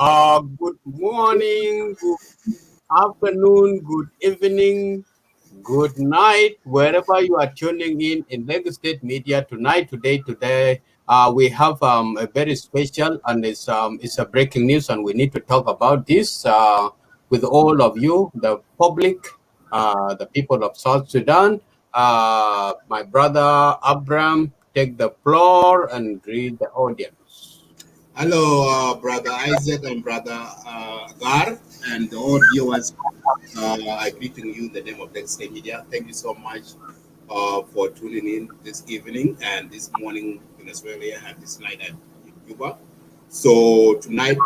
Good morning, good afternoon, good evening, good night, wherever you are tuning in Lagos State Media tonight, today. We have a very special and it's a breaking news, and we need to talk about this with all of you, the public, the people of South Sudan. My brother Abram, take the floor and greet the audience. Hello, Brother Isaac and Brother Gar, and all viewers. I greeting you in the name of Lex Media. Thank you so much for tuning in this evening and this morning in Australia and this night at Cuba. So tonight,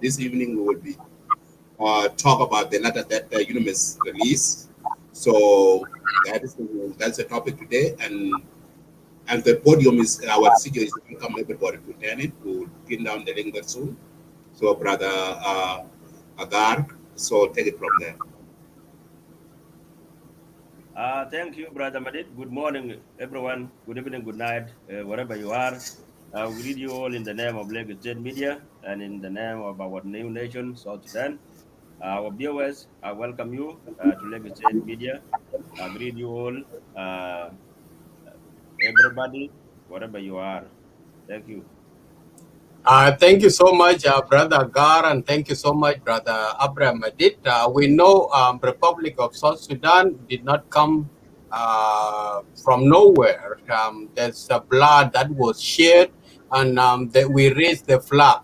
this evening, we will be talk about the letter that Unmiss released. So that's the topic today, and the podium is our studio is welcome everybody to turn it. We'll pin down the link very soon. So, Brother Agar, so take it from there. Thank you, Brother Madid. Good morning, everyone. Good evening, good night, wherever you are. We greet you all in the name of Lagos State Media and in the name of our new nation, South Sudan. Our viewers, I welcome you to Lagos State Media. I greet you all, everybody, wherever you are. Thank you. Thank you so much, Brother Gar, and thank you so much, Brother Abraham Madid. We know Republic of South Sudan did not come from nowhere. There's blood that was shed, and that we raised the flag.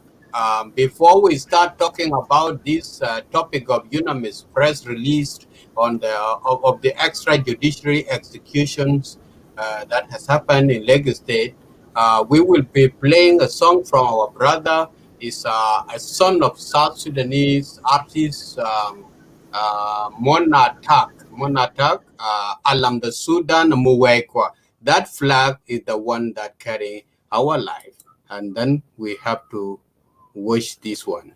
Before we start talking about this topic of Unamiss press release on of the extrajudicial executions that has happened in Lagos State, we will be playing a song from our brother. Is a son of South Sudanese artist Monatak Alam the Sudan Muwekwa. That flag is the one that carry our life, and then we have to watch this one.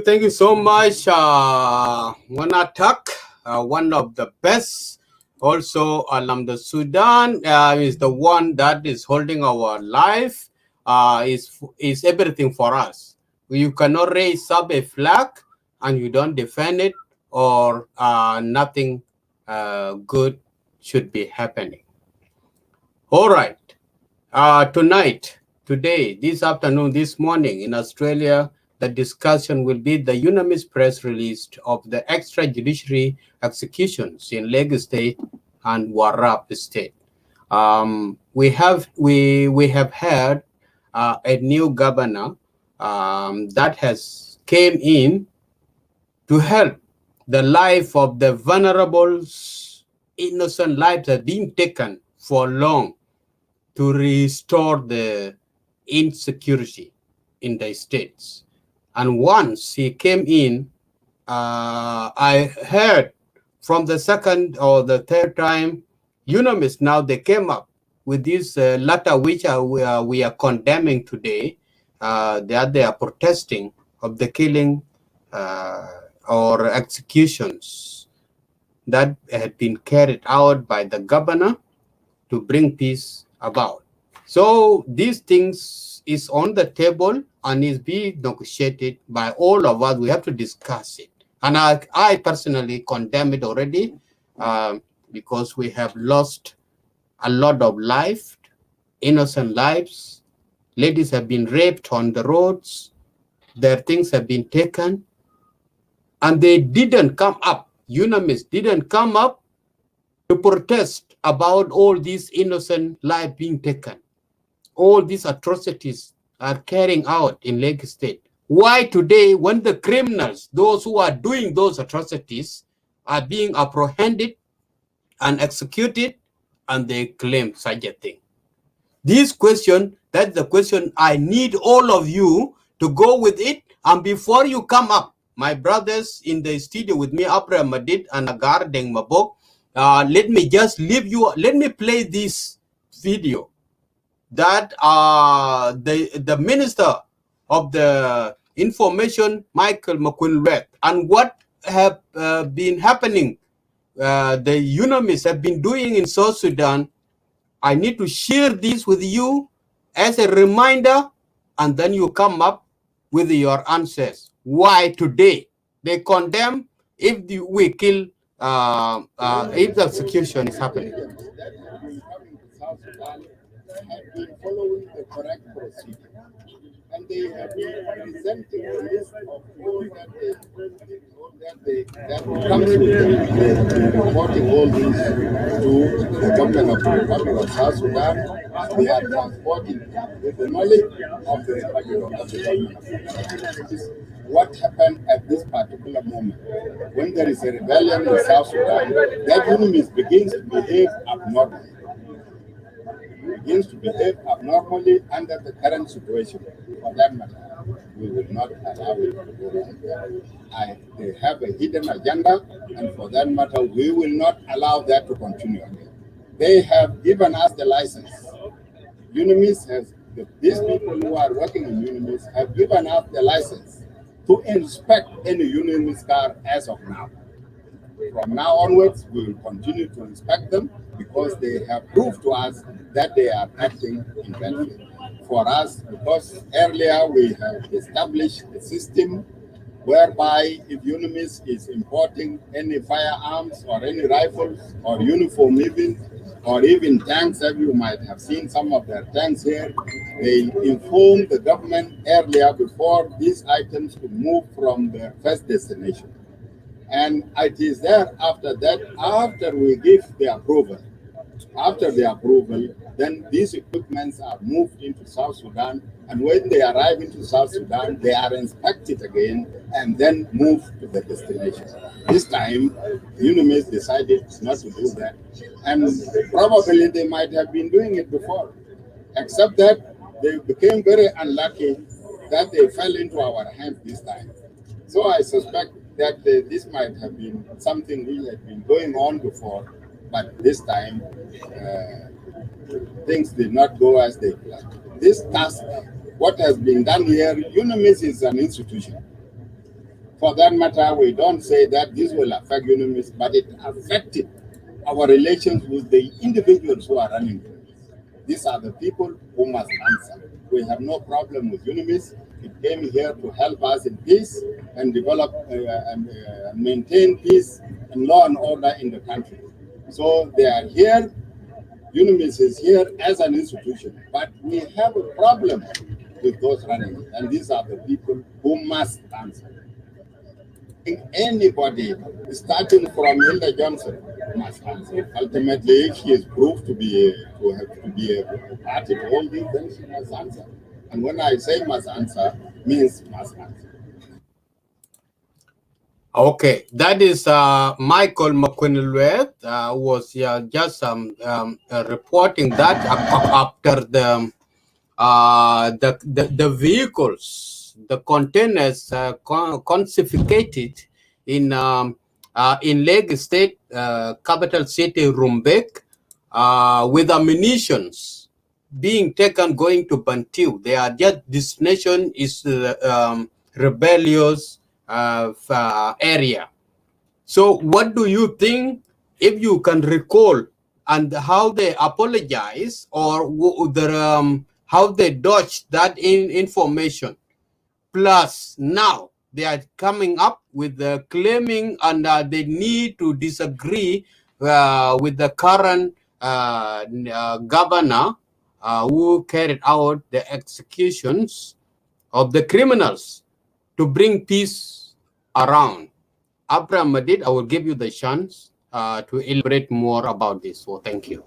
Thank you so much, Monatak. one of the best. Also, the Sudan is the one that is holding our life, is everything for us. You cannot raise up a flag and you don't defend it, or nothing good should be happening. All right. Today, this afternoon, this morning in Australia, the discussion will be the unanimous press release of the extrajudicial executions in Lagos State and Warrap State. We have had a new governor that has came in to help the life of the vulnerable, innocent lives that have been taken for long, to restore the insecurity in the states. And once he came in, I heard from the second or the third time, Unmiss, now they came up with this letter which we are condemning today, that they are protesting of the killing or executions that had been carried out by the governor to bring peace about. So these things is on the table and is being negotiated by all of us. We have to discuss it. And I personally condemn it already, because we have lost a lot of life, innocent lives. Ladies have been raped on the roads. Their things have been taken. And they didn't come up. Unmiss didn't come up to protest about all these innocent lives being taken. All these atrocities are carrying out in Lagos State. Why today, when the criminals, those who are doing those atrocities, are being apprehended and executed, and they claim such a thing? This question, that's the question I need all of you to go with it. And before you come up, my brothers in the studio with me, Abraham Madid and Agar Deng Mabok, let me just leave you. Let me play this video that the Minister of the Information, Michael McQuilwet, and what have been happening, the Unmiss have been doing in South Sudan. I need to share this with you as a reminder, and then you come up with your answers. Why today they condemn if we kill, if the execution is happening. Have been following the correct procedure, and they have been presenting a list of all that comes with them, reporting all these to the government of the Republic of South Sudan. They are transporting with the knowledge of the government. What happened at this particular moment, when there is a rebellion in South Sudan, that Unmiss begins to behave abnormally. Begins to behave abnormally under the current situation. For that matter, we will not allow it to go on. They have a hidden agenda, and for that matter, we will not allow that to continue. They have given us the license. Unmiss has, these people who are working in Unmiss have given us the license to inspect any Unmiss car as of now. From now onwards, we will continue to inspect them because they have proved to us that they are acting in bad faith. For us, because earlier we have established a system whereby if Unmiss is importing any firearms or any rifles or uniform even, or even tanks, as you might have seen some of their tanks here, they inform the government earlier before these items could move from their first destination. And it is there after that, after we give the approval, after the approval, then these equipments are moved into South Sudan. And when they arrive into South Sudan, they are inspected again and then moved to the destination. This time, Unmiss decided not to do that. And probably they might have been doing it before, except that they became very unlucky that they fell into our hands this time. So I suspect that this might have been something which had been going on before, but this time things did not go as they planned. This task, what has been done here, Unmiss is an institution. For that matter, we don't say that this will affect Unmiss, but it affected our relations with the individuals who are running for this. These are the people who must answer. We have no problem with Unmiss. It came here to help us in peace and develop and maintain peace and law and order in the country. So they are here. Unmiss is here as an institution, but we have a problem with those running it, and these are the people who must answer. Anybody, starting from Hilda Johnson, must answer. Ultimately, if she is proved to be a party to all these, then she must answer. And when I say must answer, means must answer. Okay, that is Michael McQuinnelweth was just reporting that after the vehicles, the containers confiscated in Lake State, capital city Rumbek, with ammunitions being taken going to Bantu. They are just destination is rebellious area. So what do you think, if you can recall, and how they apologize or how they dodged that information? Plus now they are coming up with the claiming and they need to disagree with the current governor who carried out the executions of the criminals to bring peace around. Abraham Madid, I will give you the chance to elaborate more about this. So thank you.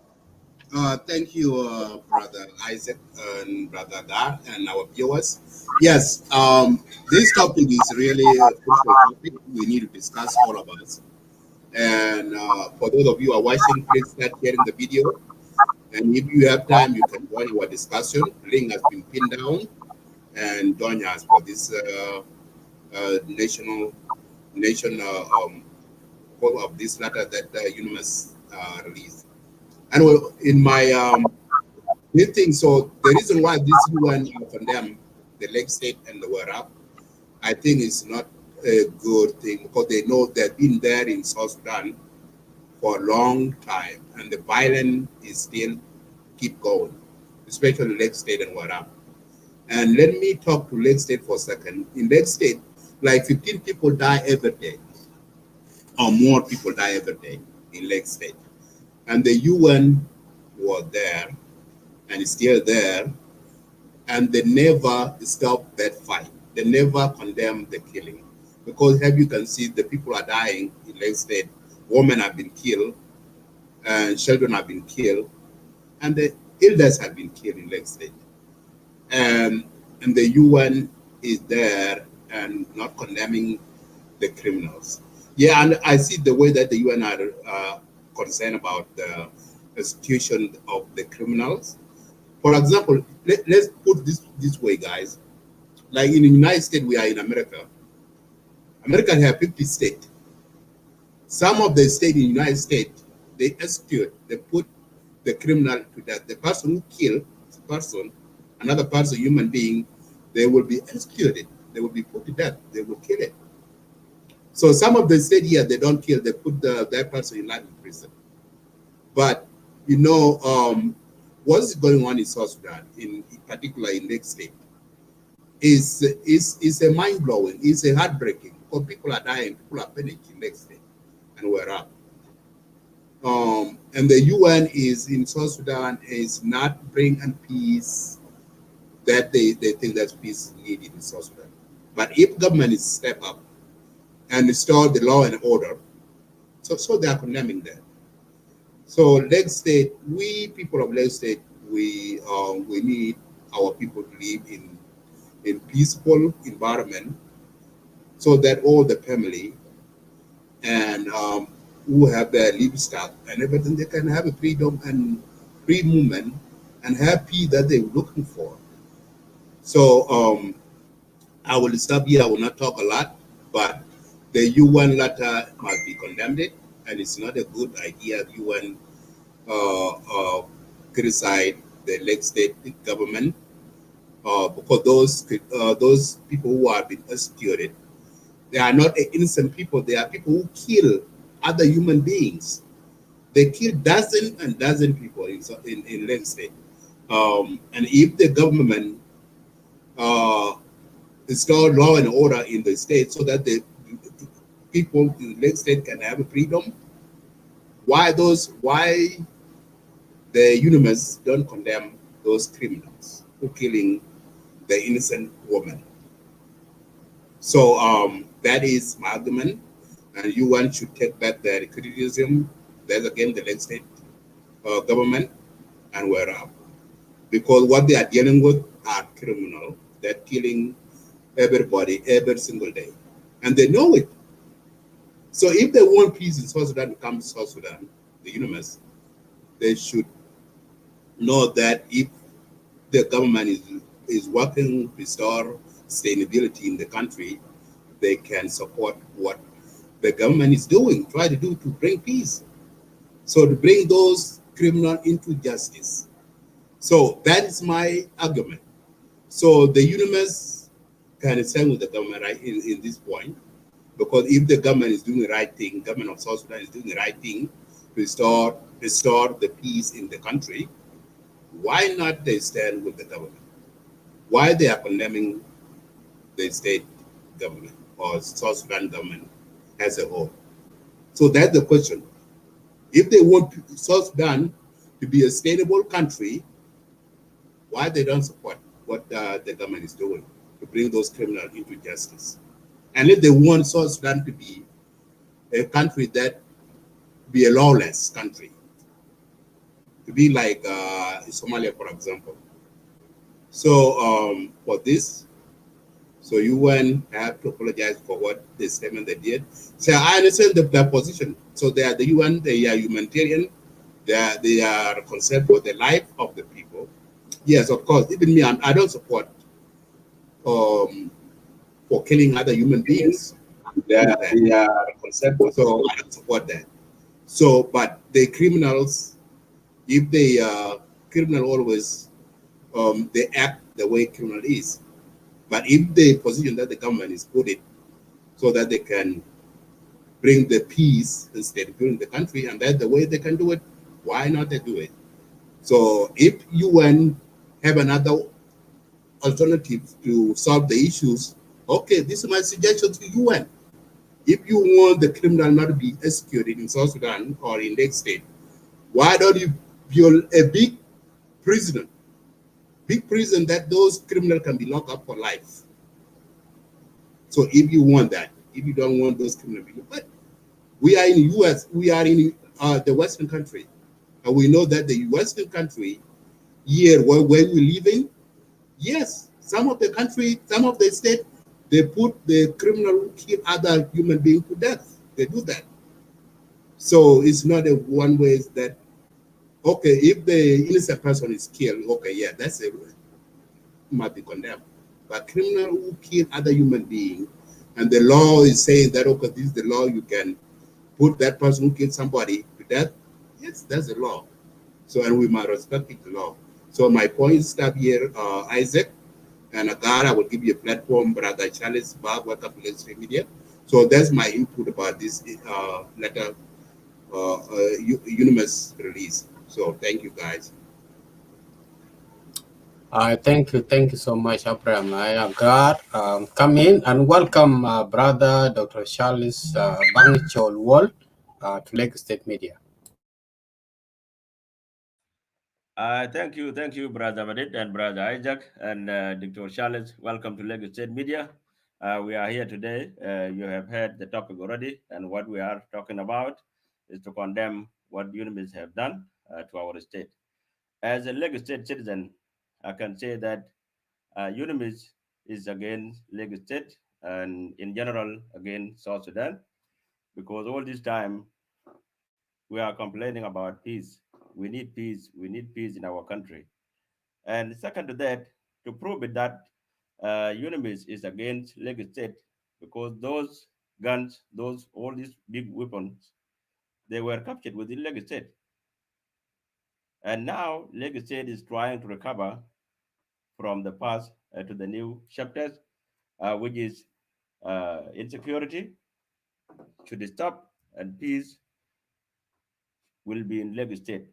Thank you, Brother Isaac and Brother Gar and our viewers. Yes, this topic is really a crucial topic we need to discuss, all of us. And for those of you who are watching, please start sharing the video. And if you have time, you can join our discussion. Link has been pinned down, and join us for this nation call of this letter that Unmiss released. And in my meeting, so the reason why this UN condemned the Lake State and the Warrap, I think is not a good thing, because they know they've been there in South Sudan for a long time, and the violence is still keep going, especially Lake State and Warrap. And let me talk to Lake State for a second. In Lake State, like 15 people die every day, or more people die every day in Lake State. And the UN was there, and is still there, and they never stopped that fight. They never condemned the killing. Because as you can see, the people are dying in Lake State. Women have been killed, and children have been killed, and the elders have been killed in Lake State. And the UN is there and not condemning the criminals. Yeah, and I see the way that the UN are concerned about the execution of the criminals. For example, let's put this way, guys. Like in the United States, we are in America. America has 50 states. Some of the states in the United States, they execute, they put the criminal to death. The person who killed the person, another person, human being, they will be executed. They will be put to death. They will kill it. So some of the states here, they don't kill. They put that person in life in prison. But you know, what is going on in South Sudan, in particular in Lake State, is a mind blowing. It's a heartbreaking, because people are dying, people are panicking in Lake State, and we're up. And the UN is in South Sudan is not bringing peace that they think that peace is needed in South Sudan. But if government is step up and restore the law and order, so they are condemning that. So Lake State, we people of Lake State, we need our people to live in peaceful environment, so that all the family and who have their livestock and everything, they can have a freedom and free movement and have peace that they're looking for. So I will stop here. I will not talk a lot, but the UN letter must be condemned, and it's not a good idea if UN criticize the Lake State government, because those people who have been executed, They are not innocent people. They are people who kill other human beings. They kill dozens and dozens people in Lagos State. And if the government uh, install law and order in the state so that the people in Lagos State can have a freedom, why the unionists don't condemn those criminals who killing the innocent woman? So that is my argument, and UN should take back their criticism. There's again the Lagos State government and Warrap, because what they are dealing with are criminal. They're killing everybody every single day, and they know it. So if they want peace in South Sudan to come to South Sudan, the unionists, they should know that if the government is working to restore sustainability in the country, they can support what the government is doing, try to do to bring peace. So to bring those criminals into justice. So that is my argument. So the unionists can stand with the government right in this point, because if the government is doing the right thing, government of South Sudan is doing the right thing to restore the peace in the country, why not they stand with the government? Why they are condemning the state government or South Sudan government as a whole? So that's the question. If they want South Sudan to be a sustainable country, why they don't support what the government is doing to bring those criminals into justice? And if they want South Sudan to be a country that be a lawless country, to be like Somalia, for example. So for this, so UN have to apologize for what the statement they did. So I understand their position. So they are the UN, they are humanitarian, they are concerned for the life of the people. Yes, of course. Even me, I don't support um, for killing other human beings. They are concerned for, so I don't support that. So, but the criminals, if they criminal always they act the way criminal is. But if the position that the government is put it so that they can bring the peace and stability in the country, and that's the way they can do it, why not they do it? So if UN have another alternative to solve the issues, okay, this is my suggestion to UN. If you want the criminal not to be executed in South Sudan or in Lake State, why don't you build a big prison that those criminals can be locked up for life? So if you want that, if you don't want those criminals, but we are in the U.S., we are in the Western country, and we know that the Western country here where we live in, yes, some of the country, some of the state, they put the criminal who kill other human beings to death. They do that. So it's not a one way that, okay, if the innocent person is killed, okay, yeah, that's a might be condemned. But criminal who kill other human beings, and the law is saying that, okay, this is the law, you can put that person who killed somebody to death. Yes, that's the law. So, and we must respect the law. So my point stop here, Isaac and Agar. I will give you a platform, Brother Charles Bob, welcome to Extra Media. So that's my input about this letter, unanimous release. So thank you, guys. Thank you so much, Abraham. God, come in and welcome brother Dr. Charles Bangchol Wall to Lake State Media. Thank you, Brother Madid and Brother Isaac and Dr. Charles. Welcome to Lagos State Media. We are here today. You have heard the topic already, and what we are talking about is to condemn what unions have done to our state. As a Lagos State citizen, I can say that unions is against Lagos State and in general against South Sudan, because all this time we are complaining about peace. We need peace. We need peace in our country. And second to that, to prove it that Unimis is against Lagos State, because those guns, those all these big weapons, they were captured within Lagos State. And now Lagos State is trying to recover from the past to the new chapters, which is insecurity should stop and peace will be in Lagos State.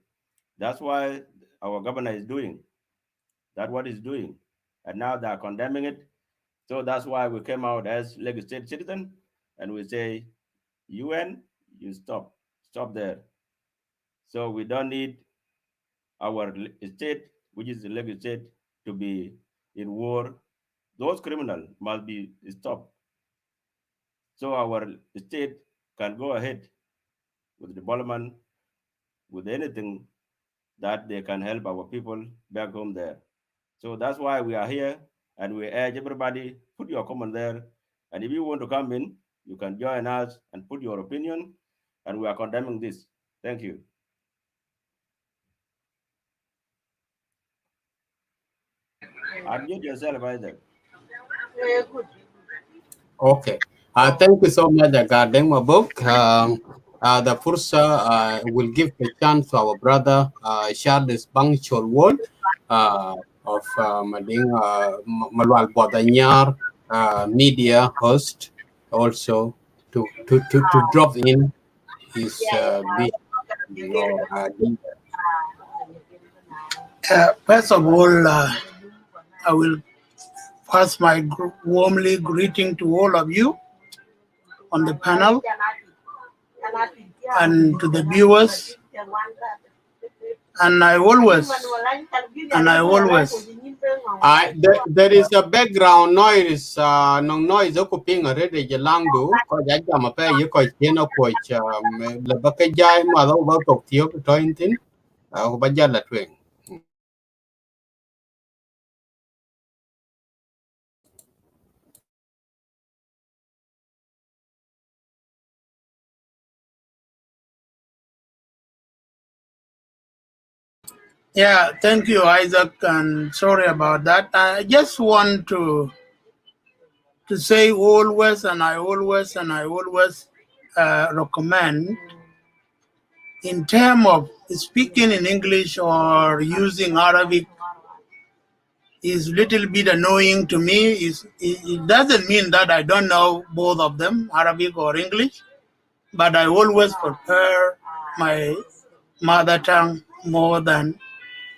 That's why our governor is doing that. What he's doing, and now they are condemning it. So that's why we came out as Lagos State citizen, and we say, UN, you stop there. So we don't need our state, which is the Lagos State, to be in war. Those criminals must be stopped. So our state can go ahead with development, with anything that they can help our people back home there. So that's why we are here, and we urge everybody, put your comment there. And if you want to come in, you can join us and put your opinion, and we are condemning this. Thank you. Unmute yourself, Isaac. Okay. Thank you so much, Gardeng Mabuk. The Pursa will give the chance to our brother Charles Bangchol Wall of Mading Malwal Bodanyar media host also to drop in his First of all, I will pass my warmly greeting to all of you on the panel and to the viewers. And I always there is a background noise no noise occupying already Jalangu ko jama pa you ko cheno ko le bakajai ma do ba tok tiyo to intin ko ba jala twen. Yeah, thank you, Isaac, and sorry about that. I just want to say always, and I always recommend in terms of speaking in English or using Arabic is little bit annoying to me. It doesn't mean that I don't know both of them, Arabic or English, but I always prefer my mother tongue more than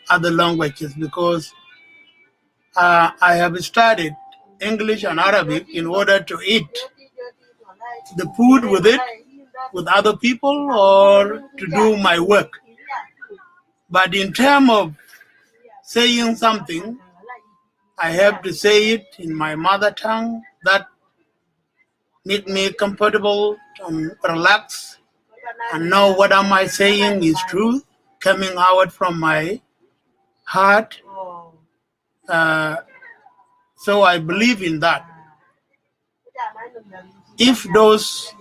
other languages because I have studied English and Arabic in order to eat the food with it, with other people, or to do my work. But in terms of saying something, I have to say it in my mother tongue that make me comfortable and relax and know what am I saying is true, coming out from my heart. So I believe in that. If those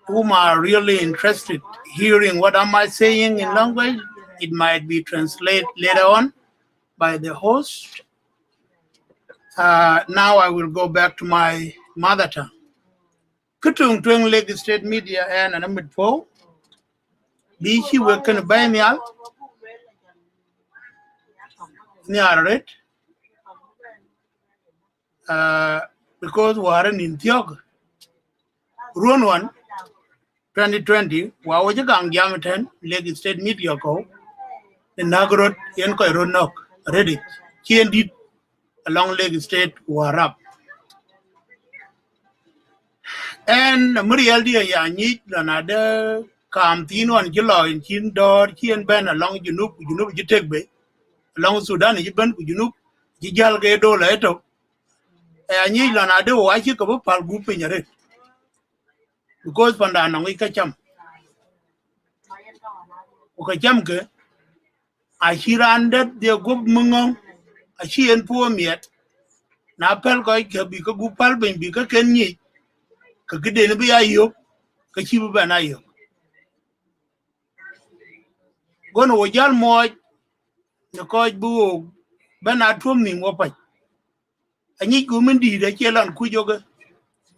whom are really interested hearing what am I saying in language, it might be translated later on by the host. Now I will go back to my mother tongue. Kutung tuang Lagos State media and an amit po. Be she working by me out. Near it. Because we are in Thiog. Run 1, 2020, wa waje gang jamten Lagos State media ko. The Nagrod yen ko ronok ready. Kien did along Lagos State Warrap. And Muriel dia ya nyit another kam tino an jilo in chin door kien ben along junub jitekbe along Sudan jiban junub jijal ge do leto. Nyit another wa chi ko pal gu pinyare. Because panda nang ikacham. Ukacham ke ashirande dia gub mungong ashien po miet na pel ko ke bi ko gupal ben bi ka ken ni ka gide ne bi ayo ka chi bu na yo gono wo jal mo ne ko bu ben atom ni wo pa ani ku min di de chelan ku joga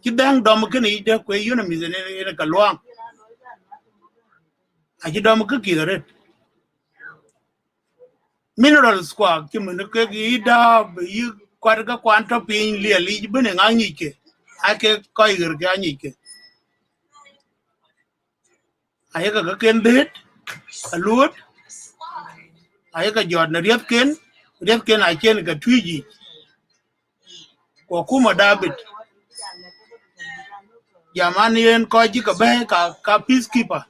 ki dang dom ke ni de ko yu na mi ne ka luang a ji dom ke ki re mineral squad ki min ke gi da yi kwar ga kwanto pin le li ben nga ni ke ake koi gir ga ni ke ai ga ken det alut ai ga jod na riep ken a ken ga twiji ko kuma David jamani yen ko ji ka be ka peacekeeper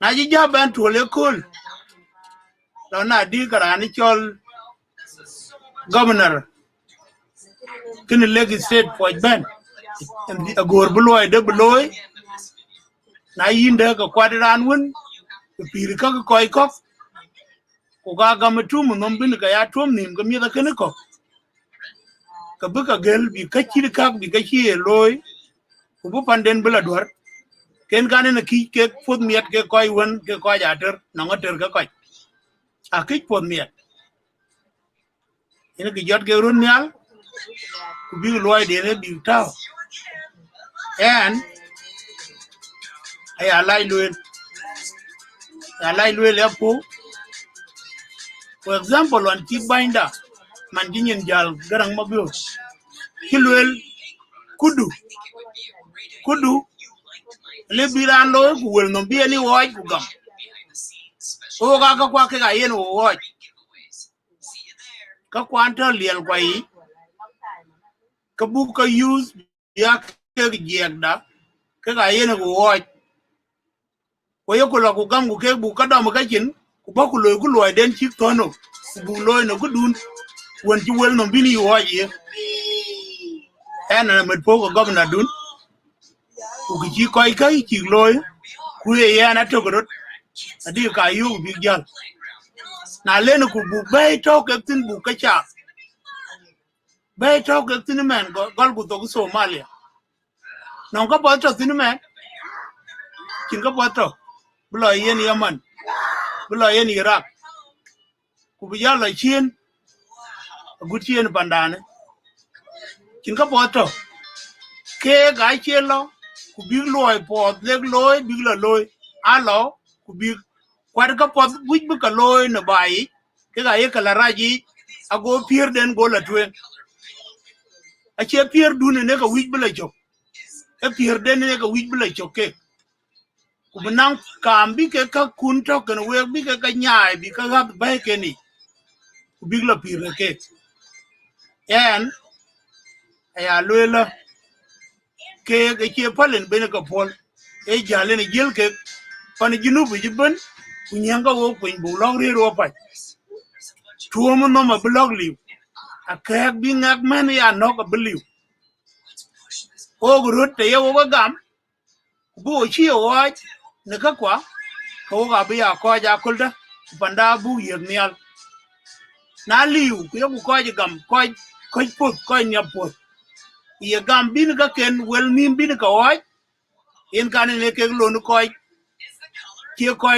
na ji ja ban to le kul lo na di karani chol governor kin Lagos state for ben agor buloy de buloy na yinde ka kwadran won pir ka ko ko ga matu mun bin ka ya tom nim ga mi da kin ko ka buka gel bi ka kir ka bi ka chi loy ku bu panden bula dwar ken kan na ki ke fod miet ke koy won ke ko ja ter na ngoter ka ko a ki fod miet ina ki jot ke run nyal ku bi loy de ne bi taw en ay alai luel ya po for example on ki binder man jinyin jal garang mabio ki luel kudu le biran lo ku wel no bi ni wo ku gam o ga ka kwa ke ga yen wo ka kwanta liel kwa yi ka bu ka use ya ke giegda ke ga yen wo ko yo ko la ku gam ku ke bu ka dom ka chin ku ba ku lo den chik tono bu lo no ku dun won ti wel no bi ni wo yi en na met po ko governor dun ku ki koy kai ki loy ku ye na to grot adi ka yu bi gal na len ku bu bay to ke tin bu ka cha bay to ke tin men gol ku to Somalia non ka po to tin men kin ka po to bulo yen Yemen bulo yen Iraq ku bi yalla chien gut chien bandane kin ka po to ke ga chielo ku bi loy po le loy bi la loy alo ku bi kwar ka pot wuj bu ka loy no bai ke ga ye kala raji ago pier den go la twen a che pier dune ne ka wuj bu la jok e pier den ne ka wuj bu la jok ke ku benang kam bi ke ka kun to kan we bi ke ka nyaai bi ka ga ba ke ni ku bi la pier ke en aya loyla ke che palen ben ka pol e jale ne gel ke pan jinu bi jiben kunyanga wo kuin bu long ri ro pa tuo mo no ma blog li akak bi ngak man ya no ka believe o gurut te yo ga gam bu chi o ne ka kwa ko ga bi ya ko ja kulda panda bu yer nial na liu ku yo ko ja gam ko put ko nya put ye gam bin ka ken wel nim bin ka wa in kan ne ke lo no ko ki ko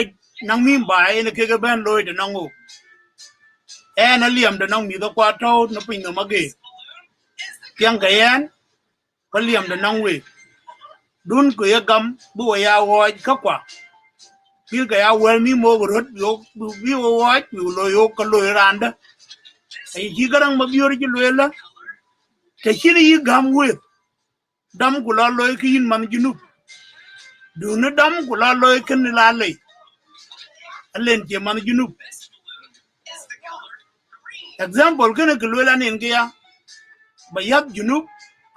nang mim ba ne ke ga ben lo de nango en aliam de nang mi do kwa to no pin no mage kyang ga yan ko liam de nang we dun ko ye gam bu ya wo ka kwa bil ga ya wel mi mo rot yo bi wo wo lo yo ko lo randa ai ji garang ma biyor ji lo la te chiri yi gam we dam ku lo lo ki yin man ji nu du ne dam ku lo lo ken la le alen je man ji nu example ken ke lo la nen ke ya ba yab ji nu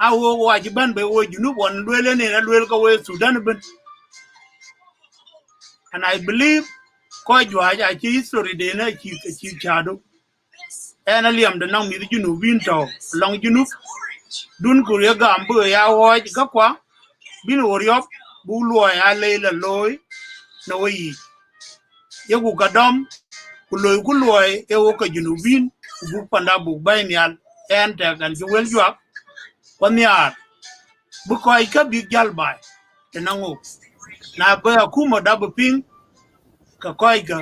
a wo wajiban be wo ji nu won lo le ne lo ko we Sudan ben and I believe ko jwa ja chi history de na chi chado en aliam de nang mi ju nu bin to long ju nu dun ku ye gam bu ya wo ka kwa bin woriop bu lo ya le la loy no yi ye ku ka dom ku lo e wo ka ju nu bin bu panda bu bay nyal en te gan ju wel jwa ko nyar bu ko ka bi gal bay te nango na ba ku mo da bu ping ka koy ga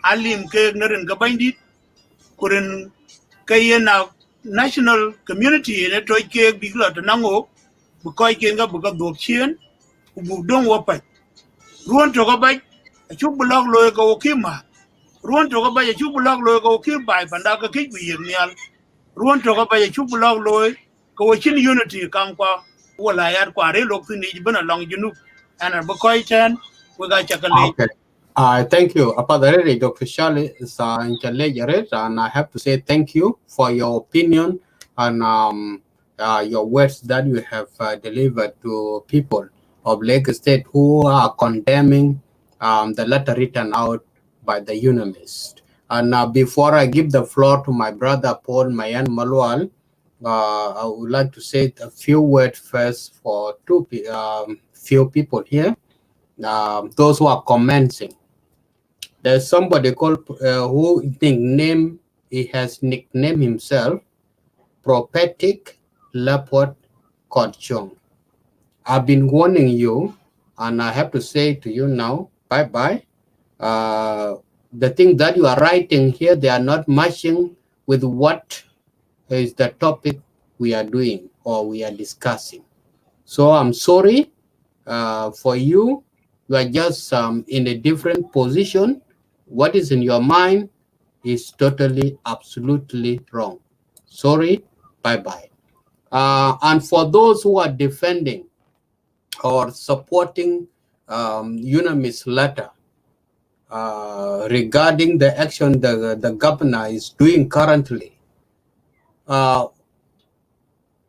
alim ke neren ga bandit kuren kayena national community ne to ke bigla to nango bu koy ke nga bu ga do chien bu don wo pa ruon to ga ba chu blog lo ga o kima ruon to ga ba chu blog lo ga o ki bai panda ga ki bi yer nyal ruon to ga ba chu blog lo coalition unity kan kwa wala yar kwa re lok ni bana long junu ana ba koy ten we ga chakale. Okay. Thank you. Apadare, Dr. Charlie is in Challenge, and I have to say thank you for your opinion and your words that you have delivered to people of Lagos State who are condemning the letter written out by the Unmiss. And before I give the floor to my brother Paul Mayan Malual, I would like to say a few words first for few people here. Those who are commenting. There's somebody called who he has nicknamed himself Prophetic Leopard Korchong. I've been warning you, and I have to say to you now, bye-bye. The thing that you are writing here, they are not matching with what is the topic we are doing or we are discussing. So I'm sorry for you. You are just in a different position. What is in your mind is totally, absolutely wrong. Sorry, bye-bye. And for those who are defending or supporting Unmiss letter regarding the action the governor is doing currently, I'm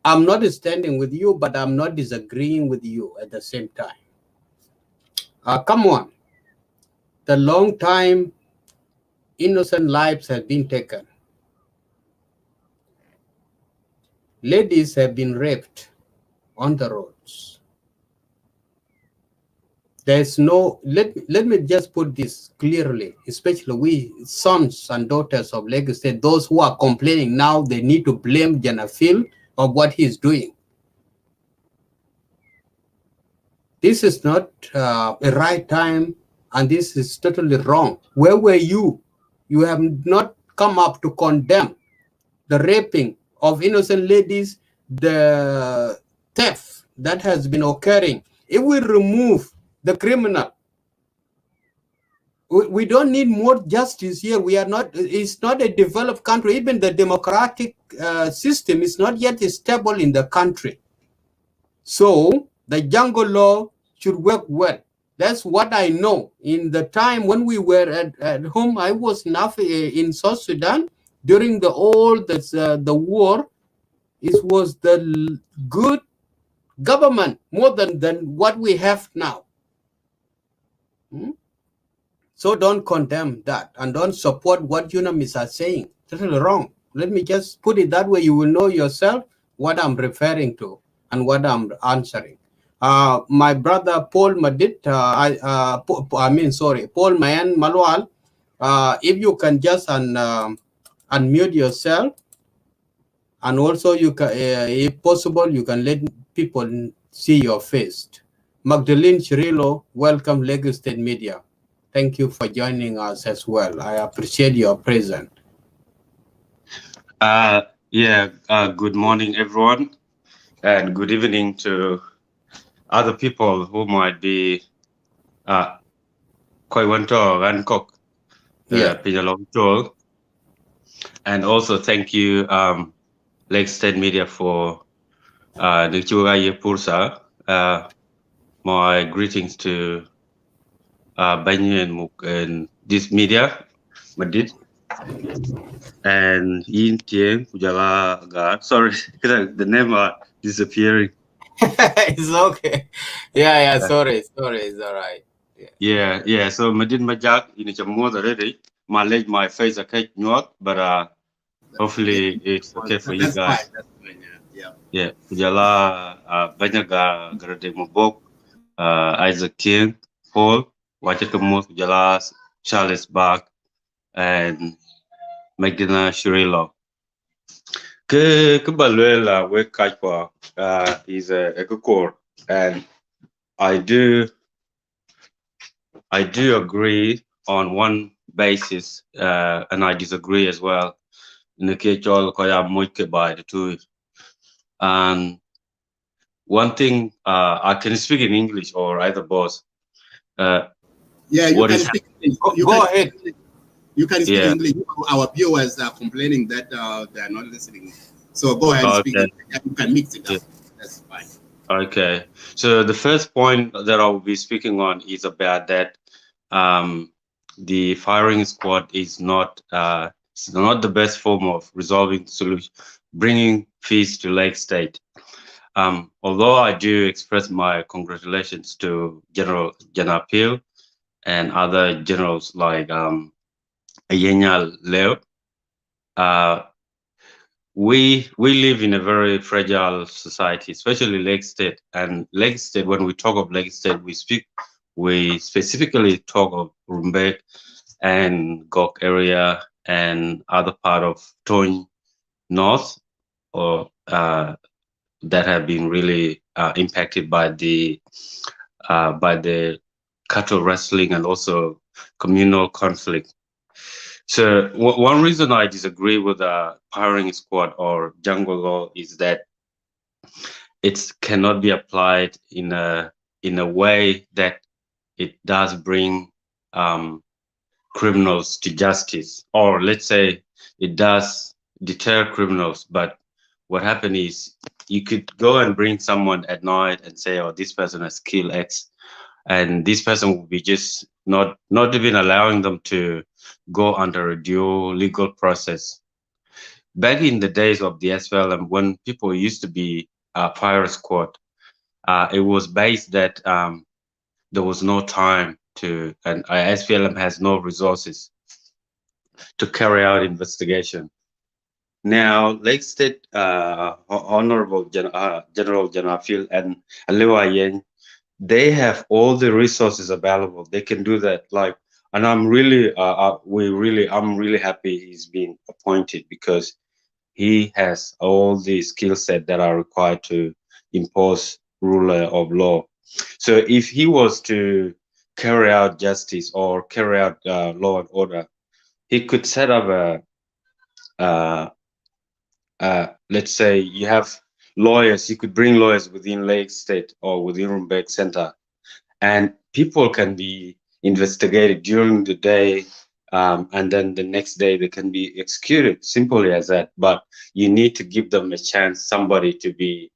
not standing with you, but I'm not disagreeing with you at the same time. Come on. The long time innocent lives have been taken. Ladies have been raped on the roads. There's no, let me just put this clearly, especially we sons and daughters of Lagos State, those who are complaining now, they need to blame Janafil of what he's doing. This is not a right time, and this is totally wrong. Where were you? You have not come up to condemn the raping of innocent ladies, the theft that has been occurring. If we remove the criminal, we don't need more justice here. We are not, it's not a developed country. Even the democratic system is not yet stable in the country. So the jungle law should work well. That's what I know. In the time when we were at home, I was in South Sudan during the war. It was the good government more than what we have now. So don't condemn that and don't support what Unmiss are saying. Totally wrong. Let me just put it that way. You will know yourself what I'm referring to and what I'm answering. My brother Paul Madit, Paul Mayan Malwal, if you can just unmute yourself, and also you can, if possible, you can let people see your face. Magdalene Chirilo, welcome Lagos State Media. Thank you for joining us as well. I appreciate your presence. Good morning, everyone, and good evening to other people who might be Koiwanto Rankok, Pinyalong. And also thank you, Lake State Media, for the Pursa. My greetings to Banyu and this media, Madid. And Yin Tieng Pujala God. Sorry, the name are disappearing. It's okay. Yeah. Sorry. It's all right. Yeah. So Madin Majak in a more already. My leg, my face, I can't not, but hopefully it's okay for you guys. That's fine. Yeah. Pujala Banyaga Grade Mobok, Isaac Tieng, Paul, Wachakamus, Pujala, Charles Bach, and Magdalena Shirilo. Kebaluela we Kachwa is a core, and I do agree on one basis, and I disagree as well. In the case of Koya by the two. And one thing I can speak in English or either both. You can speak English. Go ahead. You can speak English. Our viewers are complaining that they are not listening. So go ahead and speak. Okay. You can mix it Yeah. up. That's fine. Okay. So the first point that I'll be speaking on is about that the firing squad is not it's not the best form of resolving solution, bringing peace to Lake State. Although I do express my congratulations to General Janapil and other generals like Ayenya Leo, we live in a very fragile society, especially Lake State. And Lake State, when we talk of Lake State, we specifically talk of Rumbek and Gok area and other part of Tony North, or that have been really impacted by the cattle wrestling and also communal conflict. So one reason I disagree with the firing squad or jungle law is that it cannot be applied in a way that it does bring criminals to justice, or let's say it does deter criminals. But what happened is you could go and bring someone at night and say, oh, this person has killed X, and this person will be just not even allowing them to go under a due legal process. Back in the days of the SPLM, when people used to be a fire squad, it was based that there was no time to, and SPLM has no resources to carry out investigation. Now, Lake State Honorable General Janafil and Aliwa Yen, they have all the resources available. They can do that. Like, and I'm really, I'm really happy he's been appointed, because he has all the skill set that are required to impose rule of law. So if he was to carry out justice or carry out law and order, he could set up let's say you have lawyers, you could bring lawyers within Lake State or within Rumbek Center, and people can be investigated during the day, and then the next day they can be executed, simply as that. But you need to give them a chance, somebody to be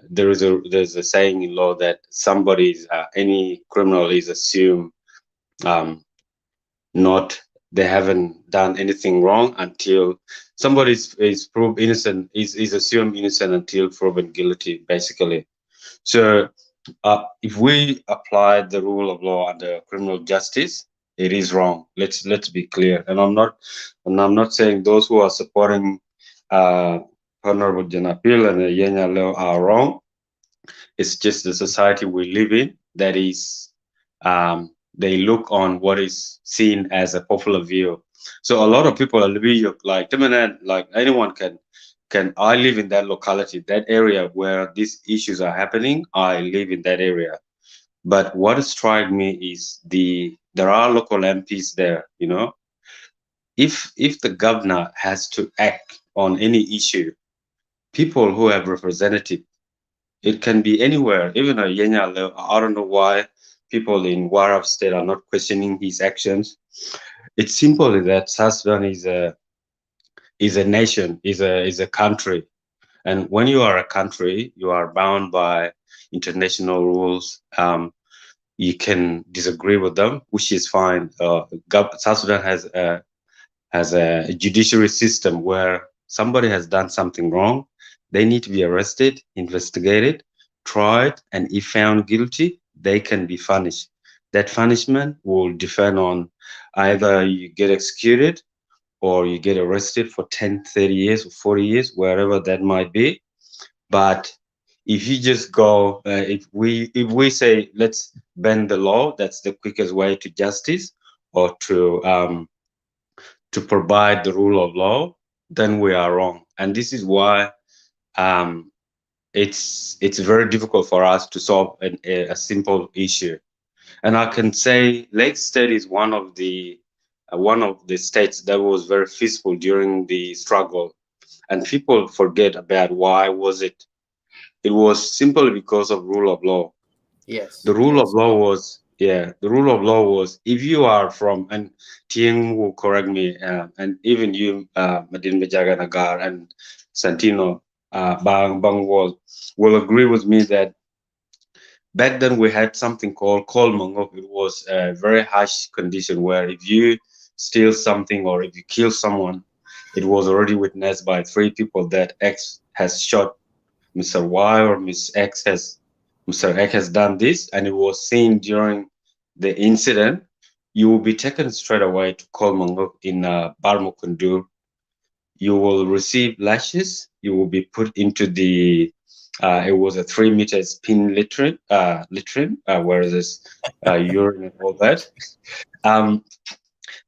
there's a saying in law that somebody's any criminal is assumed not they haven't done anything wrong until somebody is proved innocent, is assumed innocent until proven guilty, basically. So if we apply the rule of law under criminal justice, it is wrong. Let's be clear. And I'm not saying those who are supporting Honorable Janapil and Yenya Leo are wrong. It's just the society we live in that is they look on what is seen as a popular view. So a lot of people are living like anyone can. I live in that locality, that area where these issues are happening. I live in that area. But what strikes me is there are local MPs there. You know, if the governor has to act on any issue, people who have representative, it can be anywhere, even a Yenya. I don't know why people in Warrap state are not questioning his actions. It's simply that South Sudan is a nation, is a country, and when you are a country, you are bound by international rules. You can disagree with them, which is fine. South Sudan has a judiciary system where somebody has done something wrong, they need to be arrested, investigated, tried, and if found guilty, they can be punished. That punishment will depend on either you get executed or you get arrested for 10, 30 years or 40 years, wherever that might be. But if you just go, if we say let's bend the law, that's the quickest way to justice or to provide the rule of law, then we are wrong. And this is why it's very difficult for us to solve a simple issue. And I can say Lake State is one of the states that was very peaceful during the struggle, and people forget about why was it. It was simply because of rule of law. Yes. The rule of law was, if you are from, and Tieng will correct me, and even you, Madin Bejaganagar, and Santino Bang will agree with me that back then we had something called Kol Mangok. It was a very harsh condition where if you steal something or if you kill someone, it was already witnessed by 3 people that X has shot Mr. Y or Mr. X has done this, and it was seen during the incident. You will be taken straight away to Kol Mangok in Barmukundur. You will receive lashes. You will be put into the it was a 3 meters pin latrine, where there's urine and all that.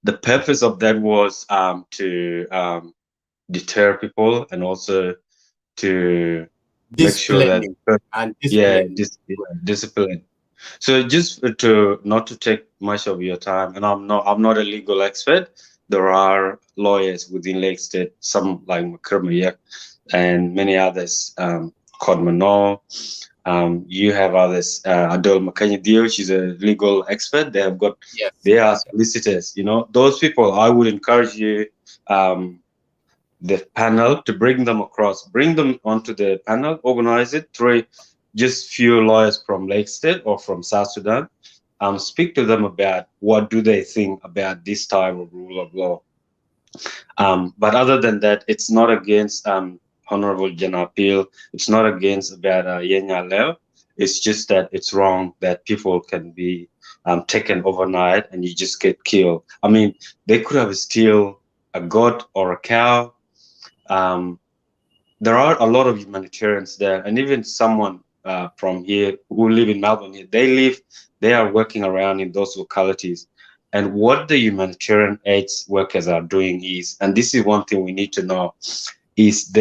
The purpose of that was to deter people and also to make sure that discipline. So just to not to take much of your time, and I'm not a legal expert. There are lawyers within Lake State, some like Makramayak and many others, Kodmano. You have others, Adol Makanya Dio, she's a legal expert. They have got, they are solicitors, you know, those people. I would encourage you, the panel, to bring them onto the panel, organize it, just few lawyers from Lake State or from South Sudan, speak to them about what do they think about this type of rule of law. But other than that, it's not against Honorable Janapil. It's not against about Yenya Leo. It's just that it's wrong that people can be taken overnight and you just get killed. I mean, they could have steal a goat or a cow. There are a lot of humanitarians there, and even someone from here who live in Melbourne here, they are working around in those localities. And what the humanitarian aid workers are doing is, and this is one thing we need to know, is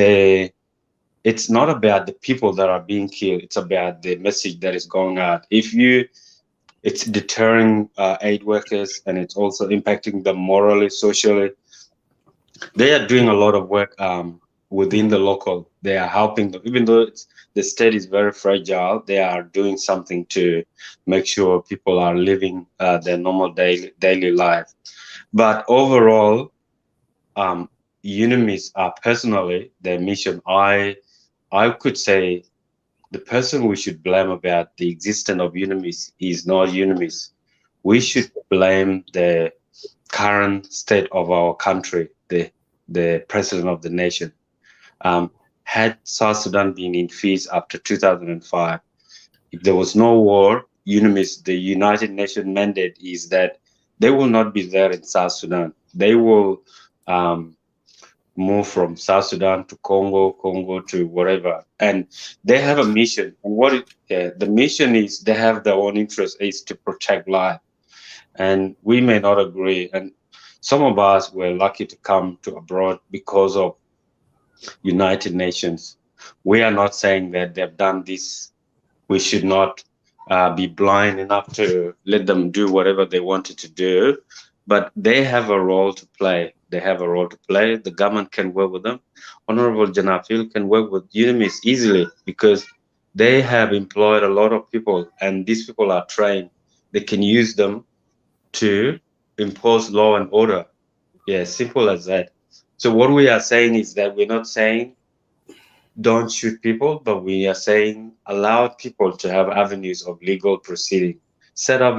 it's not about the people that are being killed, it's about the message that is going out. It's deterring aid workers, and it's also impacting them morally, socially. They are doing a lot of work within the local. They are helping them, even though the state is very fragile. They are doing something to make sure people are living their normal daily life. But overall, Unmiss are personally their mission. I could say the person we should blame about the existence of Unmiss is not Unmiss. We should blame the current state of our country, the president of the nation. Had South Sudan been in peace after 2005, if there was no war, Unmiss, the United Nations mandate is that they will not be there in South Sudan. They will move from South Sudan to Congo to wherever, and they have a mission. And the mission is, they have their own interest, is to protect life. And we may not agree, and some of us were lucky to come to abroad because of United Nations. We are not saying that they've done this. We should not be blind enough to let them do whatever they wanted to do, but they have a role to play. They have a role to play. The government can work with them. Honorable Janafil can work with Unmiss easily because they have employed a lot of people, and these people are trained. They can use them to impose law and order. Yeah, simple as that. So what we are saying is that we're not saying don't shoot people, but we are saying allow people to have avenues of legal proceeding. Set up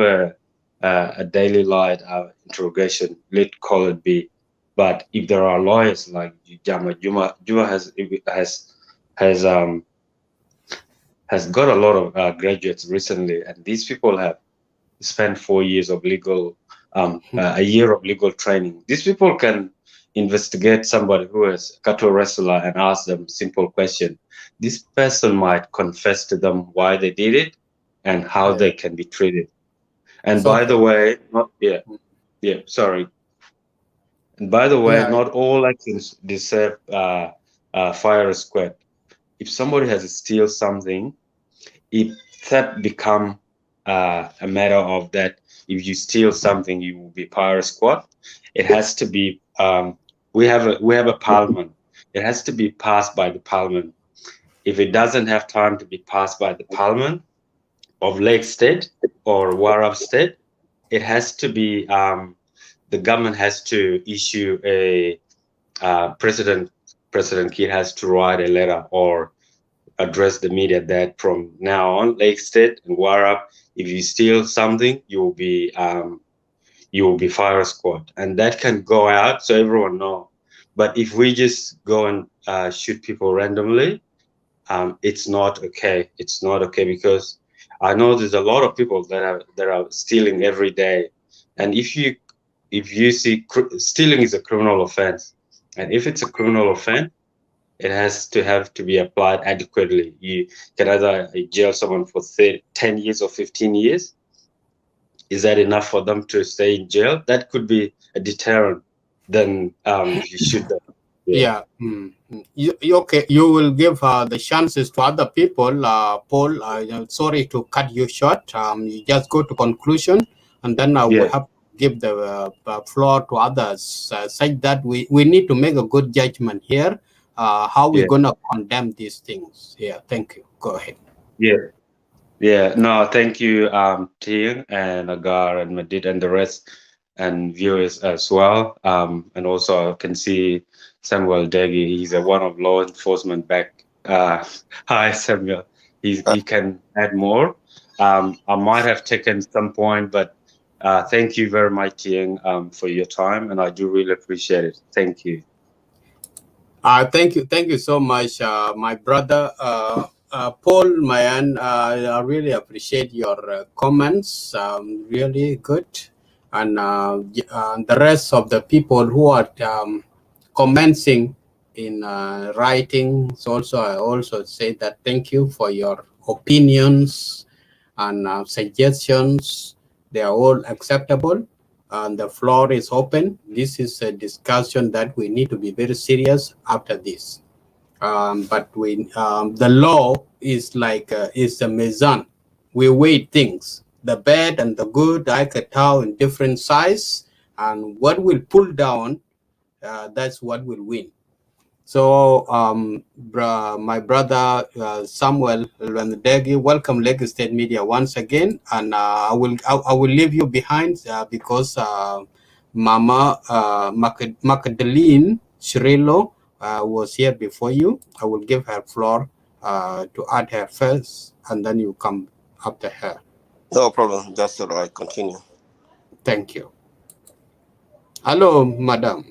a daily light interrogation, let call it be. But if there are lawyers like Juma has got a lot of graduates recently, and these people have spent 4 years of legal, a year of legal training. These people can investigate somebody who is a cattle wrestler and ask them simple question. This person might confess to them why they did it and how they can be treated. And by the way, sorry. And by the way, not all actions deserve fire squad. If somebody has to steal something, if that become a matter of that, if you steal something, you will be fire squad. It has to be. We have a parliament. It has to be passed by the parliament. If it doesn't have time to be passed by the parliament of Lake State or Warrap State, it has to be. The government has to issue a President Kiir has to write a letter or address the media that from now on, Lake State and Warrap, if you steal something, you will be fire squad, and that can go out so everyone know. But if we just go and shoot people randomly, it's not okay. It's not okay, because I know there's a lot of people that are stealing every day, and if you see stealing is a criminal offense, and if it's a criminal offense, it has to be applied adequately. You can either jail someone for 10 years or 15 years. Is that enough for them to stay in jail? That could be a deterrent than if you shoot them. Yeah. Okay. You will give the chances to other people. Paul, sorry to cut you short. You just go to conclusion, and then I will have to give the floor to others, such that we need to make a good judgment here. How we're gonna condemn these things? Yeah. Thank you. Go ahead. Yeah. No, thank you, Ting and Agar and Madid and the rest and viewers as well. And also I can see Samuel Degi. He's one of law enforcement back. Hi, Samuel. He can add more. I might have taken some point, but thank you very much, Ting, for your time, and I do really appreciate it. Thank you. Thank you so much, my brother. Paul Mayan, I really appreciate your comments. Really good, and the rest of the people who are commenting in writing. Also, I also say that thank you for your opinions and suggestions. They are all acceptable, and the floor is open. This is a discussion that we need to be very serious after this. But the law is like is a mizan. We weigh things, the bad and the good, I could tell in different size, and what will pull down, that's what will win. So, my brother Samuel Lwandegi, welcome Lagos State Media once again, and I will leave you behind because Mama Magdalene Shirelo was here before you. I will give her floor to add her first, and then you come after her. No problem. That's all right. Continue. Thank you. Hello, madam.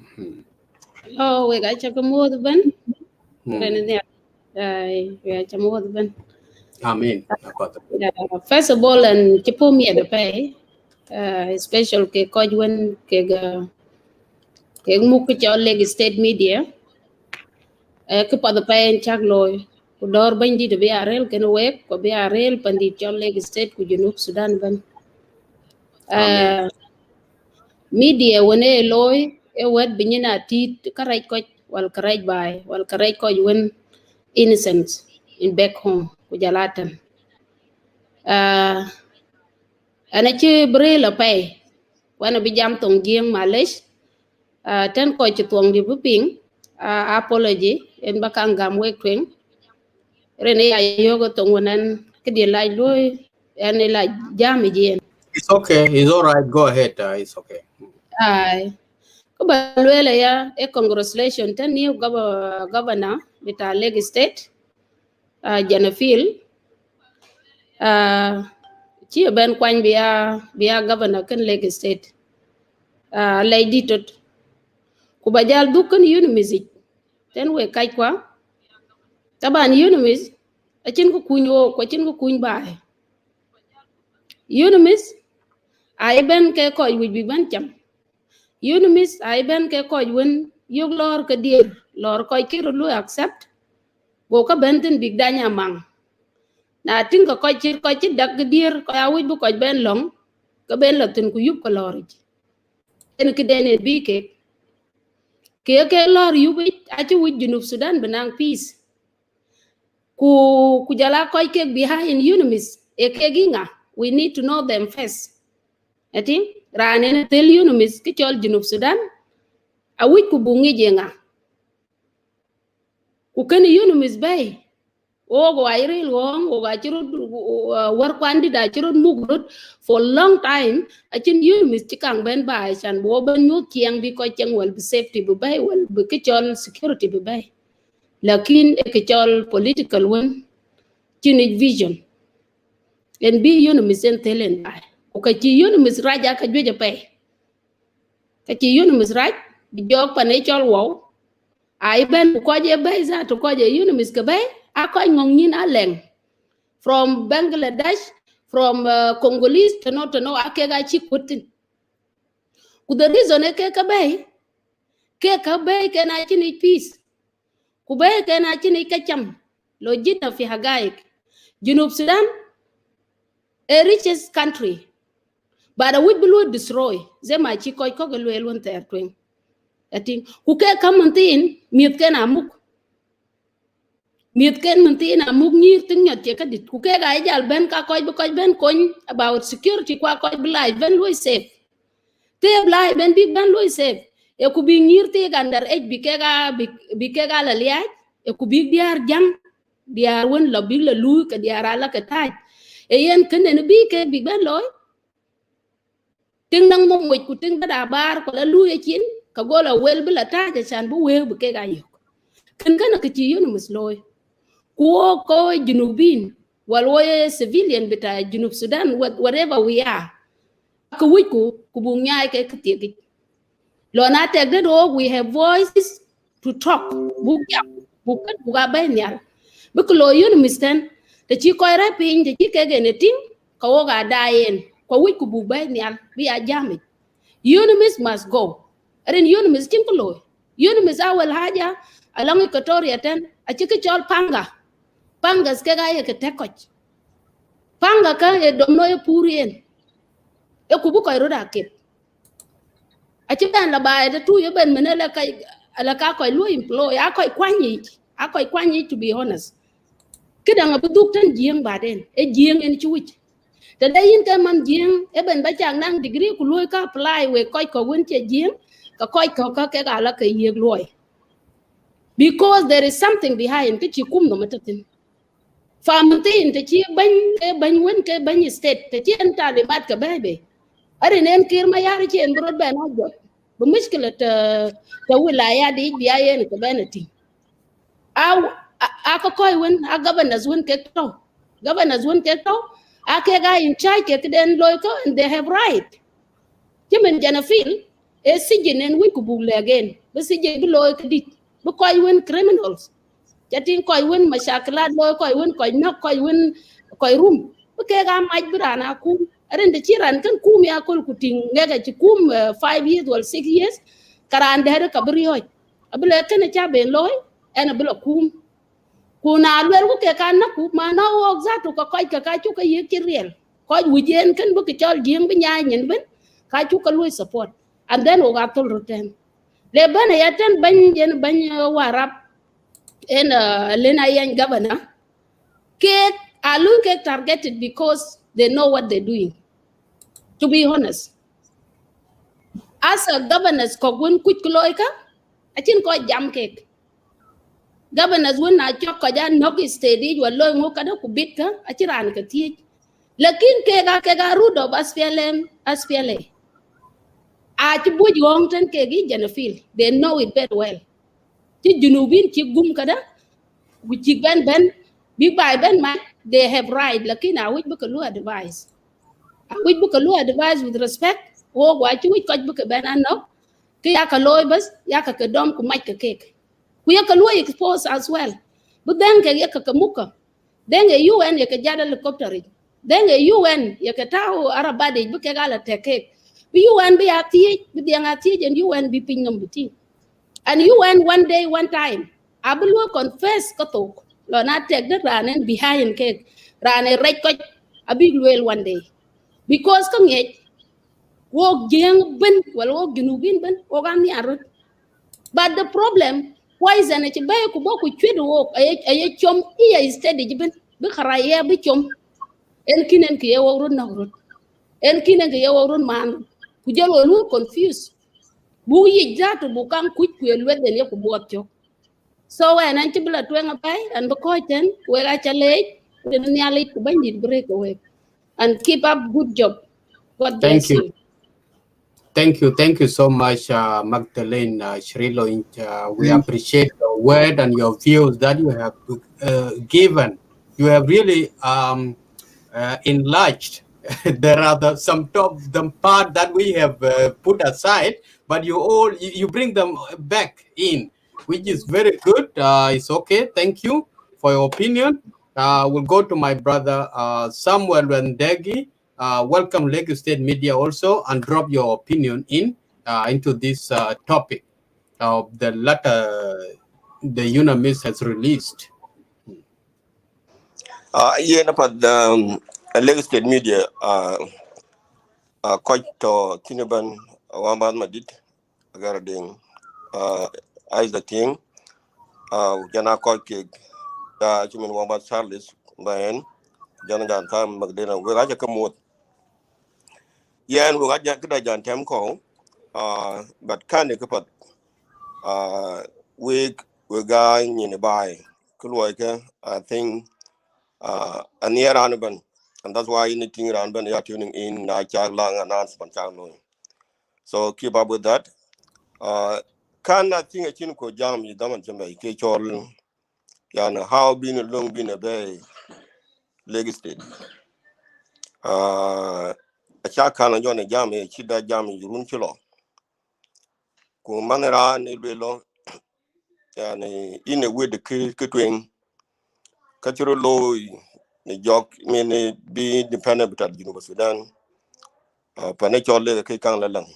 Oh, we got you more than Amen. First of all, and Chipo me at the pay, special ke Kojwan ke Mukucha Leg State Media, Kupa the pay and Chagloy, who door bindi to be a rail can wake, or be a rail pandit your leg state, could you look Sudan ban? Media when a loy, a word binina teeth, correct coach, while correct by, while correct coach when innocent in back home, Kujalatan. And a chi braille pay. When a bijam tong giang malish, 10 coach tuong di buping, apology, in bakangam wake twing. Rene yoga tong wanan, kidi like loy, and a like jam again. It's okay. It's all right. Go ahead. It's okay. Kubalwele ya a congratulations to new governor with our leg state, Janafil. Chia ben kwany bia governor kan leg state. Lady tot. Kubajal dukan Unmiss. Ten we kai kwa. Taban Unmiss. Achin ko kunyo, kwachin ko kuny bae. Unmiss. I ben ke koy wij bi ban cham. Unmiss I ben ke koy wen yog lor ka dir lor koy kiro lu accept go ka benten big danya mang na tin ka koy chir dak dir koy awi bu koy ben long ka ben la tin ku yup ka lor en ki dene bi ke lor yubi aci wij junub Sudan benang peace ku jala koy ke behind Unmiss e ke ginga we need to know them first I think rane tel Unmiss ki chol junub Sudan awit ku bungi jenga ku ken Unmiss bay o go ayre long o ga chiro war kwandi da chiro mugrut for long time achin Unmiss chikang ben bay chan bo ben nyu kiang bi ko cheng wel safety bu bay wel bu ki chol security bu bay lakin ekechol political one chinich vision and be Unmiss and telen dai ukachi Unmiss raja ka jweja pay kachi Unmiss raj bi jog panechol wow ai ben ko je bay za to ko je Unmiss ka bay akoy ngong nyin aleng from Bangladesh, from Congolese to no akega chi kutin. Ku the reason ke ka bay ke na chini peace. Ku bay ke na chini kacham logita fi hagaik. Junub Sudan a richest country. But we will destroy. Zema chi koy ko gelu elwon ter twing. Ating ku ke kamantin miet ke na muk. Miet ken mantin amuk nyir ting nyot che kadit ku ke ga jal ben ka koy ben kon about security kwa koy blai ben lui safe te blai ben big ben lui safe e ku bi nyir te gandar ej bi ke ga la liya e ku bi diar jang diar won la bi la lui ka diar ala ka taj e yen ken ne bi ke big ben loy ting nang mo mo ku ting da bar ko la lui e chin ka go la wel bi la taj chan bu we bi ke ga yo ken kana ka ci Unmiss loy kuo ko junubin walwoye civilian bita junub Sudan whatever we are ko wiku kubunya ke kiti lo na tek de do we have voices to talk buka benya bikulo Unmiss ten te chi ko ra pin te chi ke genetin ko ga dayen ko wiku bu benya bi a jami Unmiss must go ren Unmiss tinkulo Unmiss awal haja along Equatoria ten a chi ke chol pangas ke ga ye ke tekoch panga ka e domno e purien e kubu ko roda ke a ci ben la bae de tu ye ben menela kay ala ka ko lu employ a ko kwani to be honest kidanga bu duk tan jieng baden e jieng en ci wich te dayin ke man jieng e ben ba chang nang degree ku lu ka apply we ko won che jieng ka ke ga la ke ye loy because there is something behind ke ci kum no matatin Famtin te chi ban wen ke ban state te chi enta le mat ka bebe ari nen kir ma yar chi en brod ben ogot bu mushkila ta wilaya di biya yen ka benati aw aka koy wen a governors wen ke to ake ga in chai ke den loy ko and they have right chimen jana feel e sijinen wen ku bu legen bu sije bu loy ke dit bu koy wen criminals jatin koy won mashaklat loy koy won koy nok koy won koy rum ke ga maj brana kum ren de chiran kan kum ya kol kuting ngega ci kum 5 years or 6 years karan de ka briyo abule ken cha ben loy en abule kum kuna lwel ku ke kan na ku ma na wo zato ko koy ka chu ka ye ci riel koy wujen kan bu ke chol jing bi nya nyen ben ka chu ka loy support and then o ga tol roten le bana ya ten ban warap and Lena Yang governor, are looking targeted because they know what they're doing. To be honest, as a governors, Kogwin quick loika, I think quite jam cake. Governors when I chop Kajan Noki steady, you are low mokada kubitka, I chiran kati. Lakin kega root of SPLA. I to put you on 10 kegi Janafil. They know it very well. Junubin Chigum kada. Which ben big by ben man they have right lakin I which book a advice with respect or what you which book ben no kayaka loy bus yaka dom ku make a cake we yaka loy expose as well but then kayaka kamuka then a UN yaka jada helicopter then a UN yaka tao arabadi book gala take cake UN be at with the and UN be ping number and UN one day one time I will confess katok lo na take that ran behind cake ran a right coach a big well one day because come yet walk young ben well walk ginubin ben ogami arut but the problem why is an it bay ku boku chwedo walk ay chom iya steady ben be kharaye be chom en kinen ke yawo run na rut en kinen ke yawo run man ku jelo lu confused bu yi jatu bu kan ku elwe den ye ku bot chok. So when I tibula twang pay and the where I chale nearly to bend break away and keep up good job. God bless you. Thank you so much, Magdalene Shrilo. We appreciate your word and your views that you have given. You have really enlarged. There are some part that we have put aside, but you bring them back in, which is very good. It's okay. Thank you for your opinion. We'll go to my brother Samuel Wendegi. Welcome Lagos State Media also, and drop your opinion into this topic of the letter the Unmiss has released. Yeah, but the Lagos State Media quite to Tiniban Wamban Madid regarding as the thing Jana Koike Jimin Wamban Charles Bayan Jana Jan Tam Magdalena we raja kamot yan we raja kada jan tem ko but kan ne kapat we ga ni bai kulwa I think a near Anaban, and that's why anything around when you're tuning in, long announcement. So keep up with that. Can I think a chinko jam you don't jam how been a long been a bay legislated. A chakan on a jam, a chida jam, you run chilo. Go manera, nibelo, and in a way the kitwing, cultural law, the jock, mean be independent at University Sudan. Panachol le ke kang lalang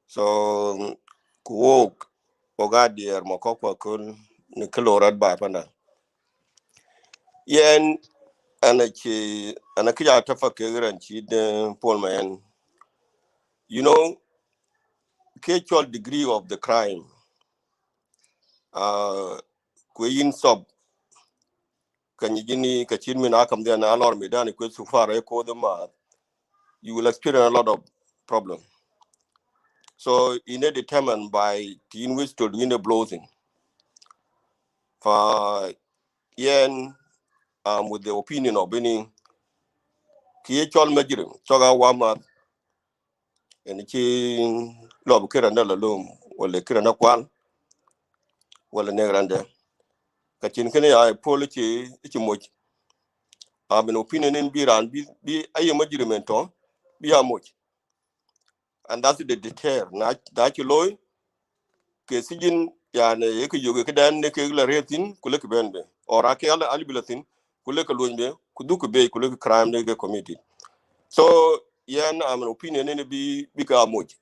so kuok ogadier mokoko kun ni kilorad ba panda yen anakija tafa kegran chi de polman you know actual degree of the crime kuin sob kanyi kachin min akam de na lor medan ko su fara ko de ma you will experience a lot of problem so in a determined by the which to win the blowing for yen with the opinion of any kiechol majirim choga wama en chi lob kira na lalum wala kira na kwal wala ne grande kachin kene ya policy ichi moj an opinion in biran bi ayi majirim to bi amoj and that's the deter na da chi loy ke sijin yani yeke yoge kedan ne ke la retin kule ke benbe ora ke ala alibilatin kule ke loñbe ku duku be kule ke crime ne ke committee so yan am an opinion in bi ka amoj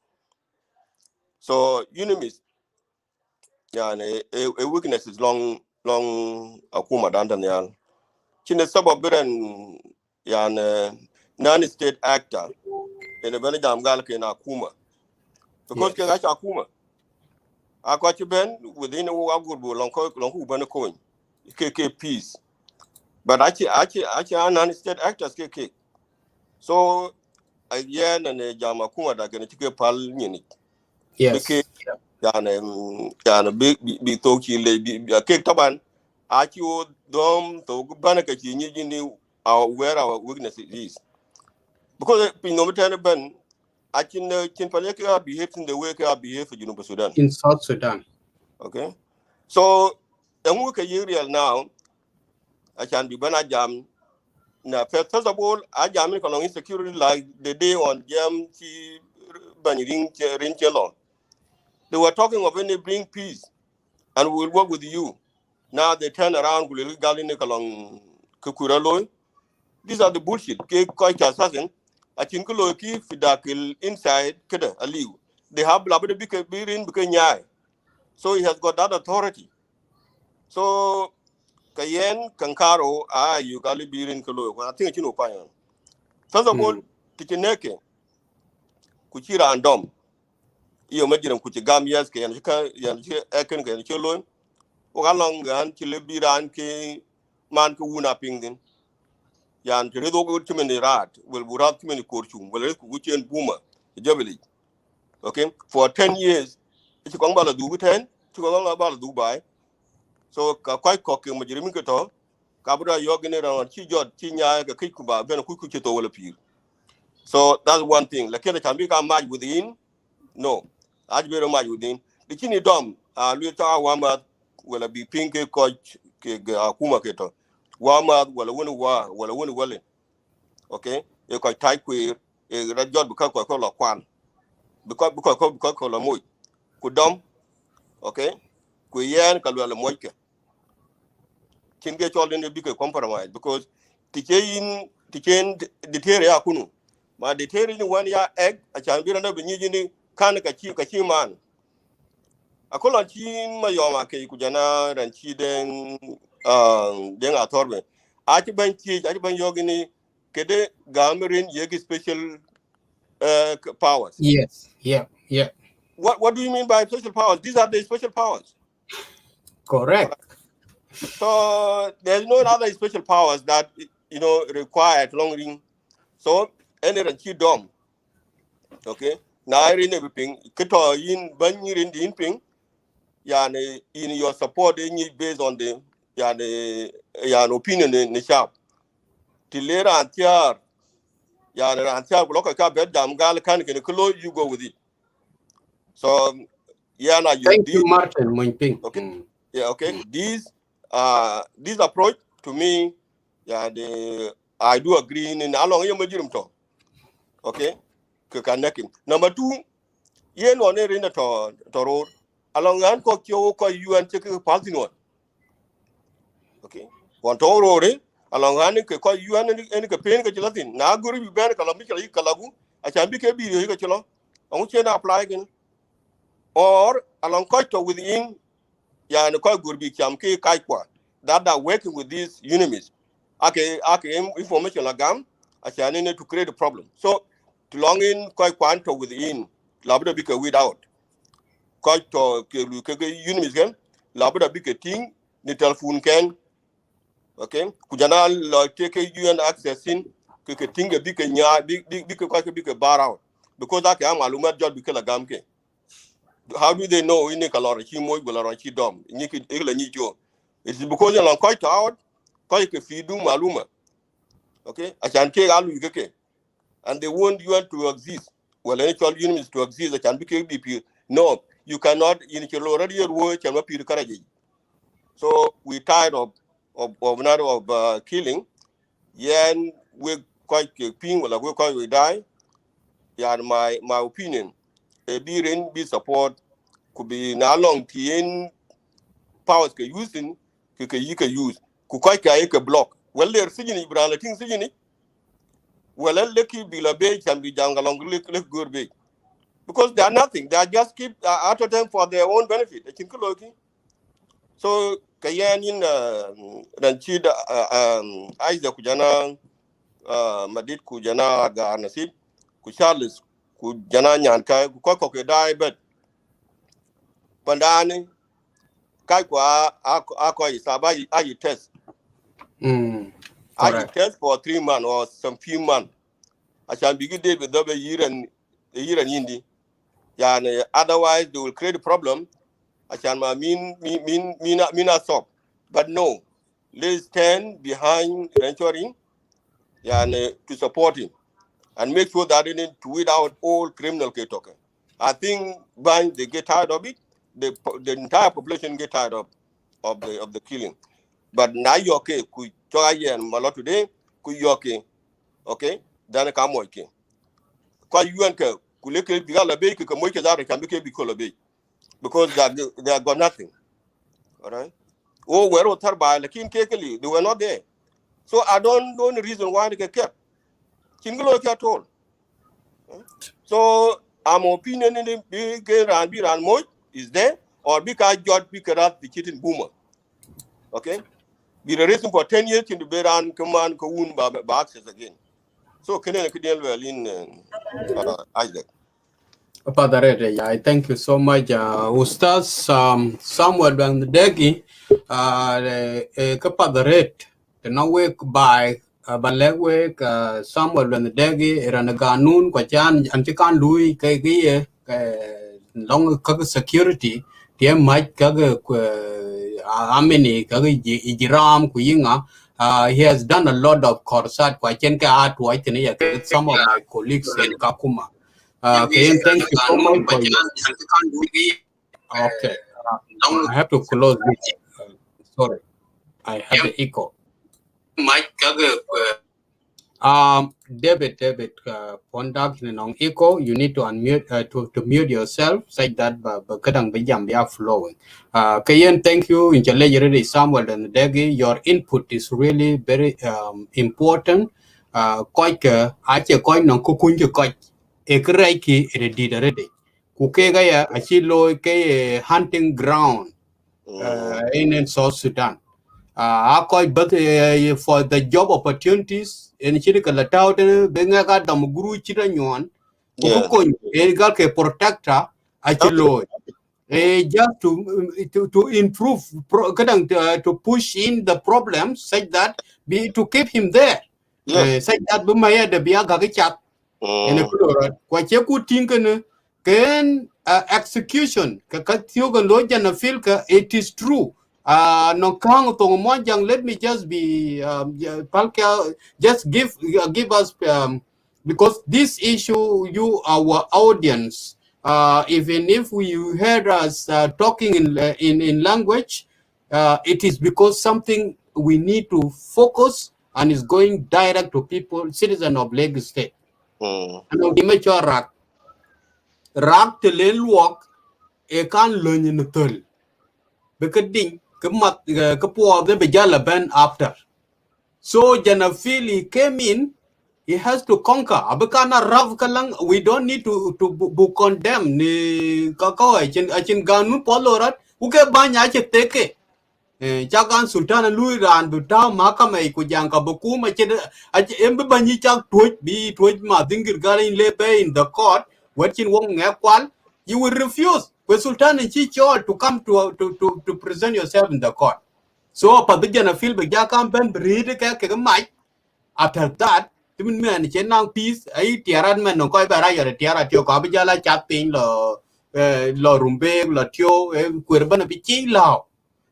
so Unmiss yani a weakness is long akuma dandanyal kine sabab biran yani non state actor in a benjam gal ke na akuma because ke ga akuma akwa ben within a wagurbu long ban ko ke peace but achi non state actors ke so again and jama kuma da ke ke pal nyini Yes. yani big toki le ke taban achi dom to bana ka chi ni where our weakness is because no matter ban achi kin pale ka behave in the way ka behave in Sudan In South Sudan. okay so and we real now I can be bana jam na first of all I jam in insecurity like the day on jam chi banyiring rin chelo they were talking of any bring peace and we will work with you. Now they turn around along Kukuralo. These are the bullshit. Quite assassin. I think Loki Fidakil inside Keda Aliu. They have Labada Birin Bukanyai. So he has got that authority. So Kayen Kankaro you gali Birin Kalo. I think you know Payan. First of all, Tikineke Kuchira and Dom. You imagine Kuchigam Yaski and Yanka Ekan and Cholon. Along gan Chilibiran ke man ko wuna pingin yan redo go chimeni rat will burat chimeni korchum will kuchen buma jabeli okay for 10 years it's kong bala du 10 to go bala dubai so ka kwai kokke majirimi ko to ka bura yogine ran chi jot chi nya ka kiku ba ben ku to wala pir So that's one thing. Like can be match within. No, I very much within. The kini dom. We talk wama will be pink coach ke akuma keto. Wama will win well. Okay, you could type queer a red job because of kwan. Because la moy. Kudom. Okay, kuyen kalwala moike. Can get all in the big compromise because teaching the theory akunu. Ma the theory in 1 year egg, a champion of Nijini can kachi man. A colon chin mayoma ke kujana and chi den atorbe. Archiban teach, Archiban yogini, Kede Gamarin Yegi special powers. Yes, yeah. What do you mean by special powers? These are the special powers. Correct. So there's no other special powers that required long ring. So any ranchi dom. Okay. Now I read everything. Kito in banyirin the ping. Yani in your support based on the opinion in the shop. Tilera antiar antiar block a bed dam gal can you go with it. So na you thank you, Martin Moinping. Okay. Yeah, okay. This approach to me, I do agree in along your majurum to. Okay. Number 2, yen on in the to along and cock you and take a party one. Okay. One to road, along and call you and any pain get Latin. Now go to be better Kalabu, I can be a I want you to apply again. Or along Koito within and quite good be Kamke Kaikwa that are working with these enemies. Okay, information lagam, I can need to create a problem. So to long in quite quanto within Labda Bika without quite to enemies can Labda Bika ting, the telephone can okay, Kujana take UN access in ting a big quite a big bar out because I can alumat job because gamke. How do they know in Nicolor, Chimoy, Bularanchi Dom, Niki Nijo? It's because you're quite out, quite a feed Maluma. Okay, I can take Alu Geke. And they want you to exist. Well, any unions to exist, I can be KDP. No, you cannot in your already work, cannot be the courage. So we tired of killing. Yeah, we're quite ping, well, we're quite we die. Yeah, my opinion. A be support. Could be now long tien powers ke using ke use ku kai ka block well they're singing ibrana thing singing well leki be la be can be jangalong look good be because they are nothing, they are just keep out of them for their own benefit so kayan in ranchid aiza kujana madid kujana ga nasib ku charles ku jana nyan kai ku ko ke dai bet pandani kai kwa ako isaba I test I test for 3 months or some few months I shall begin day with a year and indi yani otherwise they will create a problem I shall mean stop but no let's stand behind ensuring yani to support him and make sure that they need to weed out all criminal case talking. I think when they get tired of it the entire population get tired of the killing. But now you okay, could try and malo today, could you okay, then come okay. Quite you and could look at the baby, can make it out and can be because they have got nothing. All right. Oh, we're all by the king cakely, they were not there. So I don't know the reason why they get kept. Chingulo at all. So I'm opinion in the big and be and more is there, or because George picked up the cheating boomer. Okay. Be the reason for 10 years in the Beran command Kawun access again. So can I well in Isaac? I thank you so much. Ustaz Samuel Bandegi, Kapadaret, the Nawek by Balewek, Samuel Bandegi, Ranaganun, Quachan, Antikan Louis, Kagi, long security, TM Mike Kaga, Amini, Kagi, Ijiram, Kuyinga, He has done a lot of corsat. Some of my colleagues in Kakuma. Thank you so much for your. Okay, I have to close this. Sorry, I had the echo. David, Pondak, echo, you need to unmute, to mute yourself, such that kadang bijam they are flowing. Kayen, thank you. In Chale, Samuel and Degi, your input is really very important. Koike, ache koi non kukunju koi, ekreiki edidere. Kukega ya, achilo ke hunting ground, in South Sudan. But for the job opportunities in chirika la tawte benga ga dam guru chira nyon ko Yeah. ko e gal ke protector a Okay. chilo just to improve to push in the problems such that be to keep him there Yes. such that be maya de biya ga chat ene Mm. kulo kwa che ku tinkene ken execution ka ka tioga lo jana feel ka it is true no kang to mo jang let me just be just give us because this issue you our audience even if we heard us talking in language it is because something we need to focus and is going direct to people citizen of Lagos State Mm. ano di ma cho rak te le luok e kan lo ni no tol be ka ding ka mat ka po de be jala ben after so jana fili came in he has to conquer abakana rav kalang we don't need to condemn ni ka ko achin ganu polorat uke banya che teke chagan sultana lui ran bu ta mahakama ku janka buku ma che embe banyi chak tuoj bi tuoj ma dingir garin le be in the court watching wong ngekwal you will refuse when sultana chi chol to come to present yourself in the court so pa bijana feel be jakam ben breed ke mai after that timin men chen nang peace ai tiaran men no koi bara yare tiara tio ka bijala chat pin lo rumbe lo tio kwerban bi chi lao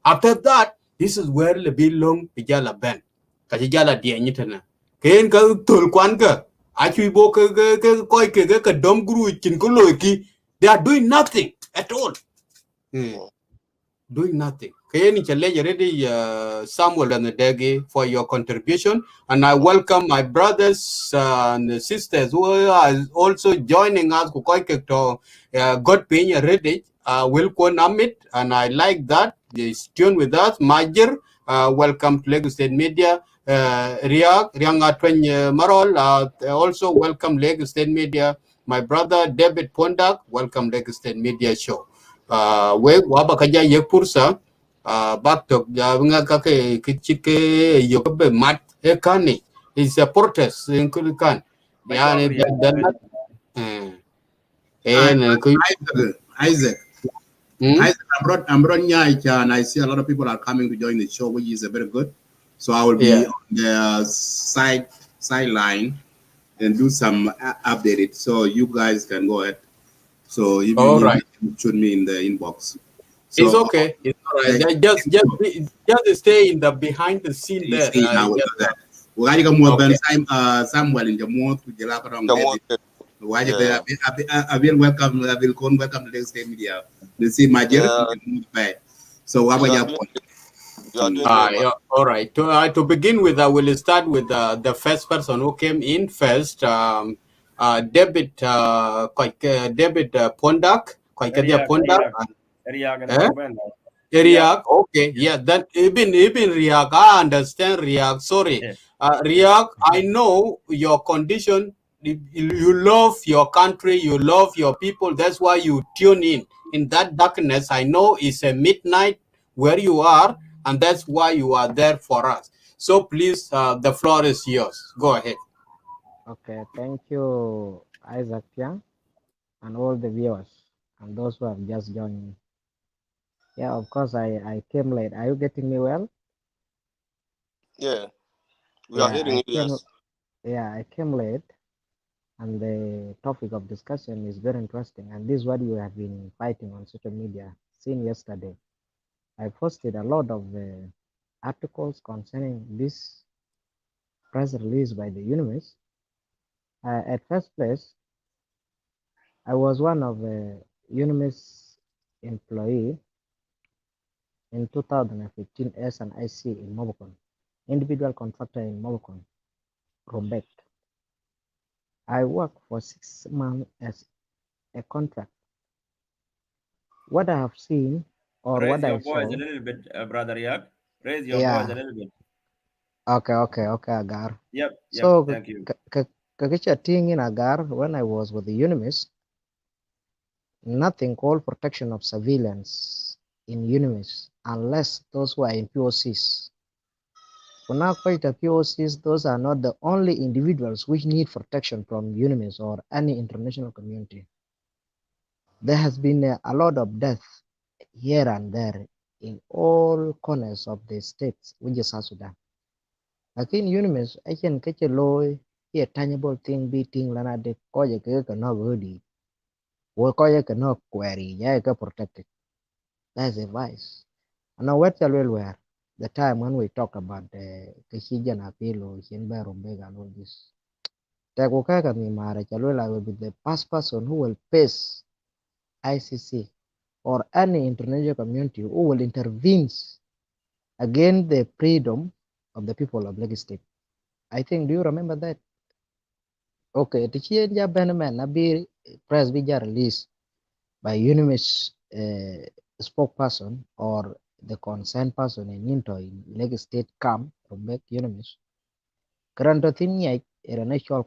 after that, this is where the belong pijala ben. Kajala dia nyitana. Ken ka tul kwan ka. Achui bo koi ka dom guru chin ko loiki. They are doing nothing at all. Hmm. Doing nothing. Ken challenge already Samuel and the Degi for your contribution. And I welcome my brothers and sisters who are also joining us. Kukoi to God paying already. Wilco Namit, and I like that. He's tuned with us. Major, welcome to Lagos State Media. Riang Atwen Marol, also welcome Lagos State Media. My brother David Pondak, welcome Lagos State Media Show. We waba kaja ye pursa back to nga ka ke kichike yo be mat e kani is a protest in kulikan yani dan Isaac. Hmm? I'm brought Nyaika, and I see a lot of people are coming to join the show, which is a very good. So I will be Yeah. on the sideline and do some update it. So you guys can go ahead. So if you All need right. me, shoot me in the inbox. It's So okay. It's all right. Just stay in the behind the scene you there. see, I will do that. Why you more than Samuel in the month to the Laparam The David. one. Why you Yeah. I will welcome, I will come welcome to the state media. You see, my dear, Yeah. so what You about are your doing, point? you are doing great, man. Yeah, all right. To begin with, I will start with the first person who came in first. David David Pondak, Eriak, Pondak. Eriak, Eriak and Eh? Bogban. Eriak. Riak, okay, yeah. Then even Riak, I understand Riak. Sorry, Riak. I know your condition. You love your country. You love your people. That's why you tune in. In that darkness, I know it's a midnight where you are, and that's why you are there for us. So please, the floor is yours. Go ahead. Okay, thank you, Isaac Piang, and all the viewers and those who have just joined me. Yeah, of course, I came late. Are you getting me well? Yeah. We are hearing you, yes. I came late, and the topic of discussion is very interesting. And this is what you have been fighting on social media since yesterday. I posted a lot of articles concerning this press release by the Unmiss. At first place, I was one of the Unmiss employee in 2015 as an IC in Mobocon, individual contractor in Mobocon, Rumbek. I worked for 6 months as a contract. What I have seen or Raise what I your voice a saw, little bit, Brother Yak. Raise your voice a yeah, little bit. okay, Agar. Yep. So, Thank you. Kakicha thing in Agar, when I was with the Unimis, nothing called protection of civilians in Unimis unless those who are in POCs. For now, quite the POCs, those are not the only individuals which need protection from Unimis or any international community. There has been a lot of death here and there in all corners of the states, which is South Sudan. Lakin Unimis, I can catch a law, a tangible thing beating lana de koja cannot really, or koja cannot query, yeah, protected. That's a vice. And now what where the time when we talk about the Kishijan appeal or Shinba Rumbega and all this. Takukaka Mimara Chalwell will be the first person who will face ICC or any international community who will intervene against the freedom of the people of Lagos State. I think, do you remember that? Okay, the Chianja Benaman Nabi press bija released by Unimis spokesperson or the concerned person in Into in Lagos State camp from back Unimis. Karantotinya international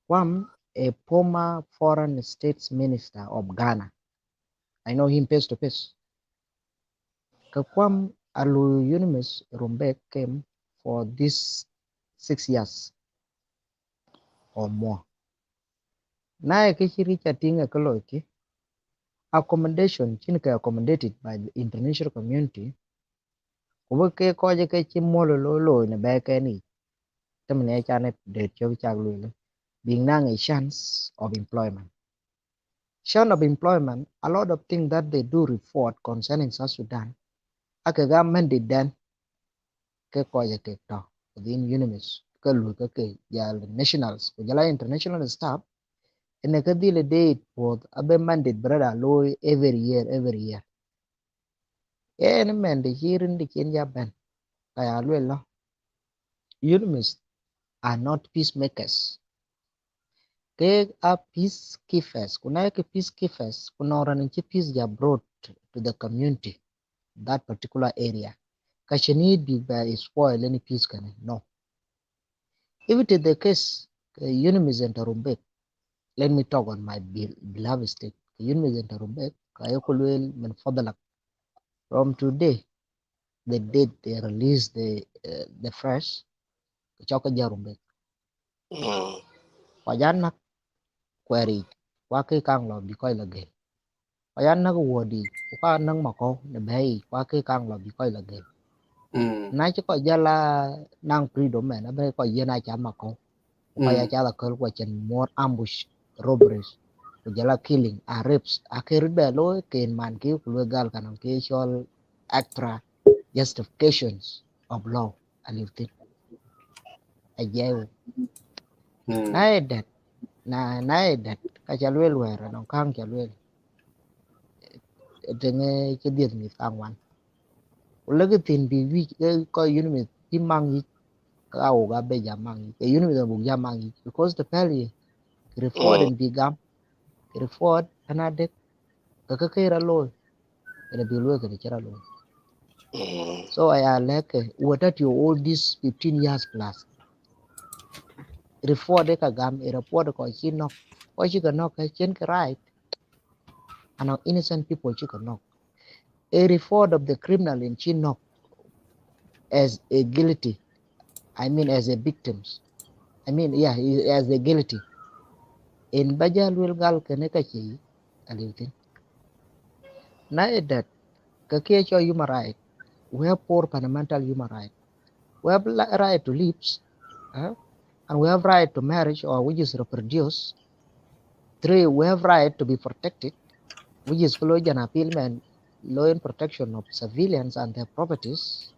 Kwam, a former foreign states minister of Ghana. I know him face to face. Kakwam Alu Unimis Rumbek came for these 6 years or more. Naye kichiri chatinga kaloki accommodation chinka accommodated by the international community kubuke koje ke chimolo lo ne beke ni tamne chane de chobi chaglu being nang a chance of employment. Chance of employment, a lot of things that they do report concerning South Sudan. Aka government did then ke koje ke to within Unimis ke lu ke jal nationals ko jala international staff in a deal date for abe mandate brother law every year. Any man the hearing the Kenya ban kaya lo Unimis are not peacemakers. They are peacekeepers. Kuna ke peacekeepers kuna orang peace they brought to the community that particular area. Kashani big by spoil any peace can no. If it is the case, Unimis and Rumbek, let me talk on my beloved state. Unimis and Rumbek, Kayokulwel Menfodalak. From today, the date they release the fresh, Choka Jarumbek. Wajanak query, Waki Kanglo, Bikoy Lagay. Wajanak wodi, Uka Nang Mako, the Bay, Waki Kanglo, Bikoy Lagay. Nachiko Jala Nang freedom and Abe Yena Chamako. Kaya chala kol question more ambush robberies kujala killing rapes akhir belo ken man ki legal kanang casual extra justifications of law aliftin ajayo na edat kachalwel wera nong kang chalwel denge chediet mi kangwan ulagi tin bi wi ko unit timang ka ga be jamang ke unit bu jamang because the pali reform and bigam reform anade kakakera loy ina bilwe ka chera loy so I like what at you all these 15 years plus reform de ka gam a report ko chinok ko chikanok ka chen ka right and our innocent people chikanok a report of the criminal in chinok as a guilty as a victims as a guilty in bajal wil gal kene ka chi alitin na that ka ke cho human right we have four fundamental human rights. We have right to live, and we have right to marriage or which is reproduce. 3, we have right to be protected, which is follow an appealment law and protection of civilians and their properties,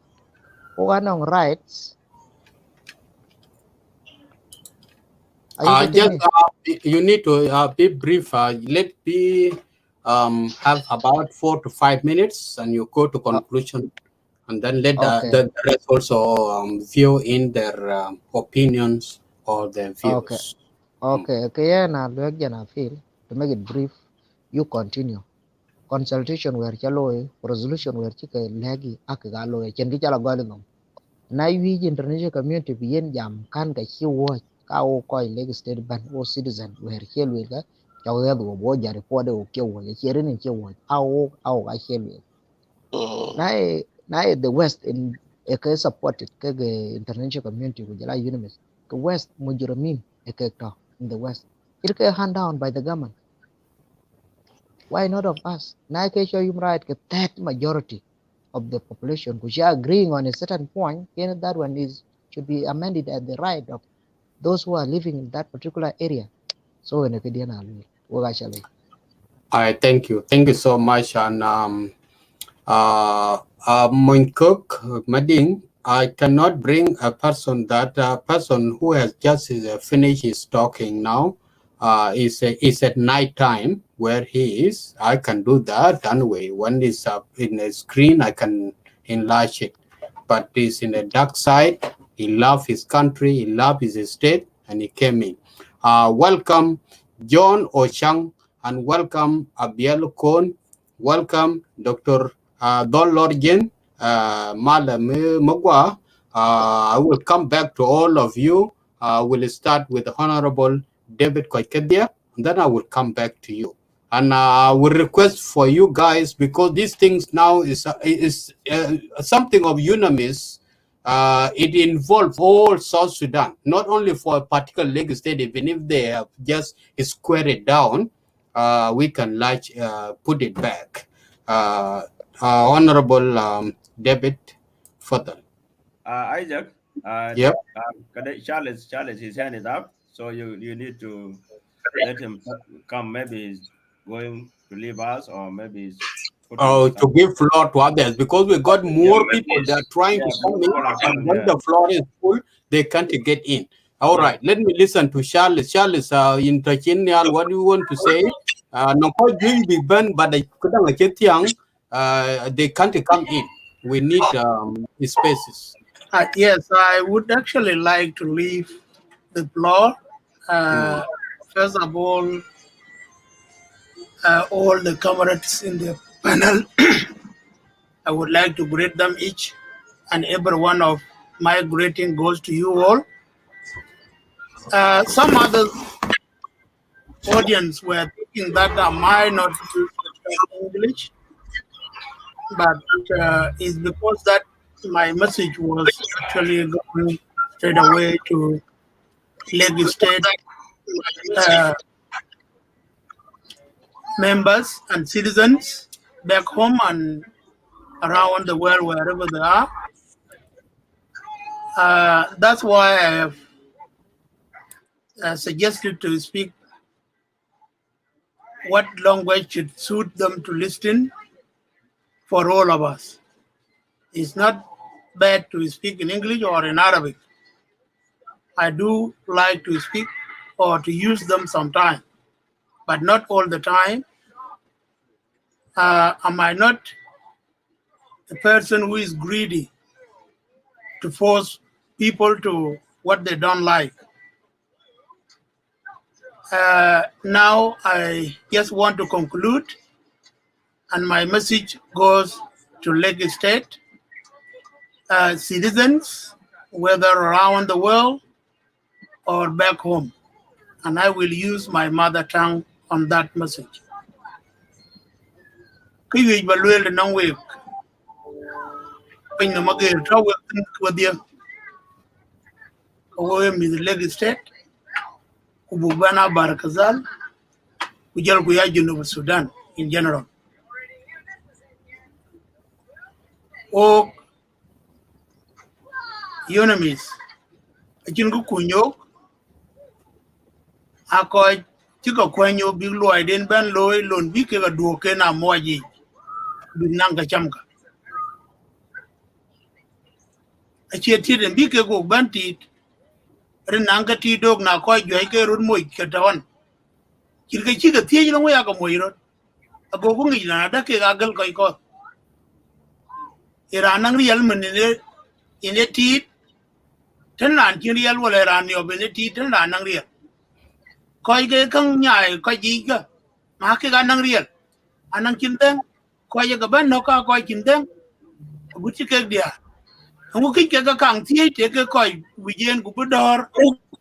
on rights. Are you getting me? You need to be brief. Let me have about 4 to 5 minutes, and you go to conclusion, and then let Okay. the rest also view in their opinions or their Okay. views. Okay. Okay. Yeah, now look, I feel to make it brief. You continue. Consultation where chalo resolution where chike lagi akagalo chen chala gwalino. Na wi international community bien jam kan ka chi wo ka o ko leg state ban o citizen where chelwe ka chawe do bo jare pode o ke wo chere ni che wo au ka chelwe. Na the west in a case supported ke international community ko jala Unmiss. The west mujuramin e ke to in the west. It ke hand down by the government. Why not of us? Na ke show human right ke that majority of the population which are agreeing on a certain point, then that one is should be amended at the right of those who are living in that particular area. So in a I thank you. Thank you so much. And Moinkok Mading, I cannot bring a person who has just finished his talking now. Is at night time where he is. I can do that anyway. When it's up in the screen, I can enlarge it. But he's in the dark side. He loved his country. He loved his state, and he came in. Welcome, John Ochang, and welcome Abiel Kon. Welcome, Dr. Don Lorgen, Malam Magwa. I will come back to all of you. We'll start with the Honorable David Koikedia, and then I will come back to you. And I will request for you guys, because these things now is something of Unmiss. It involves all South Sudan, not only for a particular leg state. Even if they have just squared it down, we can put it back. Honorable David, further. Isaac, Yep. Charles, his hand is up, so you need to let him come. Maybe he's going to leave us, or maybe he's putting To give floor to others, because we got more people that are trying to come in, people are and coming when here. the floor is full, they can't get in. All right, let me listen to Charles. Charles, in Tachinal, what do you want to say? No, doing big band, but they can't come in. We need spaces. Yes, I would actually like to leave the floor. First of all the comrades in the panel, I would like to greet them each and every one of my greeting goes to you all. Some other audience were thinking that I might not use English, but it's because that my message was actually going straight away to Lagos State uh, members and citizens back home and around the world, wherever they are. That's why I have suggested to speak what language should suit them to listen for all of us. It's not bad to speak in English or in Arabic. I do like to speak or to use them sometime, but not all the time. Am I not a person who is greedy to force people to what they don't like? Now I just want to conclude, and my message goes to Lagos State citizens, whether around the world or back home, and I will use my mother tongue on that message. Ki ba luel nang we pin na magir ta we tin ko dia ko we mi Lagos State ku bu bana bar kazal ku jal ku ya Junub Sudan in general. O Unmiss akin ku kunyo ako ci ko kwenyo big loy den ban loy lon bi ke ga duoke na moji binanga chamka a che ti den bi ke go banti renanga ti dog na ko jo ke run moy ke tawan kirga chi ga ti lo ya ga moy ro ago go ngi na da ke ga gal ko iranang real men ne ine ti tan nan ti real wala ran yo be ne ti tan nan real ko ke kang nyai ko ji ga ma ke ga nang real anang kin den ko ye ga ban no ka ko kin den gu chi ke dia ngu ki ke ga kang ti te ke ko wi jen gu dor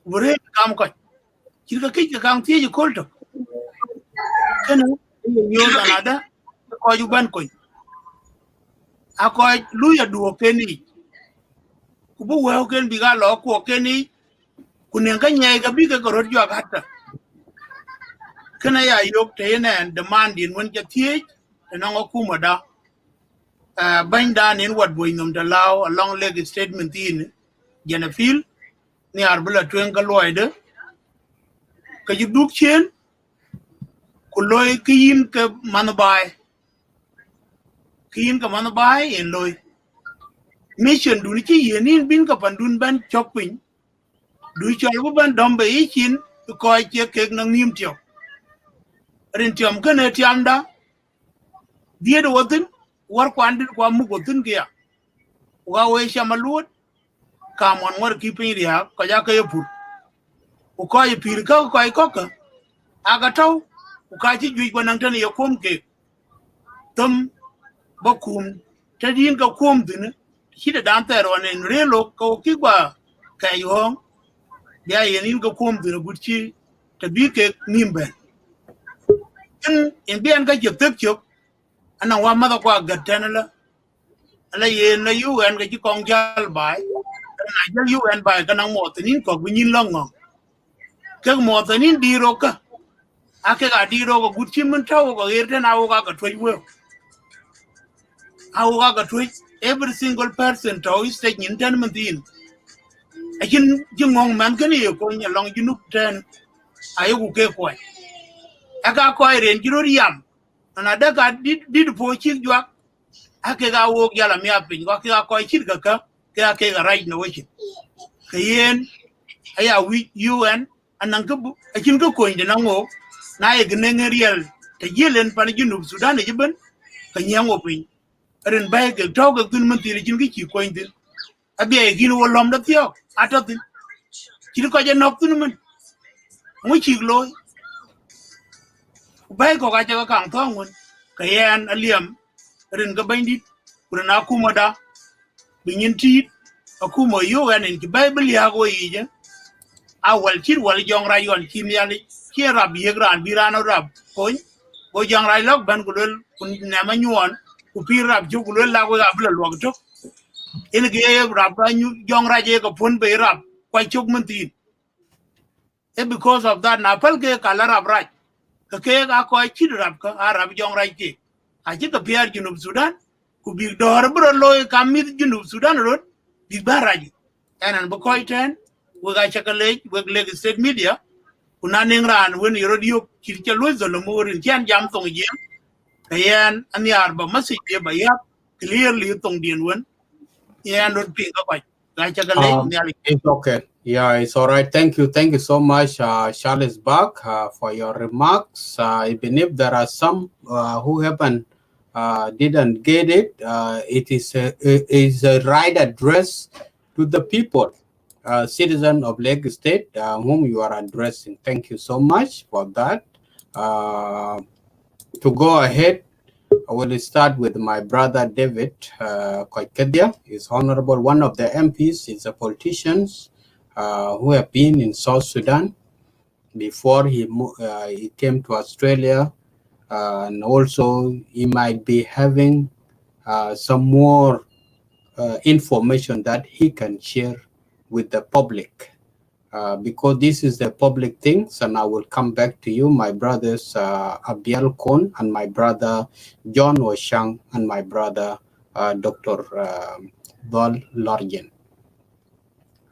gu re kam ko ki ga ki ke kang ti ji kol to ken yo da nada ko ju ban ko a ko lu ya du ke ni ku bu we ken bi ga lo ko ke ni ku ne ga nyai ga bi ga ro jo ga ta kana ya yok te ne demand in won ke ti na ngo ku ma da ban da nin wat boy nom da law along leg statement in jena fil ni arbula twen ga loide ka ju duk chen ku loy kin ka man bai en loy mission du ni chi yenin bin ka pandun ban chokpin du chol bu ban dombe ichin ko che ke nang nim tio rin tiom ka ne tiam da die do wotin war kwandit kwa mu wotin kia wa we shamalut kamon war ki pin ria ko ja ka yepur ko ko ye pir ka ko ka aga taw ko ka chi ju ko nang tan ye kom ke tam bakum tadin ka kom din shi da dan tero ne relo ko ki gwa ka yo ya yenin ka kom din gutchi tabi ke nimbe in bian ka je tek chok ana wa ma da kwa gatan la ala ye na UN ka ji kong jal bai na jal UN bai ka nang mo tin ko bin long ke mo tin di ro ka ake ga di ro ko gutchi mun taw ko yerte na wo ka toy we how ga toy every single person to is taking in tin akin jingong man kan ye ko nya long junub ten ayu ke ko aga ko ren jiro yam na da ga di po chi jwa ake ga wo yala mi apin ko ke ga ko chi ga ke ga right no we ke yen aya wi UN anan ko akin ko inde na ngo na ye gne real te yelen pan junub Sudan e ben ka nyango pin ren bay ke to ga dun man tiri kin ki ko inde abi e gin wo lom da tio atatin kin ko je nok tun man mu chi loy bay ko ga ja ka thong won ka yan aliam ren ga bandi kurana kuma da binyin ti akuma UN en ki bible ya go yije awal kir wal jong ra yon kim yali ki rab yegran birano rab koñ go jong ra lok ban gulul kun na ma ñuon ku pi rab ju gulul la go abla lok to en ge rab ba ñu jong ra je ko pun be rab kwa chuk mun tin e because of that na pal ge kala rab raj ka ke ga ko chi rab ka arab jong ra ke a ji ka piar junub Sudan ku bi dor bro loy kamit junub Sudan rod bi baraji enan bo koy ten we ga chakale we leg state media kuna ningran when radio kirche loy zolo morin tian jam tong yem kayan anyar ba masik de ba ya clearly tong dien wen yan rod ping ko ga chakale nyali It's okay. Yeah, it's all right. Thank you so much, Charles Bach, for your remarks. Even if there are some who haven't didn't get it, it is a right address to the people, citizen of Lagos State, whom you are addressing. Thank you so much for that. To go ahead, I will start with my brother David Koikedia. He's honorable, one of the MPs. He's a politician who have been in South Sudan before he came to Australia, and also he might be having some more information that he can share with the public. Because this is the public things, and I will come back to you, my brothers Abiel Kon and my brother John Oshang and my brother Dr. Dol Lorgen.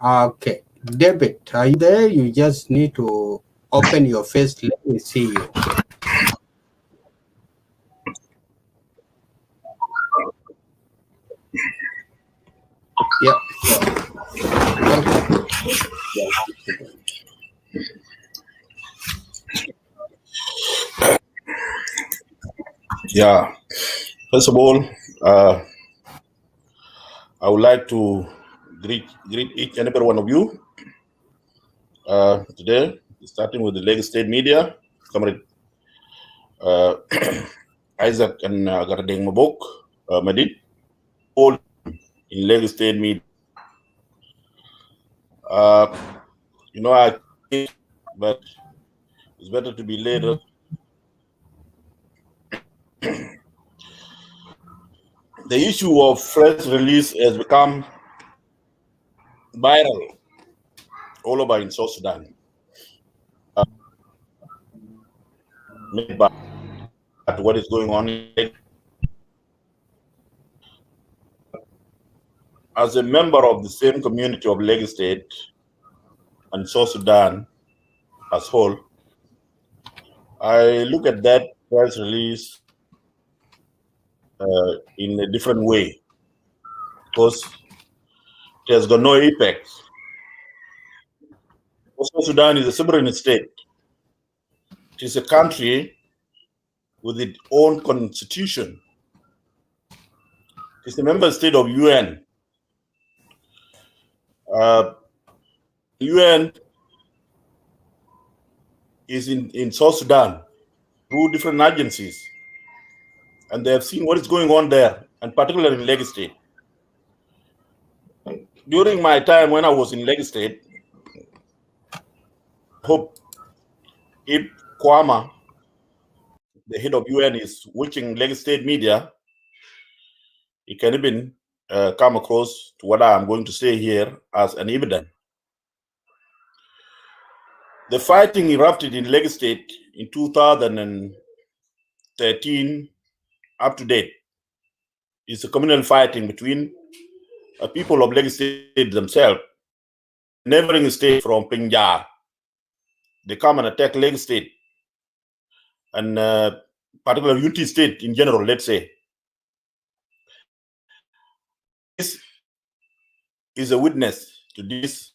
Okay, David, are you there? You just need to open your face. Let me see you. Yeah. Welcome. Yeah. First of all, I would like to greet each and every one of you today, starting with the Lagos State media, Comrade Isaac and Gardeng Mabok, Madid, all in Lagos State media. I but it's better to be later. The issue of press release has become viral all over in South Sudan. Made by what is going on. As a member of the same community of Lagos State and South Sudan as whole, I look at that press release in a different way because it has got no impact. South Sudan is a sovereign state. It is a country with its own constitution. It's a member state of UN. UN is in South Sudan through different agencies, and they have seen what is going on there, and particularly in Lagos State. During my time when I was in Lagos State, I hope if Kwama, the head of UN, is watching Lagos State media, he can even come across to what I'm going to say here as an evidence. The fighting erupted in Lagos State in 2013 up to date. It's a communal fighting between people of Lagos State themselves, neighboring state from Pinjar. They come and attack Lagos State and particularly Unity State in general, let's say. This is a witness to this.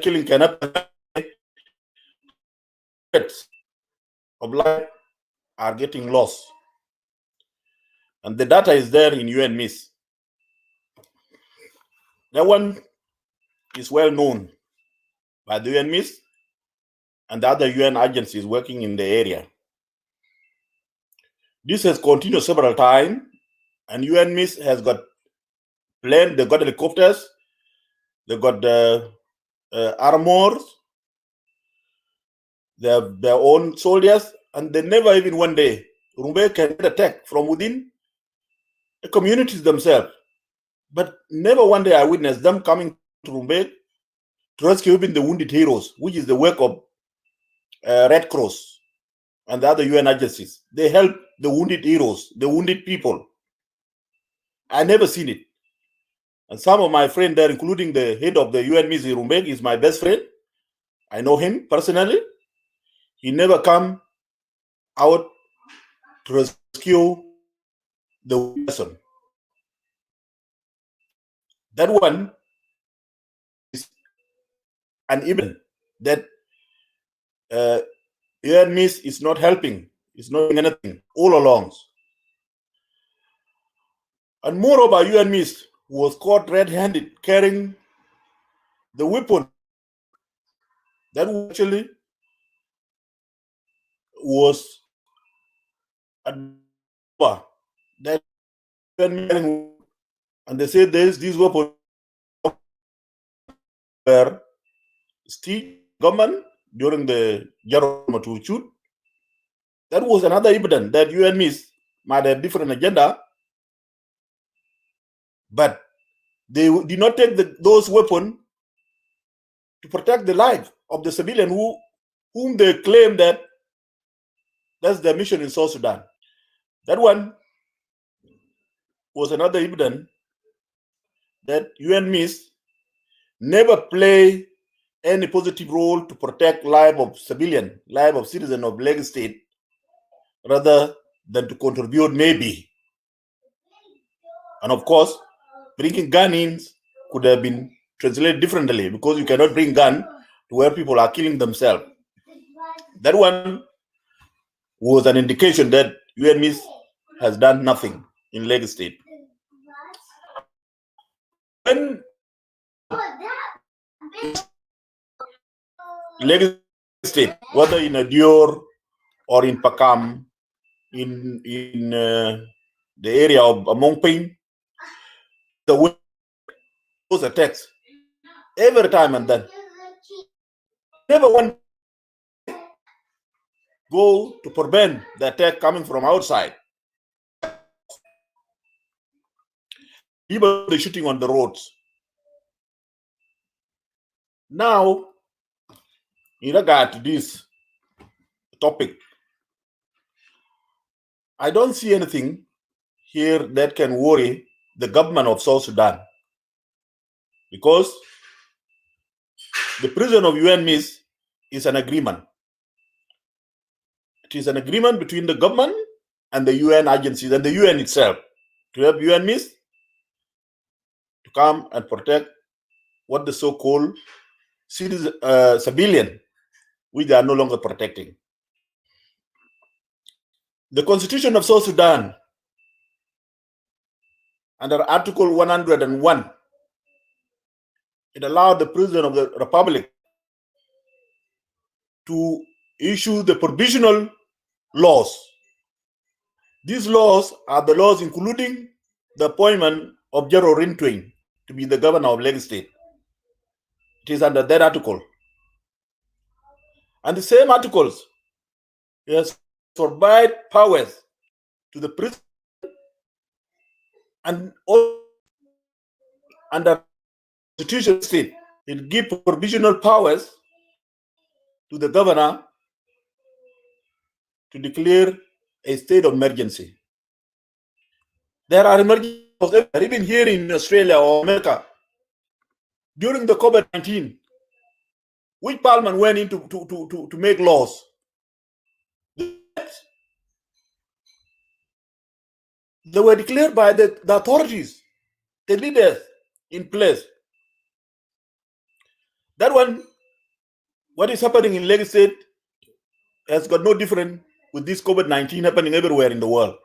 Killing cannot of life are getting lost. And the data is there in Unmiss. That one is well known by the Unmiss and the other UN agencies working in the area. This has continued several times, and Unmiss has got planes, they got helicopters, they got armors, they have their own soldiers, and they never even one day Rumbek can get attacked from within the communities themselves. But never one day I witnessed them coming to Rumbek to rescue even the wounded heroes, which is the work of Red Cross and the other UN agencies. They help the wounded heroes, the wounded people. I never seen it. And some of my friends there, including the head of the Unmiss Rumbek, is my best friend. I know him personally. He never come out to rescue the person. That one is an event that Unmiss is not helping. It's not doing anything all along. And moreover, Unmiss was caught red-handed carrying the weapon that actually was that, and they said these weapons were still government during the General Matuchut. That was another evidence that Unmiss might have different agenda, but they did not take those weapons to protect the life of the civilian whom they claim that that's their mission in South Sudan. That one was another evidence that Unmiss never play any positive role to protect life of civilian, life of citizen of Lagos State, rather than to contribute maybe. And of course, bringing gun in could have been translated differently, because you cannot bring gun to where people are killing themselves. That one was an indication that Unmiss has done nothing in Lagos State. When Lagos State, whether in Adior or in Pakam, in the area of Mongping, the way those attacks every time and then never one go to prevent the attack coming from outside. Even the shooting on the roads. Now, in regard to this topic, I don't see anything here that can worry the government of South Sudan, because the prison of Unmiss is an agreement. It is an agreement between the government and the UN agencies and the UN itself to help Unmiss to come and protect what the so-called civilian, which they are no longer protecting. The Constitution of South Sudan, under Article 101, it allowed the President of the Republic to issue the provisional laws. These laws are the laws including the appointment of General Rintwing to be the governor of Lagos State. It is under that article. And the same articles has provide powers to the president, and also under the Constitution state, it gives provisional powers to the governor to declare a state of emergency. There are emergencies, even here in Australia or America, during the COVID-19, which parliament went in to make laws. They were declared by the authorities, the leaders in place. That one, what is happening in Lagos State has got no different with this COVID-19 happening everywhere in the world.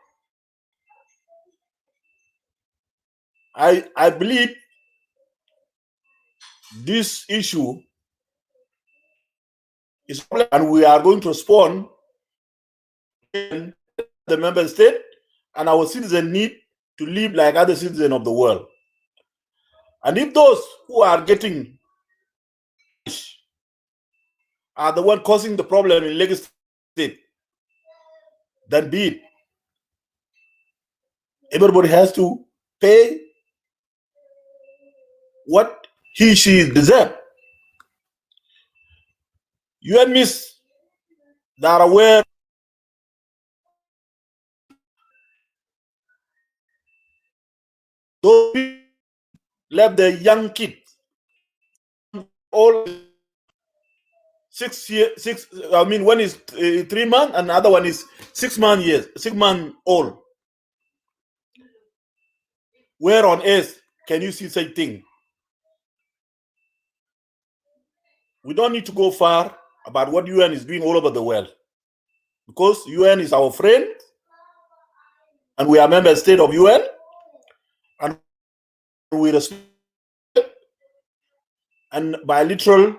I believe this issue is, and we are going to respond in the member state, and our citizens need to live like other citizens of the world. And if those who are getting are the one causing the problem in Lagos State, then be it. Everybody has to pay what he, she deserves. Unmiss, they are aware those people left their young kids, all 6 years, one is 3 months and the other one is 6 months old. Where on earth can you see such thing? We don't need to go far about what UN is doing all over the world, because UN is our friend and we are member state of UN, and we respect and bilateral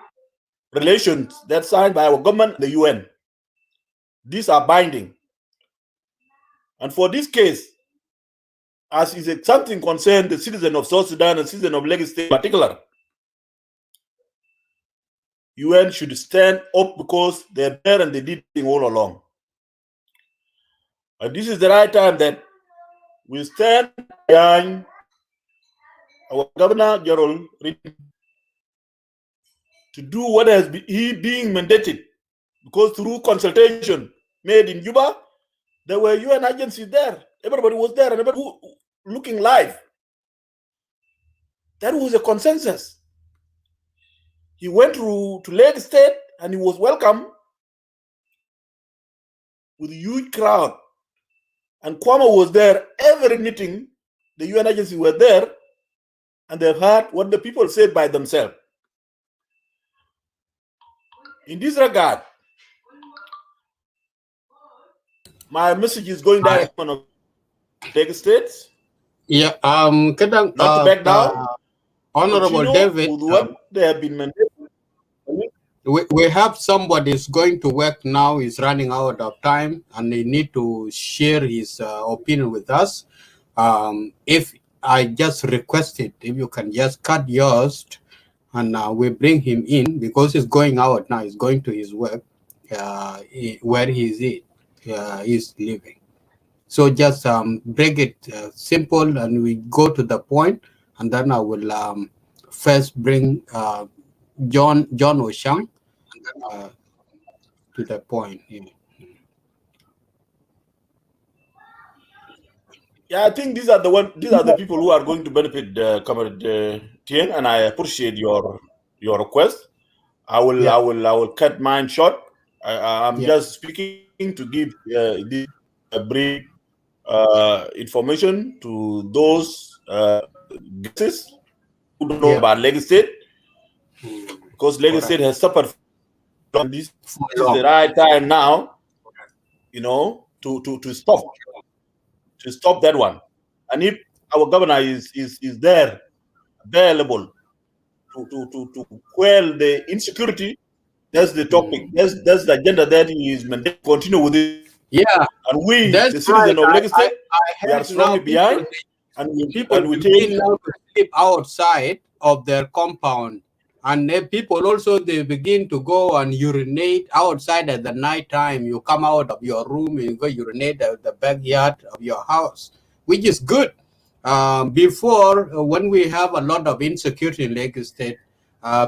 relations that signed by our government and the UN. These are binding. And for this case, as is something concerned the citizen of South Sudan and citizen of Lagos State in particular, UN should stand up, because they're there and they did it all along. And this is the right time that we stand behind our Governor General to do what has being mandated, because through consultation made in Juba, there were UN agencies there. Everybody was there and everybody looking live. That was a consensus. He went to Lagos State and he was welcomed with a huge crowd. And Kwame was there. Every meeting, the UN agency were there and they've heard what the people said by themselves. In this regard, my message is going direct on Lagos State. Yeah, not to back down. Honorable David, with what they have been mandated. We have somebody who's going to work now. He's running out of time, and he need to share his opinion with us. If I just requested, if you can just cut yours, and we bring him in because he's going out now. He's going to his work, where he's living. So just break it simple, and we go to the point, and then I will first bring John Oshang to the point. Yeah, I think these are the people who are going to benefit, Comrade Tien, and I appreciate your request. I will cut mine short. I'm just speaking to give this brief information to those guests who don't know about Lagos State, because Lagos State has suffered from this. This is the right time now, to stop that one. And if our governor is there, available to quell the insecurity, that's the topic. That's the agenda that he is meant to continue with it. Yeah, and we, the citizens of Lagos State, we are strongly behind. People begin now to sleep outside of their compound, and people also, they begin to go and urinate outside at the night time. You come out of your room, you go urinate at the backyard of your house, which is good. Before, when we have a lot of insecurity in Lagos State,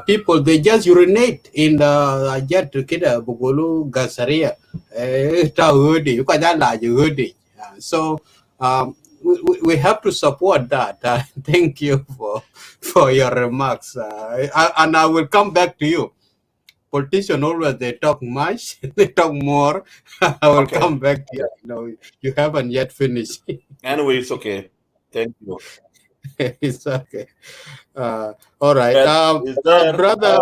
people, they just urinate in the jet to get a bugulu gasaria. So we have to support that. Thank you for your remarks, and I will come back to you. Politicians always, they talk much, they talk more. I will come back to you. You haven't yet finished. Anyway, it's okay. Thank you. It's okay. All right. Brother,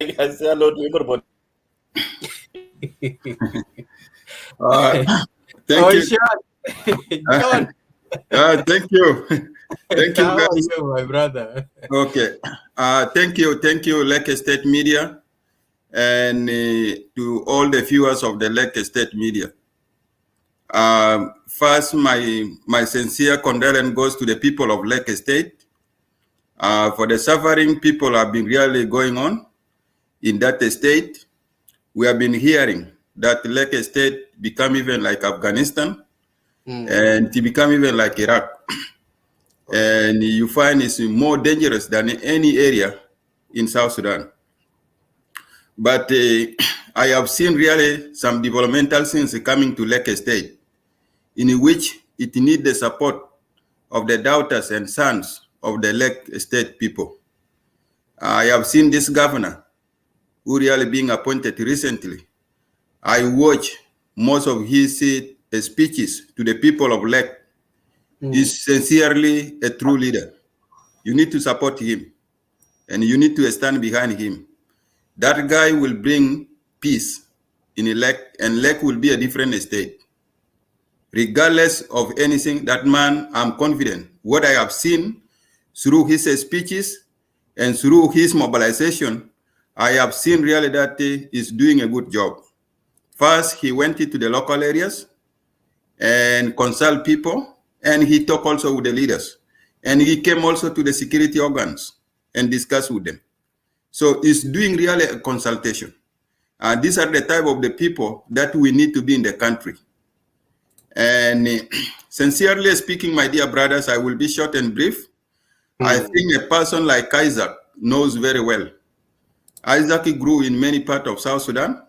I say hello to everybody. Thank you. John. Thank you. Thank you, How guys. are you, my brother? Okay. Thank you, Lake State Media, and to all the viewers of the Lake State Media. First, my sincere condolence goes to the people of Lake State for the suffering people have been really going on in that state. We have been hearing that Lake State become even like Afghanistan, and to become even like Iraq. And you find it's more dangerous than any area in South Sudan. But I have seen really some developmental things coming to Lake State, in which it needs the support of the daughters and sons of the Lake State people. I have seen this governor who really being appointed recently. I watch most of his speeches to the people of Lake. He's sincerely a true leader. You need to support him, and you need to stand behind him. That guy will bring peace in Lake, and Lake will be a different state. Regardless of anything, that man, I'm confident. What I have seen through his speeches and through his mobilization, I have seen really that he is doing a good job. First, he went into the local areas and consult people, and he talked also with the leaders. And he came also to the security organs and discussed with them. So he's doing really a consultation. These are the type of the people that we need to be in the country. And sincerely speaking, my dear brothers, I will be short and brief. I think a person like Isaac knows very well. Isaac grew in many parts of South Sudan.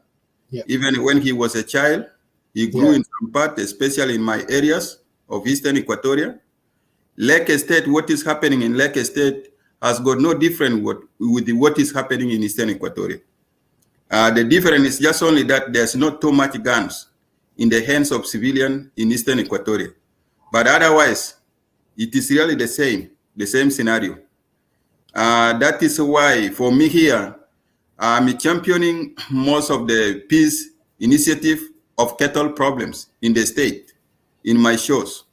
Even when he was a child, he grew in some part, especially in my areas of Eastern Equatoria. Lake State, what is happening in Lake State has got no different with what is happening in Eastern Equatoria. The difference is just only that there's not too much guns in the hands of civilians in Eastern Equatoria. But otherwise, it is really the same. the same scenario. That is why, for me here, I'm championing most of the peace initiative of cattle problems in the state, in my shows.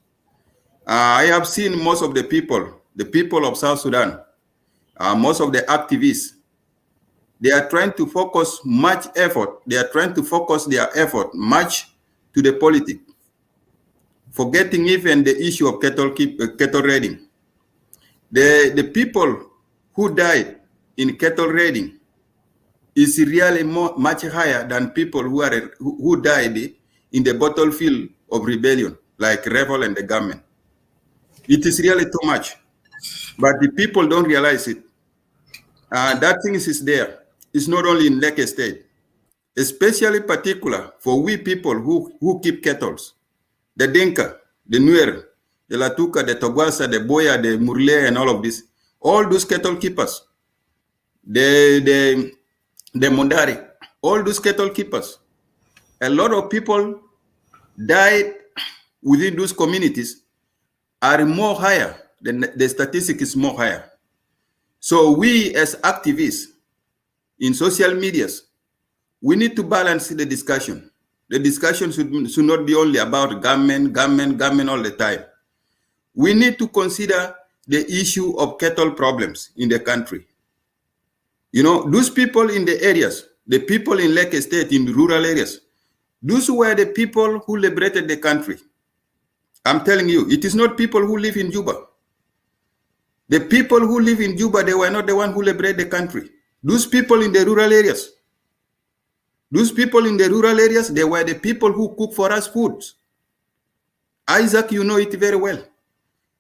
I have seen most of the people of South Sudan, most of the activists, they are trying to focus much effort. They are trying to focus their effort much to the politics, forgetting even the issue of cattle raiding. The people who died in cattle raiding is really much higher than people who died in the battlefield of rebellion, like rebel and the government. It is really too much, but the people don't realize it. That thing is there. It's not only in Lake State, especially particular for we people who keep cattle, the Dinka, the Nuer, the Latuka, the Togwasa, the Boya, the Murle, and all of this. All those cattle keepers, the Mondari, all those cattle keepers. A lot of people died within those communities are more higher, the statistic is more higher. So we as activists in social medias, we need to balance the discussion. The discussion should not be only about government all the time. We need to consider the issue of cattle problems in the country. You know, those people in the areas, the people in Lake State, in the rural areas, those were the people who liberated the country. I'm telling you, it is not people who live in Juba. The people who live in Juba, they were not the one who liberated the country. Those people in the rural areas, they were the people who cook for us foods. Isaac, you know it very well.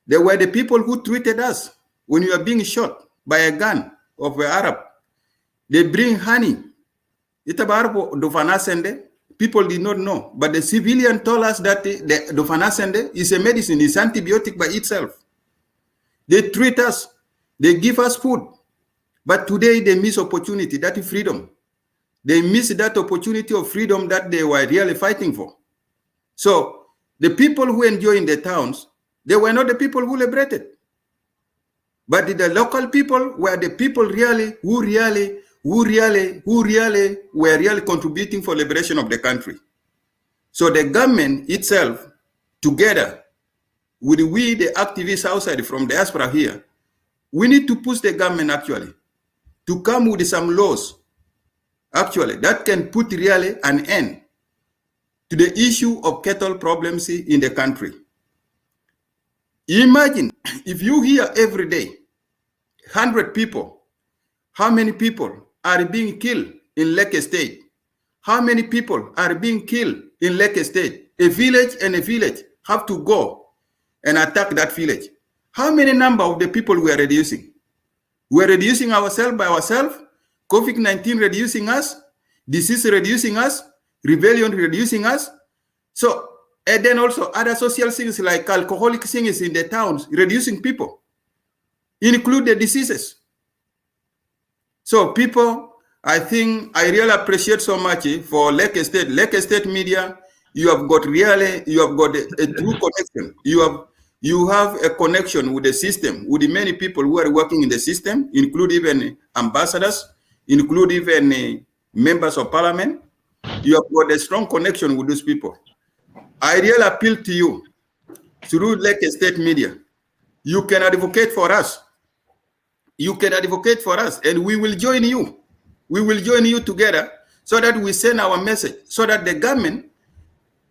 They were the people who treated us when you are being shot by a gun of an Arab. They bring honey. People did not know, but the civilian told us that the dofanasende is a medicine, it's antibiotic by itself. They treat us, they give us food, but today they miss opportunity, that is freedom. They miss that opportunity of freedom that they were really fighting for. So the people who enjoy in the towns, they were not the people who liberated, but the local people were the people who were really contributing for liberation of the country. So the government itself, together with we, the activists outside from diaspora here, we need to push the government actually to come with some laws actually that can put really an end to the issue of cattle problems in the country. Imagine if you hear every day 100 people, how many people are being killed in Lake State? How many people are being killed in Lake State? A village and a village have to go and attack that village. How many number of the people we are reducing? We are reducing ourselves by ourselves, COVID-19 reducing us, disease reducing us, rebellion reducing us. So, and then also other social things like alcoholic things in the towns, reducing people, include the diseases. So people, I think I really appreciate so much for Lake State media. You have got a true connection. You have a connection with the system, with the many people who are working in the system, include even ambassadors, include even members of parliament. You have got a strong connection with those people. I really appeal to you through Lake State media. You can advocate for us. You can advocate for us, and we will join you. We will join you together so that we send our message, so that the government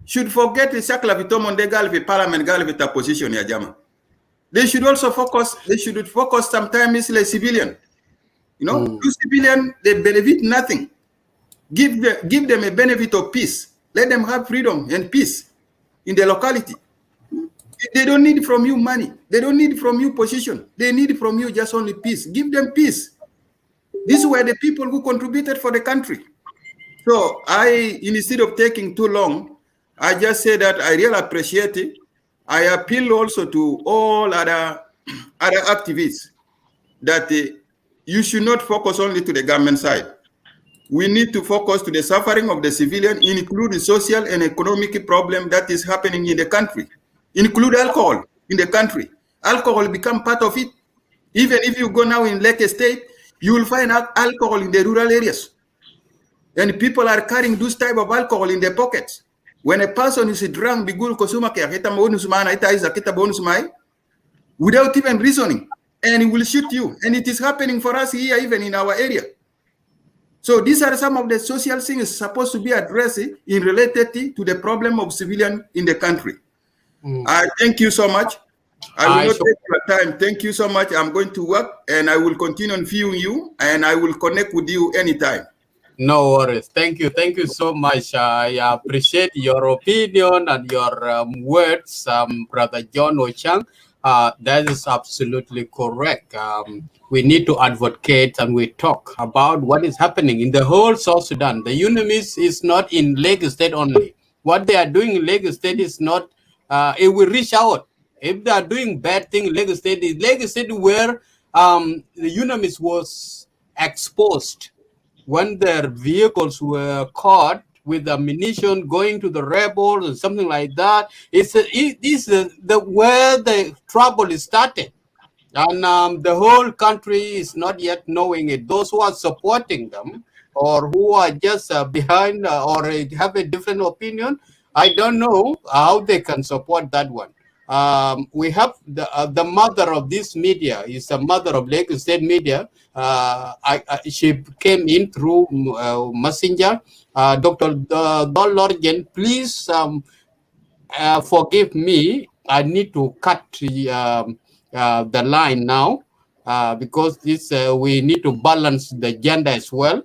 should forget the Saklavitomo de Galvi Parliament Galvita position ya Jama. They should also focus, sometimes like civilian. You know, to civilian, they benefit nothing. Give them a benefit of peace. Let them have freedom and peace in the locality. They don't need from you money. They don't need from you position. They need from you just only peace. Give them peace. These were the people who contributed for the country. So instead of taking too long, I just say that I really appreciate it. I appeal also to all other activists that you should not focus only to the government side. We need to focus to the suffering of the civilian, include the social and economic problem that is happening in the country. Include alcohol in the country. Alcohol become part of it. Even if you go now in Lake State, you will find alcohol in the rural areas. And people are carrying this type of alcohol in their pockets. When a person is drunk, without even reasoning, and he will shoot you. And it is happening for us here, even in our area. So these are some of the social things supposed to be addressed in related to the problem of civilian in the country. Thank you so much. I will not take your time. Thank you so much. I'm going to work, and I will continue on viewing you, and I will connect with you anytime. No worries. Thank you. Thank you so much. I appreciate your opinion and your words, Brother John Ochang. That is absolutely correct. We need to advocate and we talk about what is happening in the whole South Sudan. The Unmiss is not in Lagos State only. What they are doing in Lagos State is not, it will reach out. If they are doing bad things in Lagos State where the Unmiss was exposed when their vehicles were caught with ammunition going to the rebels and something like that. This is where the trouble is started. And the whole country is not yet knowing it. Those who are supporting them or who are just behind or have a different opinion, I don't know how they can support that one. We have the mother of this media is the mother of Lagos State media. She came in through Messenger. Dr. Dolorgen, please forgive me. I need to cut the line now because this we need to balance the gender as well.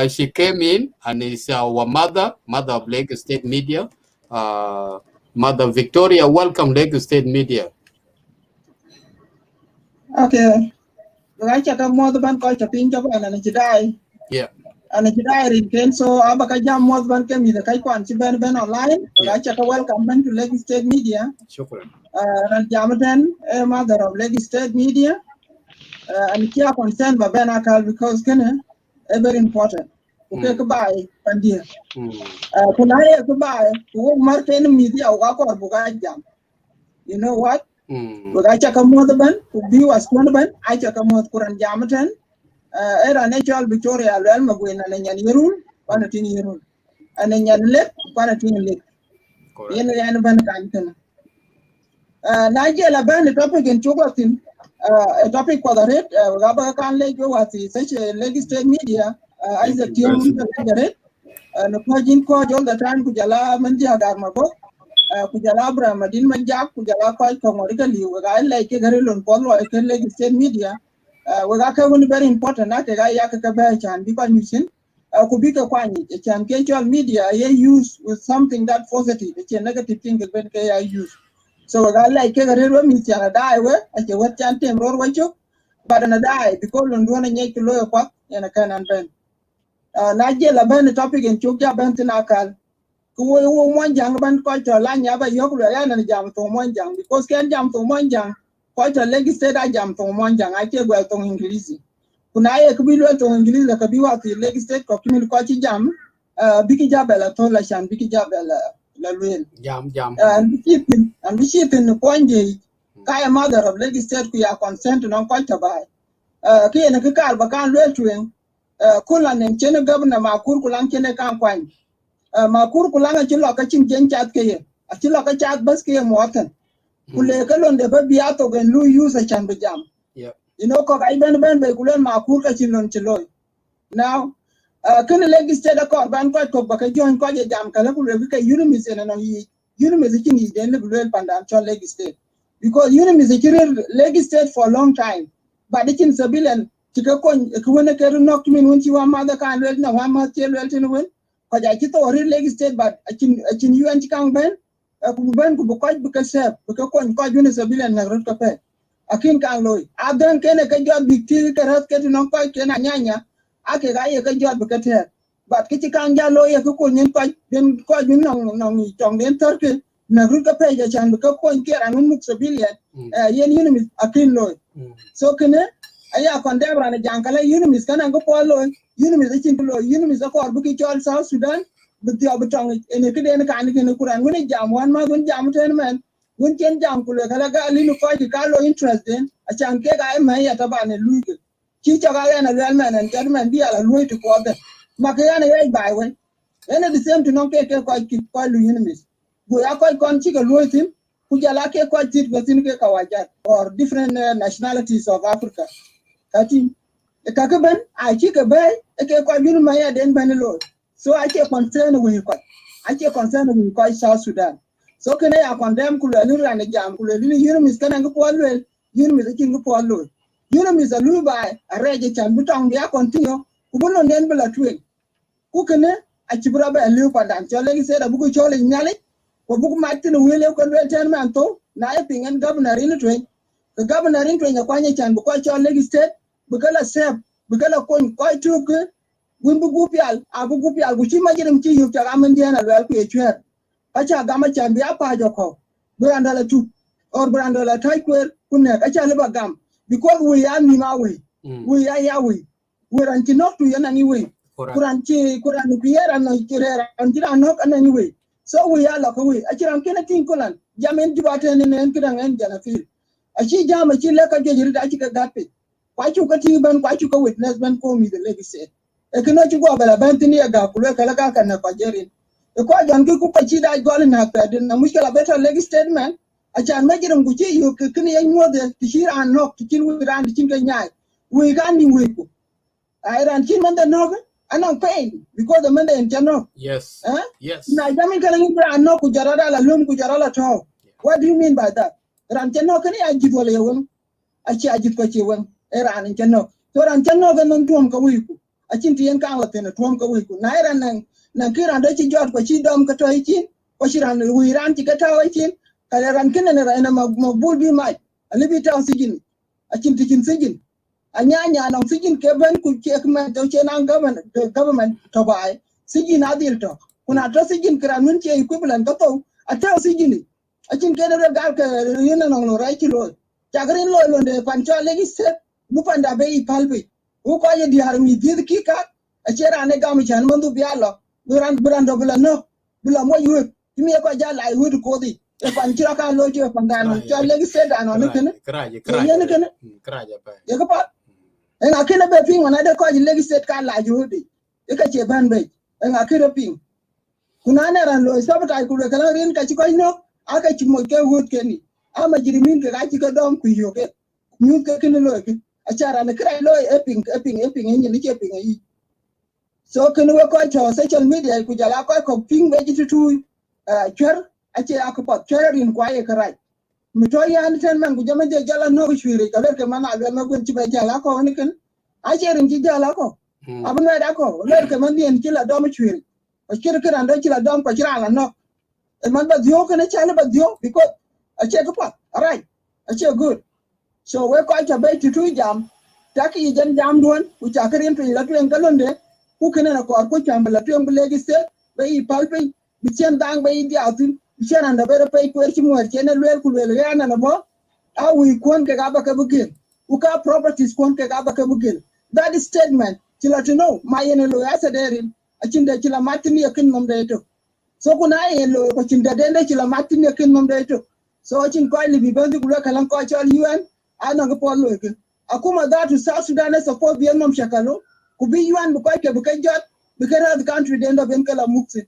She came in and is our mother of Lagos State media. Mother Victoria, welcome Lagos State media. Okay. I check out more than quite a pin job and Jedi. Yeah. And Jedi in Ken, so Abakajam more than came with the Kaikwan Chiban Ben online. I check out welcome to Lagos State media. And Jamadan, a mother of Lagos State media. And Kia concerned by Ben Akal because Kenna, very important. Okay, goodbye, and dear. Kunaya goodbye, who mark any media or Bugajam. You know what? I check a mother ban, who be was one ban, I check a mother Kuran Jamatan, era natural Victoria Realm of Win and Yan Yerul, one at in Yerul, and then Yan Lip, one at in Lip. Yan Van Kanton. Nigel ban the topic in Chogatin, a topic for the red, Rabba can let go at such a Lagos State media, Isaac Tiom, the red, and the Pajin coach all the time, Kujala Mandia Garmabo. Kujalabra Madin Majak, Kujala Koi Komorically, I like a Garilon Polo, I can Lagos State media. We got very important, not a guy Yakabachan, because you see, Kubika Kwani, a chan media, I use with something that positive, it's a negative thing that I use. So I like a Garilo Michana die where I can what chanting road wacho, but an a die because on one and yet to lawyer pop and a can and ben. Nigel abandoned the topic in Chuka Bentonakal. One young man quite a line yaba yokulan and jam from one young because can jam from one young quite a leg said I jam from one young I can't well to English. Kunaya could be well to English like a biwa the leg state community quite jam, Biki Jabella told us and Biki Jabella jam and we ship in the point Kaya mother of leg state we are consent to non quite a buy. Kay and a car bacan real to him. Kulan and Chena Governor Makurkulan Kene can't find. Makur kulanga chilo kaching jenchat keye a chilo kachat bas keye moatan kule kalon de baby ato gen lu use a chan jam. You know kok I ben be kulen makur kachilon chilo now can a leg state a court ban quite kok baka join quite a jam kala kule vika Unmiss and Unmiss a chin then the blue pandan chon leg state because Unmiss a chiral leg state for a long time but it's in civilian chikakon kuwena keru knock me when you mother can't let no one must tell well to win. I keep already Lagos State, but I can UN Chikang Ben, Ben could be quite because quite units a billion and road cafe. A king can loy. I don't can a job big tea, carrot getting on quite Kenanya. I can a job because here. But Kitchikan Jalloy, a cocoon quite then quite you know, Tom then Turkey, Nagruka page, and because point care and unmux a billion, Unmiss a clean loy. So can I condemn and a jankala Unmiss can go for loy. Unmiss a chinkulo, Unmiss a core book South Sudan, but the Abatong in a kid and a kind of Kuran when a jam 1 month when jam 10 men, won chen jam kule kala ga linu ko ji ka lo interest den a chan ke ga ma ya ta ba ne lu ke chi cha ga na le man and gentleman bi ala lu to ko da ma ke na ye bai wen ene the same to non ke ko lu Unmiss go ya ko kon chi ga lu tin ku jala ke ko tit go tin ke kawaja or different nationalities of Africa kati kakaban a chi ka bai ke ko yun ma ya den ban lo so I ke concern with ko I ke concern with ko South Sudan so can I condemn Kulani and a jam Kulani Unmiss can go for Unmiss king for low. Unmiss a loo by a rage and button ya continue, who will not then be a twin. Who can a chibraba a loop and Charlie said a book chol in Yali, or book Martin William Conrad Manto, Naiping and governor in a train. The governor in train a quanya chan because Charlie state, because a sep, because a coin quite too good. Wimbu gupial, Abu gupial, which imagine him to you, Taramandiana, well, PHR. Acha gama chambi apa joko brandala tu or brandala taikwer kunne acha leba gam because we are nimawe we are yawe we are not to yan anyway kuranchi piera no kirera antira nok anyway so we are like we acha am kena tin kulan jamen jibate ne en kidang en jana fil achi jama chi leka jeri da achi ka gape kwachu ka tiban kwachu ka witness ban ko mi the lady said e kino chi go bala bantini ga kulwe kala ka kana kwa jeri ko jan ku pa chi da gol na pa din na mushkila better leg statement a chan me jirum guchi yu kini yan ngode ti shira no ti kin wi ran ti kin nyai we gan ni we ku ai ran kin man da no anan pain because the man in jano Yes. Yes. na jamin kala ni bra no ku jarada la lum ku jarala to what do you mean by that ran jano kani a jidole yewon a chi a jid ko chi won ran jano to ran jano ga non tuom ka wi ku a chin ti yan ka wa tena tuom ka wi ku na ran nan kiran da ci jot ko ci dom ka toy ci ko ci ran wi ran ci ka taw ci kala ran kin ne ran ma bul bi mai ali bi taw sigin a cin tikin sigin a nya nan sigin ke ben ku ke kuma to ce nan government to bai sigin adil to kuna to sigin kiran mun ce equivalent ka to a taw sigin a cin ke da ga ka yana nan no rai ki lo jagrin lo de pan cho legi set bu pan da be i palpe u ko ye di har mi di ki ka a ce ran ne ga mi chan mandu bi alo buran do bula no bula mo yu mi ko jala ay wudu ko di e pan kira ka lo je pan dano cha legi se dano ne ken Kraje pa. ye ko pa e nga kene be ping wana de ko legi se ka la judi e ka che ban be e nga kire ping kuna ne ran lo sabata ku le kala rin ka ci ko no aka ci mo ke wud keni ama jiri min ka ci ko dom ku yo ke ñu ke ken lo ke a cara ne kray lo e ping ni ke ping yi so can we call to social media ku jala ko ping be jitu tu chwer ache akopot chwer in kwaye karai mi to ya ni ten man ku jama je jala no shwiri ka le ke man alwe ma gun ci be jala ko ni ken ache rin ci jala ko abun da ko le ke man yen ci la do mi shwiri o kire kire ando ci la dom ko ci la no e man ba dio ke ne chala ba dio because ache ko pat alright ache good so we ko ta be tu jam taki jen jam don ku ta karin to la tu en kalonde ku kene na ko ko chamba la tu en legi se be i palpe bi chen dang be i diatin bi chen anda be pe ko erchi mo chen lel ku lel ya na bo a wi kon ke ga ba ka bugil ku ka properties kon ke ga ba ka bugil that is statement tila to know my ene lo ya saderin a chin de tila matini yakin mom de to so kuna ene lo ko chin de de tila matini yakin mom de to so chin ko li bi bandi ku kalan ko chal UN ana ga polo ke akuma that to South Sudan support bien mom shakalo ku bi UN bu ko ke bu ka jot bu ka the country de ndo ben kala mukse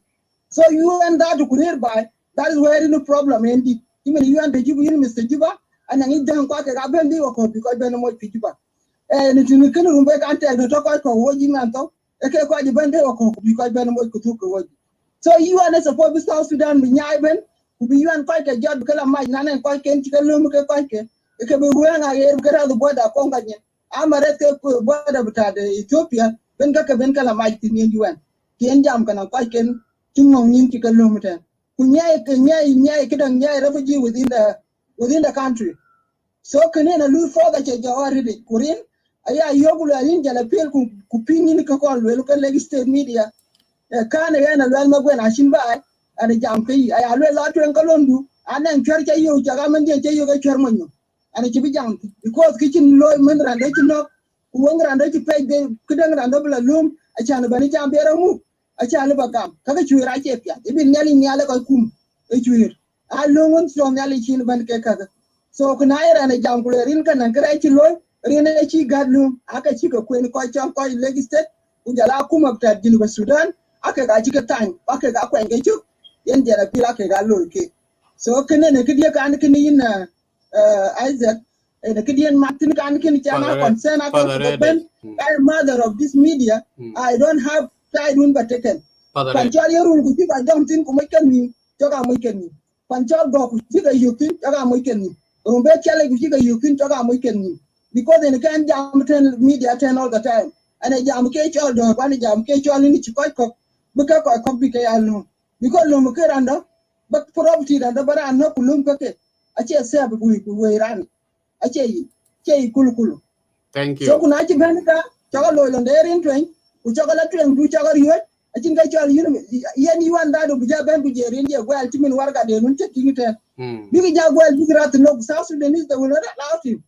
so UN that to career by that is where the problem endi even UN de jibu Mr. Juba ana ngi dan ko ke ga ben bi ko bi ko ben mo fi Juba ni tinu ken rumbe kan te to ko woji man to e ke ko ji ben de ko bi ko ben mo ko tu ko woji so UN support bi South Sudan bi nyaay ben ku bi UN ko ke jot kala mai nanen ko ken ci kala mu ke ko ke be ruanga yer kara the border ko nganye amare te ko border bita de Ethiopia ben ka ben kala mai tin UN ken jam kana ko ken tungong nin ci kala mu ten ku nyai kidan nyai refugee within the country so kene na lu for the jawari de kurin aya yogulu alin jala pel ku pingin ka ko lu ka leg state media kana yana lu ma gwen ashin ba ana jam pe aya lu la to en kalondu anan kwer ke yo jaga man de ke yo ga kwer monyo ana ci bi jam because kitchen lo men rande ci nok ku won rande ci pe de kudang rande bla lum a chan bani jam bera mu a chan ba gam kaga chuira ke pya ibin nyali nyale ko kum e chuir a lungun from yali chin ban ke kaga so kuna ira na jam kule rin kan kra chi loy rin na chi gadlu aka chi ko kwen ko cham ko legislate unjala kuma ta Juba Sudan aka ga chi ka tan aka ga kwen ge chu yen jara pila ke ga loy ke so kene ne kidia kan kene yin Isaac and Canadian Martin can channel concern ben I'm mother of this media. I don't have side win but taken. Panchal Yarul Kuchik, I don't think Kumakan, Toga Mukani. Panchal Gok, Kuchika Yukin, Toga Mukani. Rumbe Chale Kuchika Yukin, Toga Mukani. Because they can't jam media 10 all the time. And I jam cage all the one jam cage all in the Chikoiko, because I complicate alone. Because Lomukeranda, but property and the Bara no Kulumkake. I just say we ran. I say Kulu. Thank you. So kuna chi benka chaga lo lo nderin twen u chaga la twen du chaga riwe a chin ga chal yun yen yuan da do bija ben bije rin je gwal timin warga de nun te tingiten bigi ja gwal bigi rat no sa su de nis de wona da lauti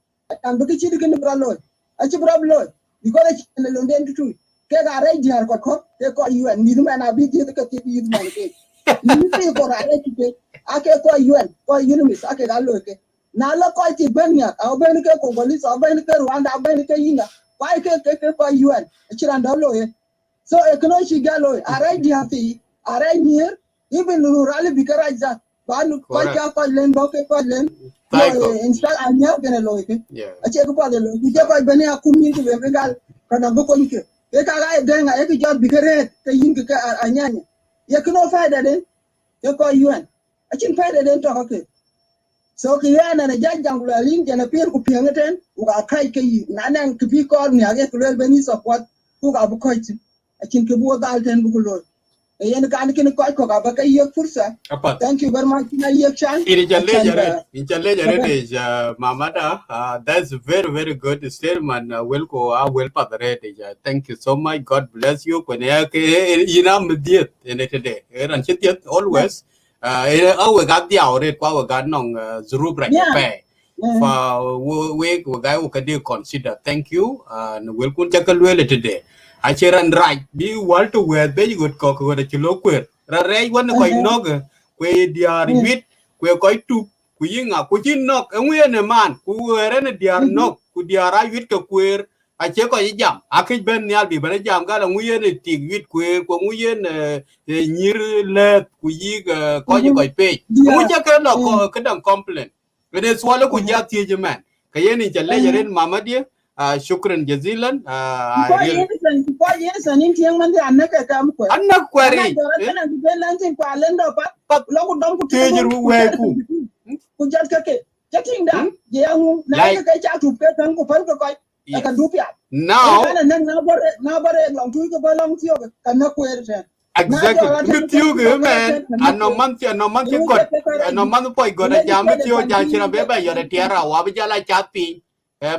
an bigi chi dikin bra lo a chi bra lo because chi lo nden tu ke ga re jar ko ke ko yun ni ma na bigi de ka ti yi ma ke ni ti ko ra re ti ke ake ko yun mis ake ga lo ke na lo ko ti benya a ben ke ko golis a ben ke Rwanda a ben ke yinga why ke ko UN chiranda lo ye so economic galo are diati are near even rural bikaraja ban ko ka ko len bo ke ko len insta anya gene lo ke a che ko de lo ke ko ben ya kumi ke be gal kana go ko ke e ka ga de nga e ke jot bikare ke yinga ke anyanya ye kno faida den ke ko UN a chin faida den to ke so kiyana na jajang la lin jana pir ku piangeten uga kai kai nanan kibi ko ni age kulel beni support uga bu ko ti akin ke bu dal ten bu lo e yen kan kin ko ko ga ba kai ye fursa thank you very much na ye chan in mamada that's very good statement welko well padre thank you so much god bless you when you know mediet in it today and chitiet always we got the hour we got nong zurub right pay for we guy who can consider thank you and we'll kun chakalwele today acheran right bi wal to where be good ko ko de chilo kwer ra re won ko nog kwe diar wit kwe ko tu ku yinga ku chin nok ngwe man ku were ne diar nok ku diara wit ko kwer ache ko jam akij ben nyal bi ben jam ga ngwe ne tig wit kwer ko ngwe ne nyir le ku yig ko ji ko pe mu cha ke no ko kedang complain ne swalo ku ja tie je man kayeni challe jaren mamadia shukran jazilan anak kwari exactly man ano man poi goda jam tio ja chira beba yo de tierra wa bijala chapi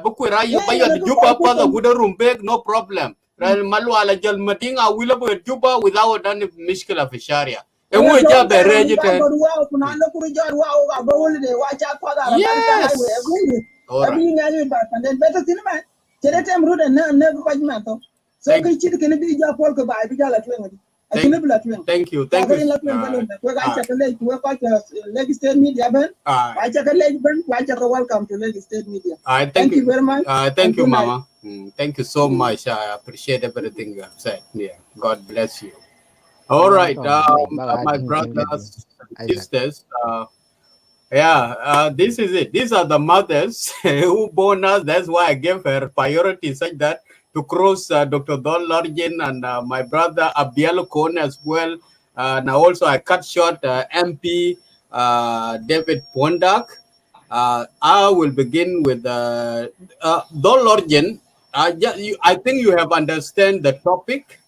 bukwira yu bayo juba pa the good rumbe no problem ral malu ala jal madinga wila bo juba without any mishkila fi sharia enwe ja be reje ten Thank you. Thank you. Welcome to Lagos State Media. Thank you very much. Thank you, Mama. Thank you so much. I appreciate everything you have said. Yeah. God bless you. All right, my brothers and sisters. This is it. These are the mothers who born us. That's why I gave her priority such that to cross Dr. Don Lorgen and my brother Abiel Kohn as well. And also I cut short MP David Pondak. I will begin with Don Lorgen. I think you have understand the topic.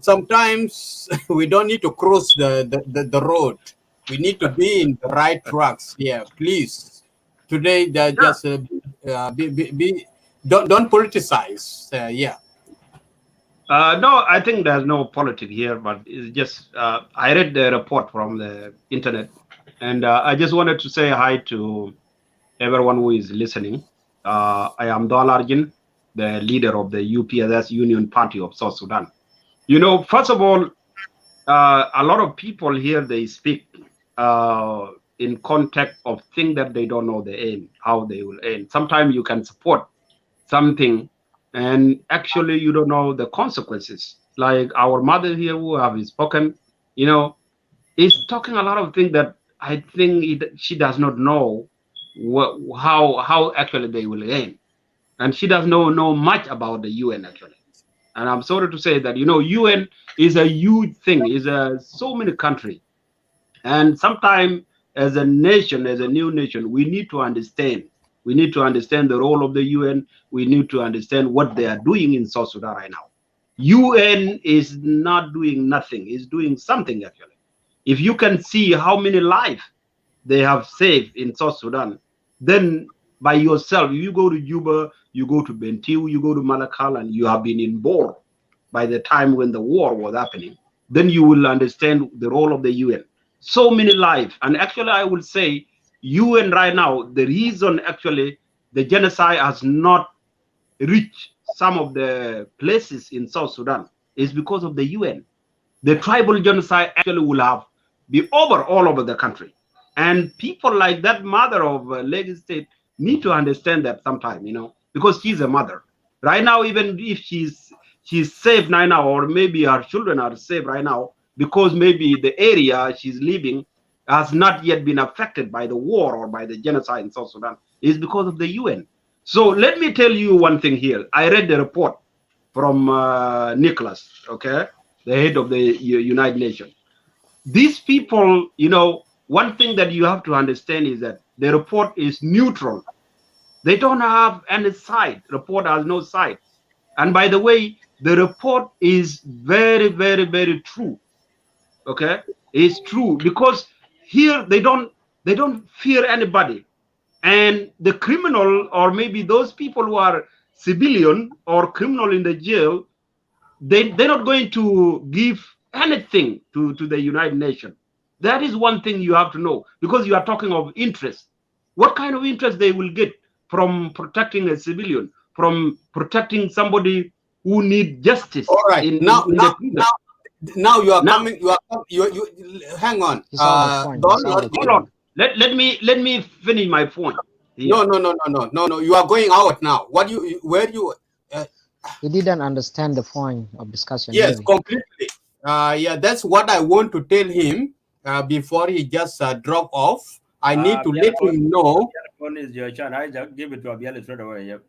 Sometimes we don't need to cross the road. We need to be in the right tracks. Yeah, please. Today, just don't politicize. No, I think there's no politics here, but it's just I read the report from the internet, and I just wanted to say hi to everyone who is listening. I am Dal Arjun, the leader of the UPSS Union Party of South Sudan. You know, first of all, a lot of people here, they speak in context of things that they don't know the end, how they will end. Sometimes you can support something and actually you don't know the consequences. Like our mother here who have spoken, is talking a lot of things that I think she does not know how actually they will end. And she does not know much about the UN actually. And I'm sorry to say that, UN is a huge thing, is so many countries. And sometimes as a nation, as a new nation, we need to understand. We need to understand the role of the UN. We need to understand what they are doing in South Sudan right now. UN is not doing nothing. It's doing something actually. If you can see how many lives they have saved in South Sudan, then by yourself, you go to Juba, you go to Bentiu, you go to Malakal, and you have been involved by the time when the war was happening, then you will understand the role of the UN. So many lives. And actually, I will say, UN right now, the reason actually the genocide has not reached some of the places in South Sudan is because of the UN. The tribal genocide actually will have be over all over the country. And people like that mother of Lagos State need to understand that sometime, because she's a mother. Right now, even if she's safe right now, or maybe her children are safe right now, because maybe the area she's living has not yet been affected by the war or by the genocide in South Sudan, is because of the UN. So let me tell you one thing here. I read the report from Nicholas, okay, the head of the United Nations. These people, one thing that you have to understand is that the report is neutral. They don't have any side. Report has no side. And by the way, the report is very, very, very true. Okay, it's true because here they don't fear anybody, and the criminal or maybe those people who are civilian or criminal in the jail, they're not going to give anything to the United Nations. That is one thing you have to know, because you are talking of interest. What kind of interest they will get from protecting a civilian, from protecting somebody who need justice? All right. in Now the prison. Now you are Now, coming. You hang on. He's out of point. He's out of hold point. on. Let me finish my point. Here. No. You are going out now. Where you? He didn't understand the point of discussion. Yes, Maybe. completely. Yeah, that's what I want to tell him before he just drop off. I need to let him know. One is your chance. I just give it to Abiel straight away. Yep.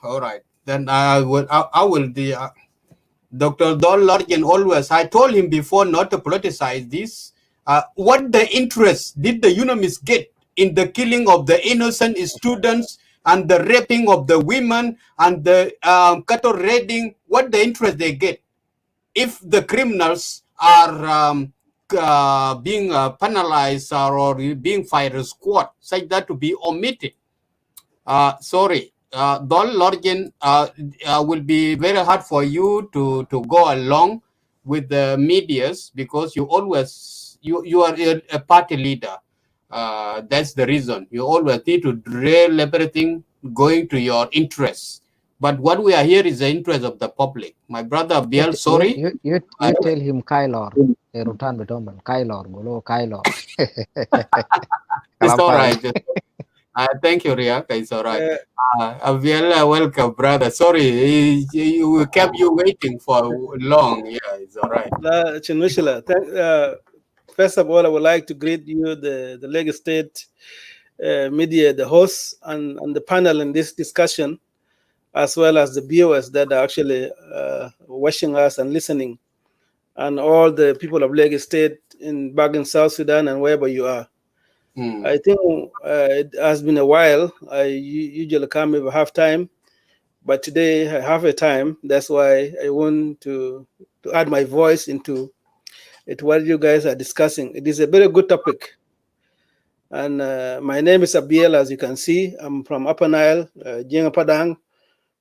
All right. Then I will. Dr. Don Lorgen always. I told him before not to politicize this. What the interest did the Unmiss get in the killing of the innocent students and the raping of the women and the cattle raiding? What the interest they get if the criminals are being penalized or being fired squad, such that to be omitted? Sorry. Don Lorgen, will be very hard for you to go along with the medias because you always you are a party leader. That's the reason you always need to drill everything going to your interests. But what we are here is the interest of the public. My brother Biel, sorry. You tell him Kailor. Rutan betoman Kailor golo Kailor. It's all right. Thank you, Riak. It's all right. Welcome, brother. Sorry, we kept you waiting for long. Yeah, it's all right. First of all, I would like to greet you, the Lagos State media, the hosts, and the panel in this discussion, as well as the viewers that are actually watching us and listening, and all the people of Lagos State back in South Sudan and wherever you are. I think it has been a while. I usually come every half time, but today I have a time. That's why I want to add my voice into what you guys are discussing. It is a very good topic. And my name is Abiel, as you can see. I'm from Upper Nile, Jinga Padang,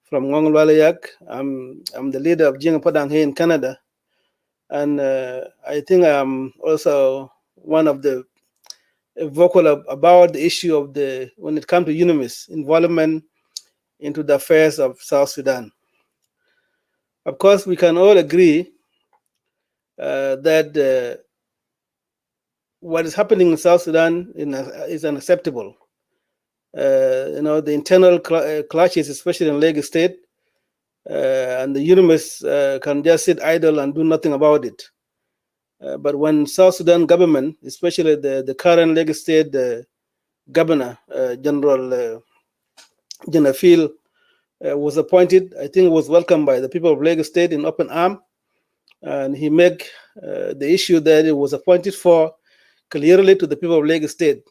from Ngongwalayak. I'm the leader of Jinga Padang here in Canada. And I think I'm also one of the vocal about the issue of when it comes to Unmiss involvement into the affairs of South Sudan. Of course, we can all agree that what is happening in South Sudan is unacceptable. The internal clashes, especially in Lagos State, and the Unmiss can just sit idle and do nothing about it. But when South Sudan government, especially the current Lagos State governor, General Phil, was appointed, I think it was welcomed by the people of Lagos State in open arm, and he made the issue that it was appointed for clearly to the people of Lagos State,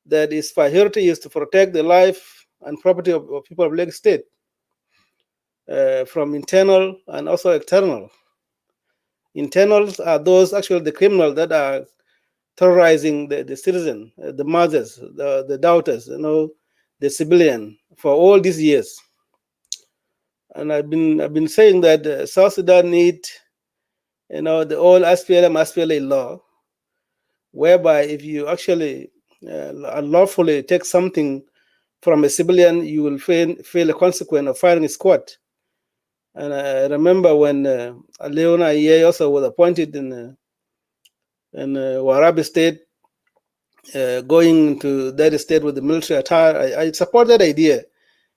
that its priority is to protect the life and property of people of Lagos State from internal and also external. Internals are those actually the criminals that are terrorizing the citizen, the mothers, the daughters, the civilian for all these years. And I've been saying that South Sudan need, the old SPLA law, whereby if you actually unlawfully take something from a civilian, you will feel a consequence of firing a squad. And I remember when Leona Ye also was appointed in Warrap State, going to that state with the military attire. I support that idea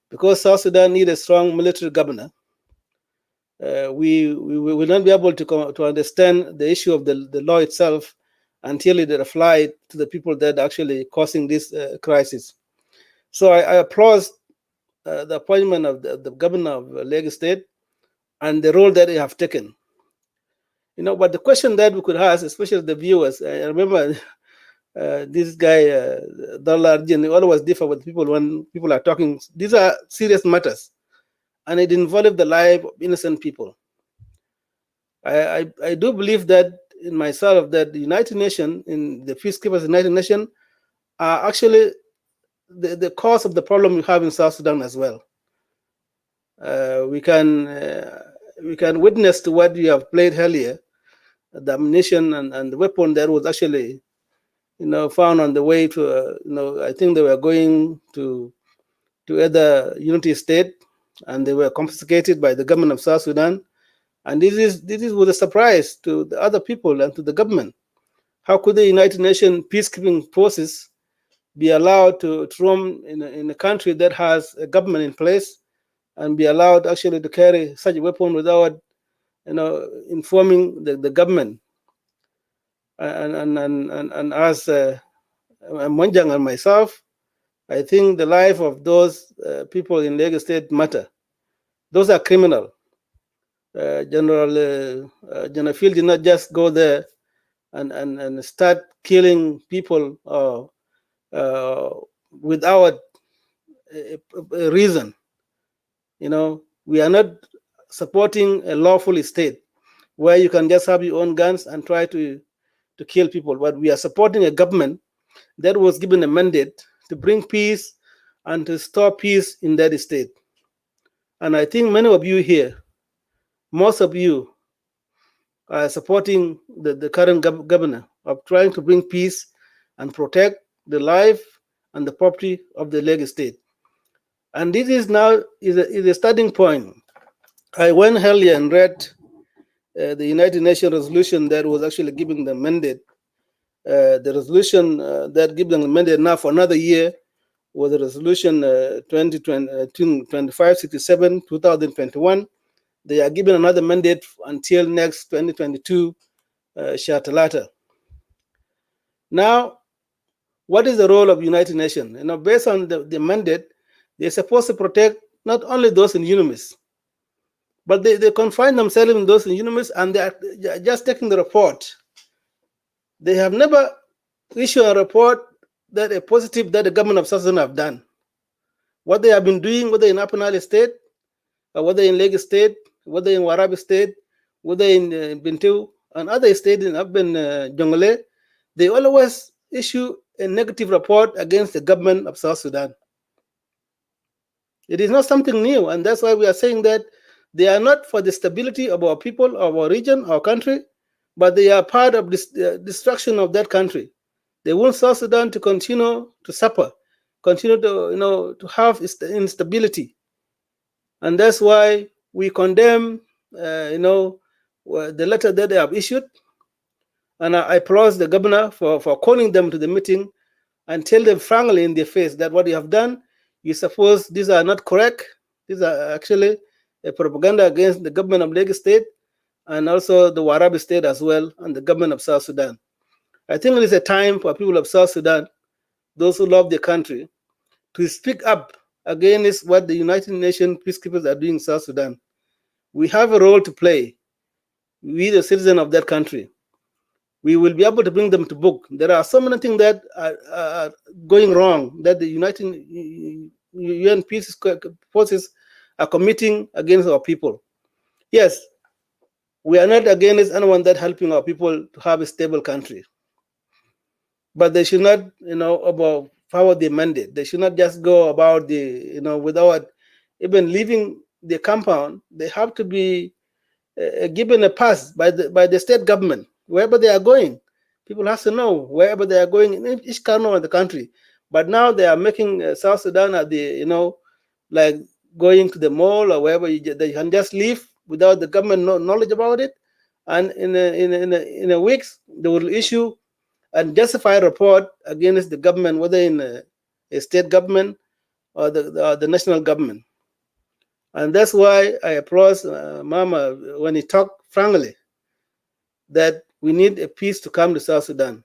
because South Sudan needs a strong military governor. We will not be able to understand the issue of the law itself until it applied to the people that are actually causing this crisis. So I applaud the appointment of the governor of Lagos State and the role that they have taken. But the question that we could ask, especially the viewers, I remember this guy, Darlarjin, always differ with people when people are talking. These are serious matters, and it involves the life of innocent people. I do believe that in myself that the United Nations, in the peacekeepers of the United Nations, are actually the cause of the problem we have in South Sudan as well. We can witness to what you have played earlier, the ammunition and the weapon that was actually found on the way to I think they were going to other Unity State, and they were confiscated by the government of South Sudan. And this was a surprise to the other people and to the government. How could the United Nations peacekeeping forces be allowed to roam in a country that has a government in place and be allowed actually to carry such a weapon without informing the government? And as Monjang and myself, I think the life of those people in Lagos State matter. Those are criminal. General Field did not just go there and start killing people without a reason. We are not supporting a lawful state where you can just have your own guns and try to kill people. But we are supporting a government that was given a mandate to bring peace and to restore peace in that state. And I think many of you here, most of you, are supporting the current governor of trying to bring peace and protect the life and the property of the Lagos State. And this is now is a starting point. I went earlier and read the United Nations resolution that was actually giving the mandate. The resolution that gives them the mandate now for another year was the resolution 2567 2021. They are given another mandate until next 2022 Shatalata. Now, what is the role of United Nations? Based on the mandate, they're supposed to protect not only those in Unmiss, but they confine themselves in those in Unmiss, and they are just taking the report. They have never issued a report that a positive that the government of South Sudan have done. What they have been doing, whether in Upper Nile State, or whether in Lagos State, whether in Warrap State, whether in Bintu and other states in Upper Jonglei, they always issue a negative report against the government of South Sudan. It is not something new, and that's why we are saying that they are not for the stability of our people, of our region, our country, but they are part of this destruction of that country. They want South Sudan to continue to suffer, continue to to have instability, and that's why we condemn the letter that they have issued, And I applaud the governor for calling them to the meeting and tell them frankly in their face that what you have done, you suppose these are not correct. These are actually a propaganda against the government of Lagos State and also the Warrap State as well, and the government of South Sudan. I think it is a time for people of South Sudan, those who love their country, to speak up against what the United Nations peacekeepers are doing in South Sudan. We have a role to play. We, the citizens of that country, we will be able to bring them to book. There are so many things that are going wrong that the United UN peace forces are committing against our people. Yes, we are not against anyone that helping our people to have a stable country, but they should not, about power their mandate. They should not just go about without even leaving the compound. They have to be given a pass by the state government wherever they are going. People have to know wherever they are going in each corner of the country. But now they are making South Sudan at the like going to the mall or wherever they can just leave without the government knowledge about it. And in a weeks they will issue and justify a report against the government, whether in a state government or the national government. And that's why I applaud Mama when he talked frankly that we need a peace to come to South Sudan.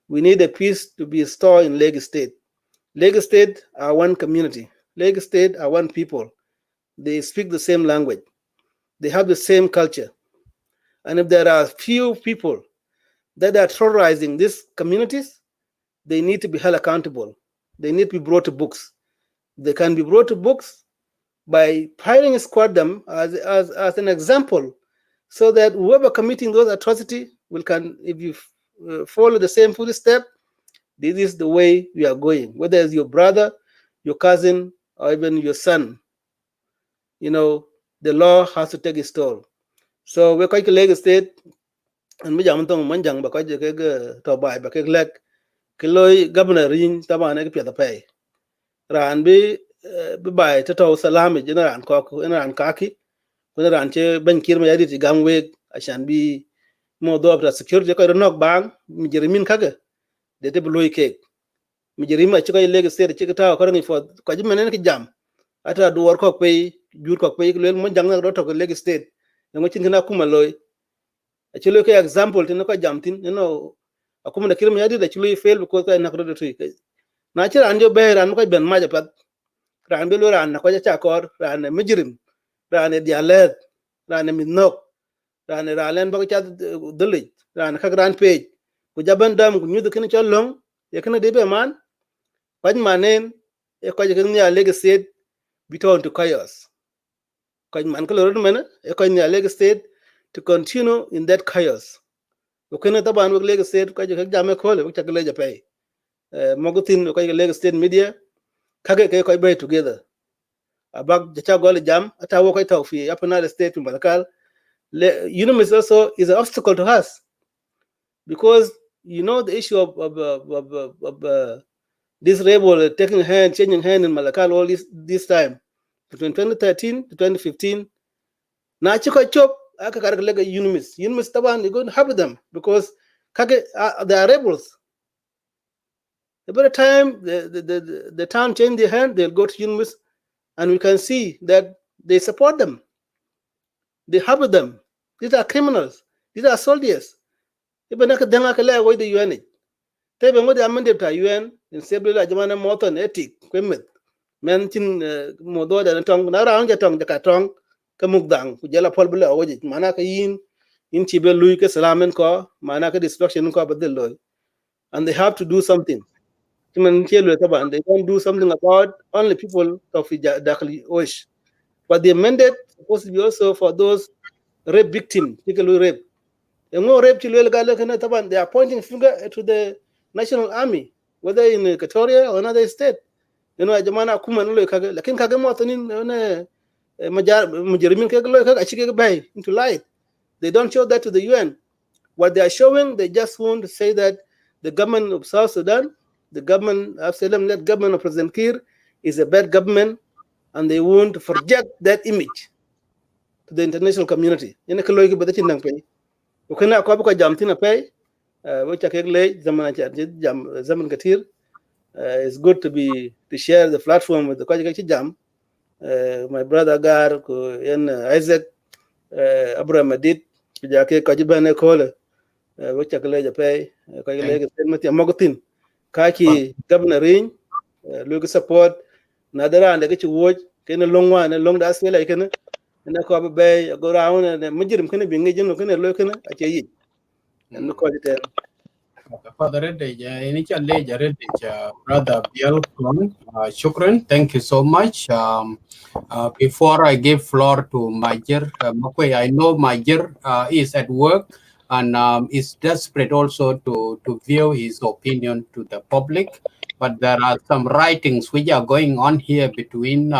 We need a peace to be restored in Lagos State. Lagos State are one community. Lagos State are one people. They speak the same language. They have the same culture. And if there are few people that are terrorizing these communities, they need to be held accountable. They need to be brought to books. They can be brought to books by firing a squad them as an example, so that whoever committing those atrocities if you follow the same footstep, this is the way we are going. Whether it's your brother, your cousin, or even your son, the law has to take its toll. So we're quite Lagos State, and we jam tong manjang ba quite to buy ba lek kiloi governor ring taba ne pia pay ran bi bai to salami general ko ran kaki kuna ran che ban kirma yadi ti gamwe ashan bi mo do of security ko nok bang mi jerimin kaga de te bloy ke mi jerima ci ko Lagos State ci ta ko ngi fo ko jimene ki jam ata duwar ko pe jur ko pe lel mo jang do to Lagos State ngo cin na kuma loy ci lo ko example tin ko jam tin akuma na kirma yadi da ci lo fail because ko na ko do tri na ci ran jo be ran ko ben ma pat ran be lo ran na ko ja kor ran mi jirim ran dia let ran mi nok ran len ba ko cha duli ran ka ran pe ku jaban dam ku nyudu kin cholong ye kin de be man pan manen e ko je kin ya Lagos State biton to chaos ko man ko lo men e ko ya Lagos State to continue in that chaos ko kin ta ban Lagos State ko je ka jame ko le ko cha le je pe mogutin ko Lagos State media kage ke ko be together abak cha gol jam ata wo ko taw fi Upper State Malakal. Unmiss also is an obstacle to us, because the issue of this rebel changing hand in Malakal all this time between 2013 to 2015. Na chiko chop aka kargalega Unmiss. Unmiss taban you're going to have them because they are rebels. Every time the town change their hand, they'll go to Unmiss, and we can see that they support them. They have them. These are criminals. These are soldiers. Even if they are going to UN, they are going to amend the UN in several Jamana Moton ethic. Mention Modo and Tong, around the tongue, the Katong, Kamukdang, Kujala Polbula, Ojit, Manaka Yin, Chibe Luike Salaman Ko, Manaka destruction ko but the law. And they have to do something. They don't do something about only people of Dakali Oish. But the mandate supposed to be also for those rape victims, particularly rape. They are pointing finger to the national army, whether in Equatoria or another state. Jamana Kuman Lakin Kagamo into light. They don't show that to the UN. What they are showing, they just want to say that the government of South Sudan, the government of Salem-led government of President Kiir is a bad government, and they want to project that image to the international community. which I can lay zaman katir. It's good to share the platform with the Kwaji Jam. My brother Gar, Isaac, Abraham Madid, Jake Kajibane Kola, which I can lay the pay, Mogotin, Kaki, Governor Ring, look support, Nadara, and the get you watch, can a long one, a long that's like an and I call bay, go around and the Majirim can be engaging, looking at looking at ye. And look at it. Father initial brother Bill Shukran, thank you so much. Before I give floor to Major Makwe, I know Major is at work and is desperate also to view his opinion to the public. But there are some writings which are going on here between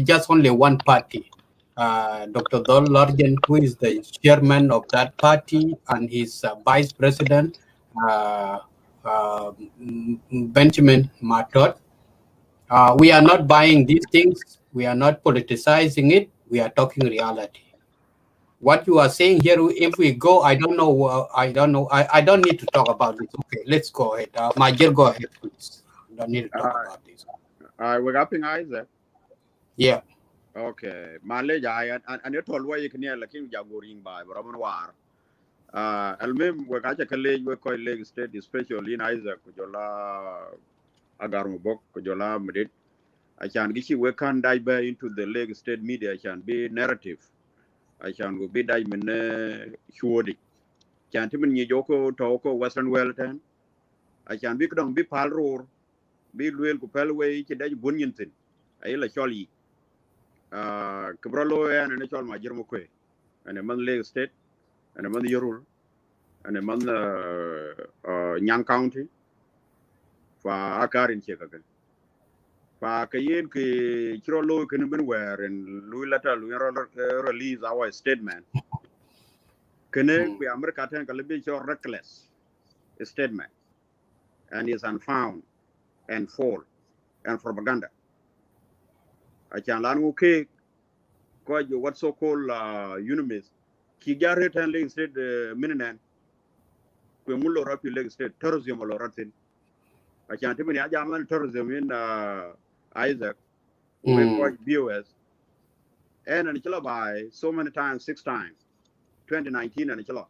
just only one party. Dr. Dol Largen, who is the chairman of that party, and his vice president, Benjamin Matot. We are not buying these things. We are not politicizing it. We are talking reality. What you are saying here, if we go, I don't know. I don't need to talk about this. Okay, let's go ahead. Major, go ahead, please. I don't need to talk about this. We're upping Isaac. Yeah. Okay. Malaysia and you told why you can hear like in Jaguaring by Roman War. Almem we got a college we call leg state especially in Isaac Kujola Agarmubok Kujola Medit. I can get you we can dive into the leg state media. I can be narrative. I can be diamond Shuodi. Can't even Yoko Toko Western Wellton. I can be don't be Palroor. Be Luel Kupelway, Chidaj Bunyantin. I la Choli. Cabrolo and a chol my Jermoque. And a man leg state. And a man Yorul. And a man Yang County. For Akar in Chicago. For Kayin Chirolo can be where and Louis Latta release our statement. Connect with America and Calibich reckless statement. And is unfound and fall and propaganda. I can learn okay. What so called Unmiss. Kijare and leg state Mininan. Kwemulo rapi leg state terrorism or ratin. I can't even Ajaman terrorism in Isaac. We quite BOS. And an chilla by so many times, 6 times. 2019 and chilla.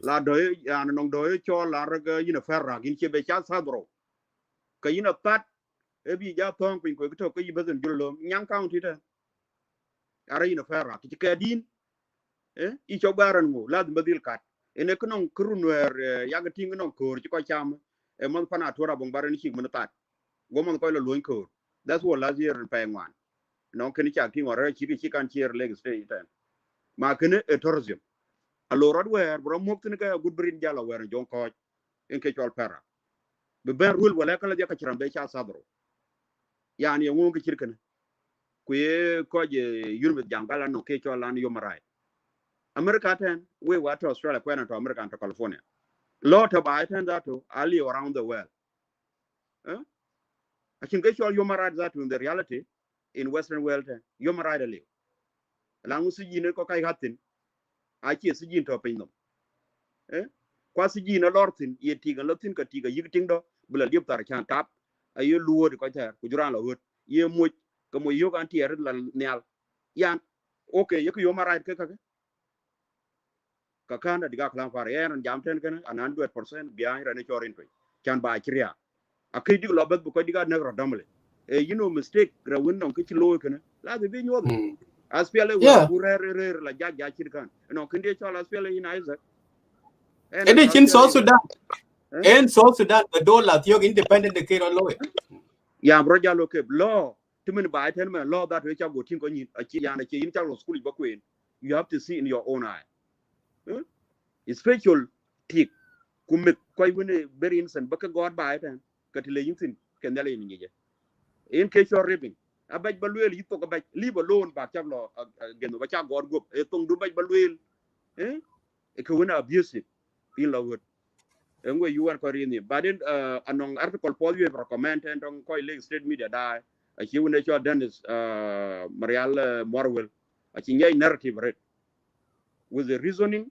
La doy and non doy chol la raga ferrag in Chebe Sadro. Kayina Pat, Ebi Japong, Pinko, you better Julum, Yang County. Are in a ferrag. Chikadin. Each of Baron, lad Badil cat. In a canon croon where Yagating no core, Cham, a month panatura bombaran higmanatat. Woman coil a loin code. That's what last year in paying one. No can king or a chicken cheer leg state. Markin a tourism. A lord where Bromokinaga a good breed yellow where John Coy in Kachal Para. The bear rule will like a Yakacham Becha Sadro. Yani a wonky chicken. Que Coy Unit Jangala no Kachal and Yomarai. America 10, we were to Australia, to America and to California. Lot of items that to Ali around the world. I can get you all human rights that in the reality in Western world, human rights live. Language Kokai Hatin, I can't see you topping them. Quasi in a lortin, ye tig a lotin katiga, you think do, but a liptar can't tap. A year lured the Quater, Kujurala wood, ye much, come with you can't hear Nial. Yan, okay, you can human right. Kakanda diga klan far air and jamten kan an 100% behind and chorin can buy kriya akidi lobet bu ko diga never damle mistake ra won non kici lo kan la be nyodo aspiale wa burer la jagja ci kan no kinde chola aspiale in Isaac and in South Sudan and South Sudan the dollar the independent the kero lo ya broja lo ke law timin ba ten me law that we cha go tin ko ni aci ya na ci in cha school ba queen you have to see in your own eye. Special tick kumit koy wone very innocent baka god ba eten katile yintin kendale ni ngeje in case you're ripping abaj balwel yito ko baj leave alone ba chablo gendo ba cha god gop e tong du baj balwel e ko wona abusive in la word ngwe you are ko rini but in anong article paul you recommend and on koy leg state media die a chi wona cho Dennis Marial Morwell a chi narrative red with the reasoning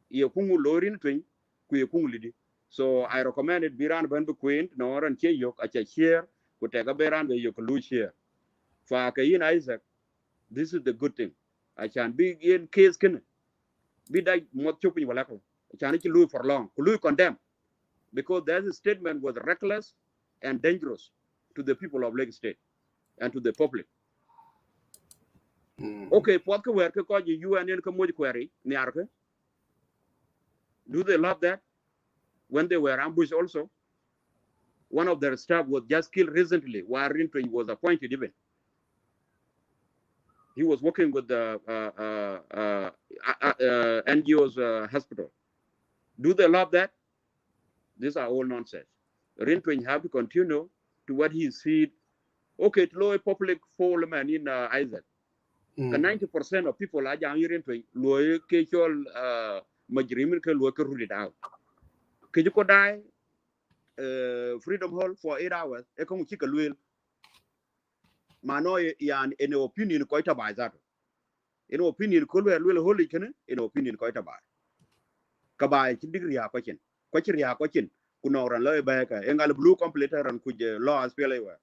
ye kungu lorin twin ku ye kung lidi. So I recommend it biran ban be queen no ran che yok a che share ku te ga beran be yok lu share fa ka yin Isaac. This is the good thing. I can be in case kin be that mot chupin wala ko can lu for long ku lu condemn because that statement was reckless and dangerous to the people of Lake State and to the public. Okay, what ka wer ka ko ji UN ka mo query ni arka. Do they love that? When they were ambushed also, one of their staff was just killed recently while Rintwing was appointed even. He was working with the NGO's hospital. Do they love that? These are all nonsense. Rintwing have to continue to what he said. Okay, to low public forum and in Isaac. 90% of people are young Rintwing, low casual majrimin ke low ke rule it out. Could you die Freedom Hall for 8 hours? E kong chika luel. Mano yan in opinion ko ita ba that. In opinion ko luel holy kene in opinion ko ita ba. Ka ba ci digri ya ko cin. Ko ci ya ko cin. Kuno ran loy ba ka engal blue completer ran ku je law as pele wa.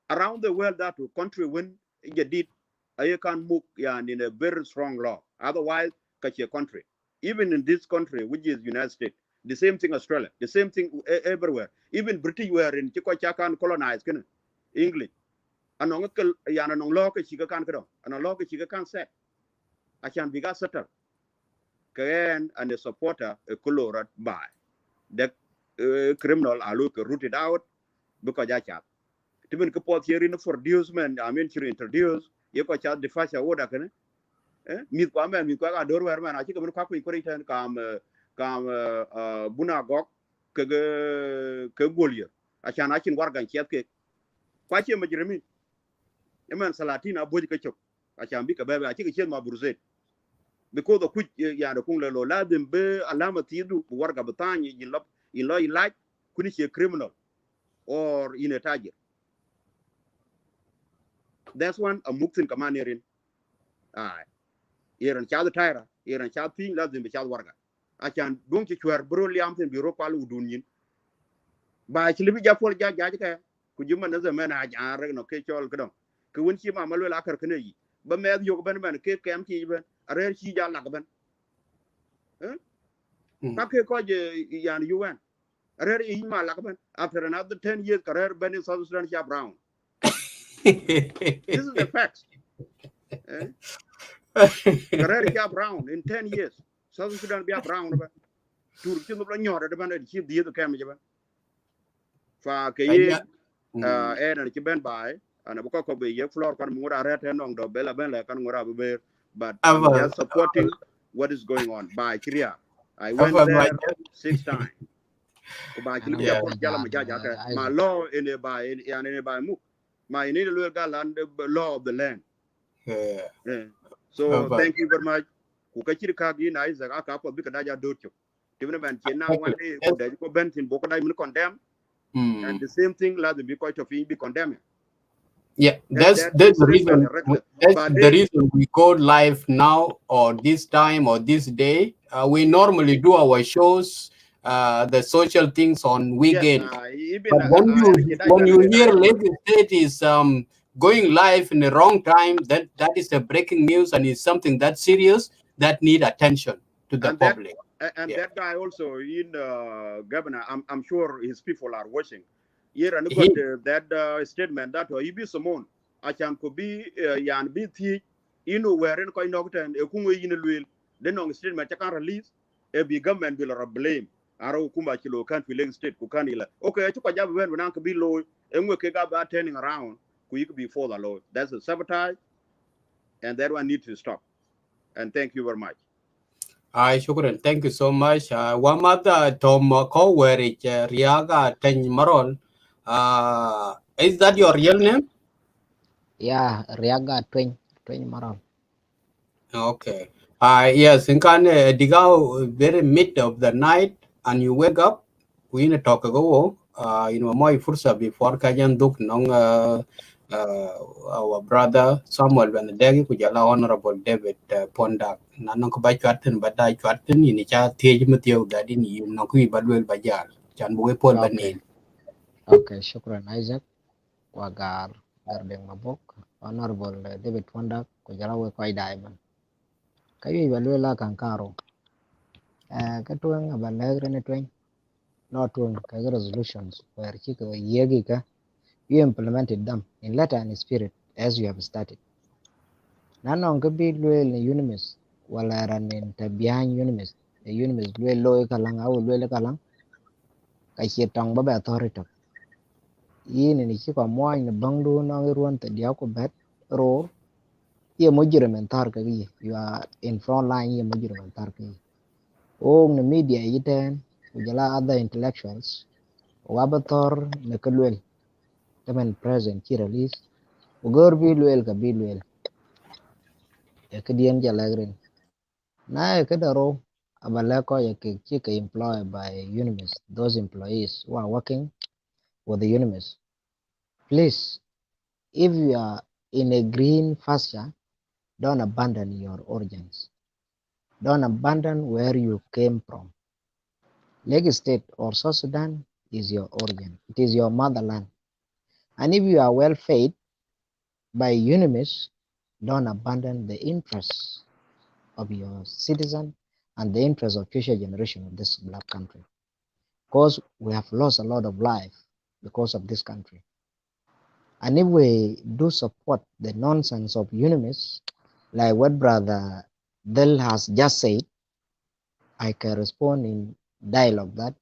Around the world that country when you did I can move yan in a very strong law. Otherwise ka ci country. Even in this country which is United States, the same thing Australia, the same thing everywhere. Even British were in Chiko Chakan colonized English. Anong yan anong law ka chika kan kado. Anong law ka chika kan set. I can be got settled. Kayan and the supporter a colored by the criminal are look rooted out because I chat. Even kapot here in for inducement, I mean to introduce you ko chat the first order can mi kwa men mi kwa ador wer man achi ko kwa ko return kam buna gok ke golia acha achin wargan chet ke kwa che majrimi eman salatina boji ka chok acha bi ka bebe achi ke chen ma buruzet because the kuch ya da kung lo la dem be alama tidu warga batani in lo like kuni che criminal or in a target. That's one a muktin kamanerin ai yeran cha the tire yeran cha pin la dem be cha warga acan don ci cuer bro liam ten biro palu dunyin ba ci libi japol ja ka ku juma na zaman ha jan rek no ke chol kedon ku won ci ma malo la kar kene yi ba me yo ben ke kem ci ben are ci ja la ben ka ke ko je yan UN are yi ma la ben after another 10 years career ben in South Sudan ja brown. This is the facts. Career ja brown in 10 years South Sudan be brown ba tur ci no la ñoro de ban ci di do kem ba fa ke ye na ci ben bay ana ko ko be ye flor kan mu ra rete non do bela ben la kan ngora be but I'm just supporting what is going on by Korea. I went there 6 times ko ba ci ya ko jala ma jaja ka ma law in a by in a by mu my in the land law of the land. So thank you very much ku ka ci ka gi na Isaac aka ko bi ka daja do ci tibna ben ci na one day ko da ko bentin boko dai mun condemn and the same thing la be quite of be condemned. Yeah, that's the reason. That's the reason we go live now or this time or this day. We normally do our shows, the social things on weekend. But when you hear Lagos State is going live in the wrong time, that is a breaking news and it's something that's serious that need attention to the public. That guy also in governor, I'm sure his people are watching. Here and that statement that he be someone I can could be yan be the where in coin and a kungo in will then on statement can release a big government will blame Aro Kumba Kilo country leg state Kukanila. Okay, I took a job when Uncle be low and we can go turning around could be for the law. That's a sabotage and that one need to stop. And thank you very much. Shukran. Thank you so much. Wamada Tom Cowerich Riaga Ten Maron. Is that your real name? Yeah, Riaga Twin Maron. Okay. Yes, in can digao very mid of the night and you wake up, we in a talk ago, my fursa before kajan duk nong our brother Samuel Benedegi kujala Honorable David Pondak nanong ko ba chwatin ba dai chwatin ini cha tej matio gadi ni no ku balwel bajal chan buwe pol Okay. banin. Okay, shukran Isaac. Wagar Gardeng Mabok. Honorable David Wanda Kujarawe Koi Diamond. Kayu Ibalwela Kankaro. Katuang Abalegre Twing. Not one resolutions where Chika Yegika you implemented them in letter and spirit as you have started. None could be Luel Unimis, while I ran in behind Unimis. The Unimis Luel Loy Kalang, I will Luel Kalang. Kashi Tong Baba authority. Yin and Chika Moa in the Bangdu Nangiruan the Diakobet roar. Ye Mujuraman Tarkagi, you are in front line, ye Mujuraman Tarkagi. Oh, the media, Yitan, Ujala other intellectuals, Wabator, Nakalwell, the man present, he release, Ugor Bilwell, Kabilwell, a Kadian Jalagrin. Na Kadaro, Abalako, a chick employed by Unimis, those employees who are working for the Unimis. Please, if you are in a green pasture, don't abandon your origins. Don't abandon where you came from. Lagos State or South Sudan is your origin. It is your motherland. And if you are well fed by Unimis, don't abandon the interests of your citizen and the interests of future generation of this black country. Because we have lost a lot of life because of this country. And if we do support the nonsense of Unimis, like what Brother Del has just said, I can respond in dialogue that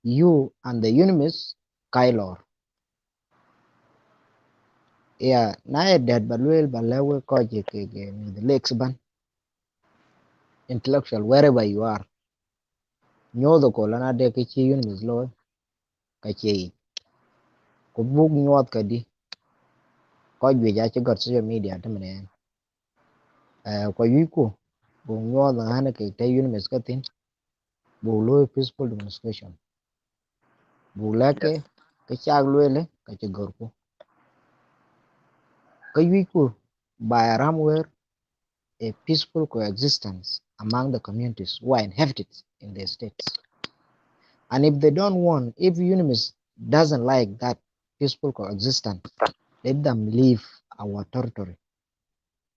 you and the Unimis, Kailor. Yeah, na dead but will balewe koje ke the lakes ban intellectual wherever you are. Nyodo ko lana de ke chi Unimis lo ka chi ko bug nyot ka di ko jwe ja ci got social media te mene ko yiku bu nyodo hana ke te Unimis ka tin bu lo peaceful demonstration bu leke ka chag lwele ka ci gorko ka yiku by ramwer a peaceful coexistence among the communities who are inhabited in the states. And if they don't want, if Unimis doesn't like that peaceful coexistence, let them leave our territory.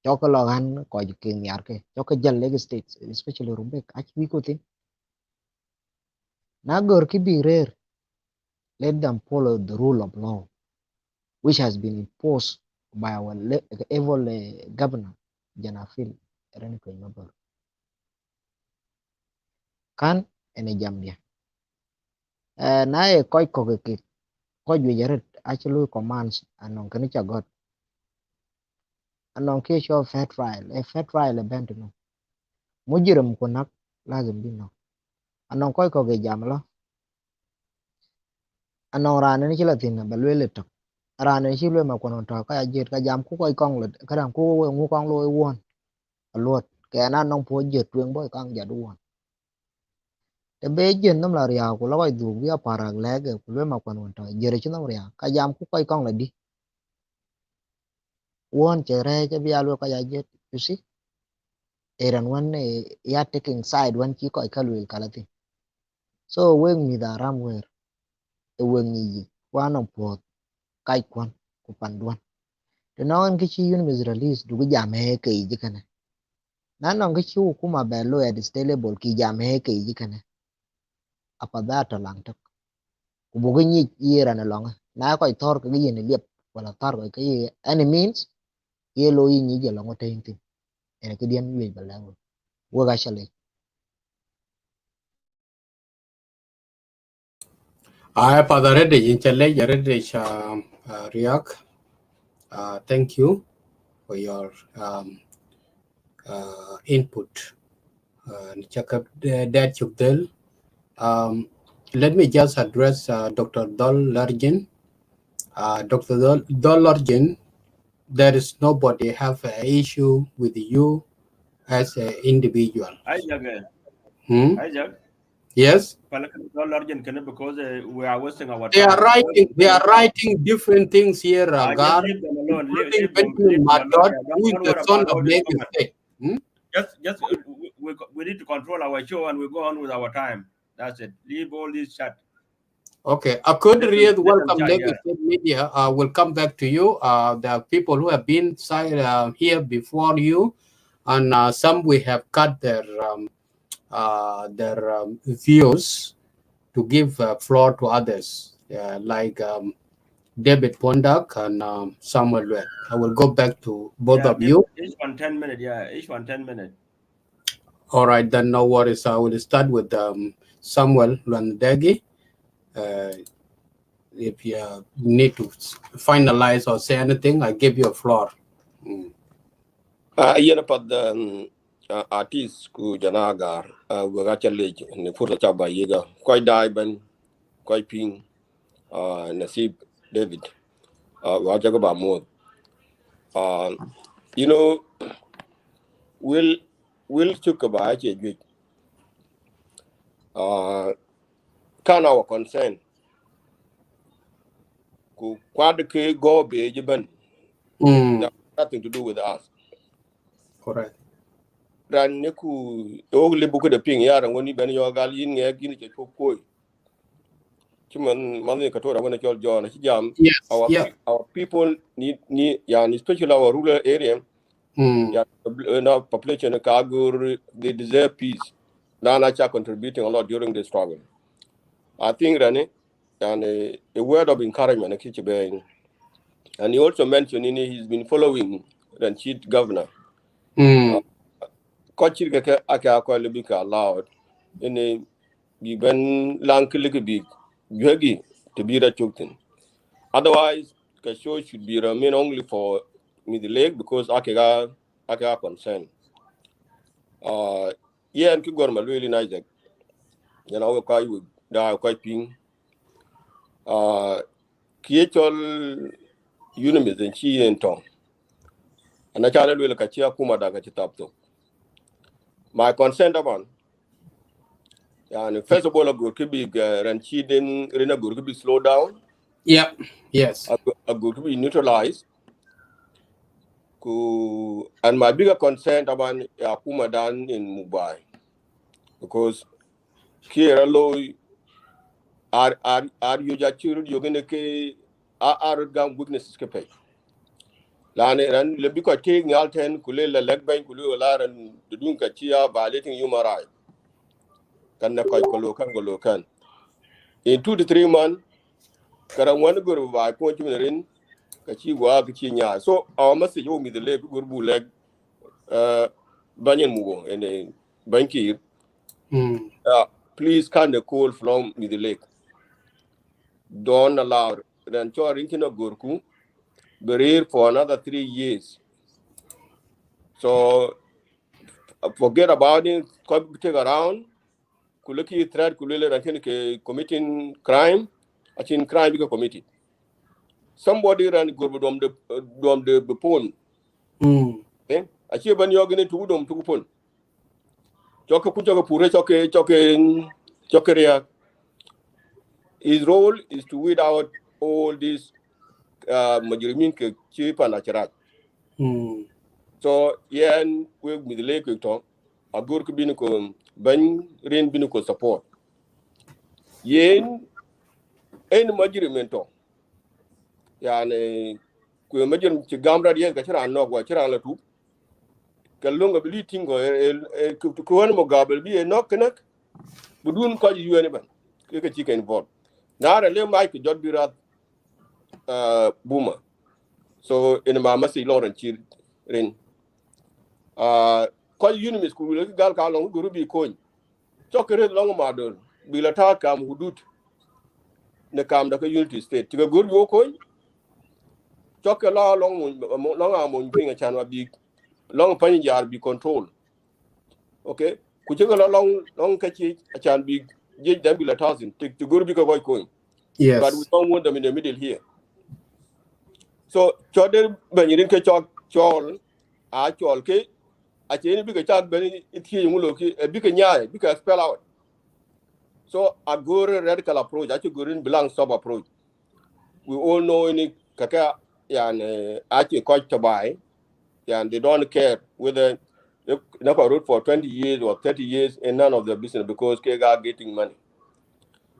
Chokologan ko king yarke, chokajal leg states, especially Rumbek, actually ko tin. Nagor ki be rare, let them follow the rule of law, which has been imposed by our evil governor, Janafil Renko Mabor. Kan ene Jambia. Na e koy ko ke ko ju actually commands anon kan cha got anon ke show fair trial a fair trial event no mujirim ko nak lazim bi no anon koy ko ge jam lo anon ran ni chila tin ba le to ran ni chilwe ma kono to ka jet ka jam ku koy kong le ka dan ku ngu kong lo won alot ke na non po jet twen boy kang ja duon te be jen nam la ria ku lo koy du bi para lege ku le ma kono to jere chino ria ka jam ku koy kong le di won chere che bi alo ka jet you see eran one ya taking side one chi ko kalwel kalati so when mi da ram wer e wen yi one of pot kai kwan ku panduan to no an kichi yun mis release du jame ke yi kana na no kichi ku ma be lo at stable ki jame ke yi kana apa da to lang to ku bu ni yera na long na ko tor ka yi ni lep wala tar ko ke any means ye lo yi ni je long te tin ene ke dien wi ba la wo ga shale I padarede inchale yarede Riak. Thank you for your input. Check up that you tell. Let me just address Dr. Dol Largin. Dr. Dol Largin, there is nobody have an issue with you as an individual. Hijack, Hmm? hijack. Yes. Because we are wasting our They time. are writing. They are writing different things here, Just Agar, leave them alone. including Leave Benjamin them alone. Madot, Yeah. who is Don't the worry son about of all this Lagos comment. State. Just we need to control our show and we go on with our time. That's it. Leave all this chat. Okay, I could Let read them welcome chat. Yeah. Lagos State Media. Will come back to you. There are people who have been here before you, and some we have cut their views to give floor to others, like David Pondak and Samuel Luet. I will go back to both Yeah. of Give you. each one 10 minutes. Yeah. Each one 10 minutes. All right, then no worries. I will start with Samuel Luandegi. If you need to finalize or say anything, I give you a floor. Yena pad artist ku janagar we ga challenge ni furta chaba yiga koy dai ben koy ping nasib David wa jaga ba mo you know will took about it kind of concern ku kwad ke go be jiban nothing to do with us. Correct. Ran ne ku o le buku de ping yaran woni ben yo gal yin nge gini ke ko ci man ne ka tora wona jol jona ci jam Yes. Yeah. our people need yani especially our rural area yeah no population ka gur they deserve peace na cha contributing a lot during the struggle. I think Rani and a word of encouragement and he also mentioned he's been following Ranchit governor kochir ke aka ko le bika allowed in a given lankili big yogi to be a chuktin. Otherwise, the show should be remain only for mid lake because aka concern. Yeah, and keep going really nice. You know, quite with da quite ping. Kiechol Unmiss and chi and tong. And I can't really catch ya kuma da tap to. My concern upon. And first of all, a good could be Ranchi then Rena good could be slow down. Yep. Yes. A good could be neutralized. And my bigger concern about Akuma Dan in Mumbai. Because here low are you just you're gonna ke are gam weaknesses ke pay. Lane ran le biko take ni alten kule la leg bank kule la ran dudun ka chia violating human right. Kan na koi kolokan. In 2 to 3 months, karan one guru by point rin ka chi wa ka chi nya. So our message yo mi the leg guru leg banyan mugo and banki please kind of call from the lake. Don't allow ran cho rinkina gurku be for another 3 years. So forget about it. Come take around. Kuleki threat kulele rankin ke committing crime. I think crime because committed. Somebody ran go dom de bepon. Eh? Achi ban yogini to dom to pon. Choke kuchoke pure choke ria. His role is to weed out all these majorimin ke chipa na charat. So yeah, we with the lake talk. A good bin ko ban rain bin ko support. Yen en majirimento. Yani ku majirim ci gamra yen ka chira no go chira la tu. Kalunga bili tingo ku won mo gabel bi no knak budun ko ji yene ban. Ke ka ci ken vote. Na le mai ku jot birat buma. So in ma masi loren ci ren. Ko Unmiss ku le gal ka long guru bi ko chokere long ma do bila ta kam hudut ne kam da ka unity state tiga guru yo ko choke la long amon pinga chanwa bi long pani jar bi control okay ku tiga la long ka ci chan bi je dan bila thousand tig to guru bi ko ko but we Yes. don't want them in the middle here so chode banyirin ke chol a chol ke a cheni bi ka chat bani iti ngulo ki bi ka nyaay bi ka spell out So a good radical approach, actually good belong sub approach. We all know in kaka actually quite to buy, and they don't care whether they never root for 20 years or 30 years in none of their business because they are getting money.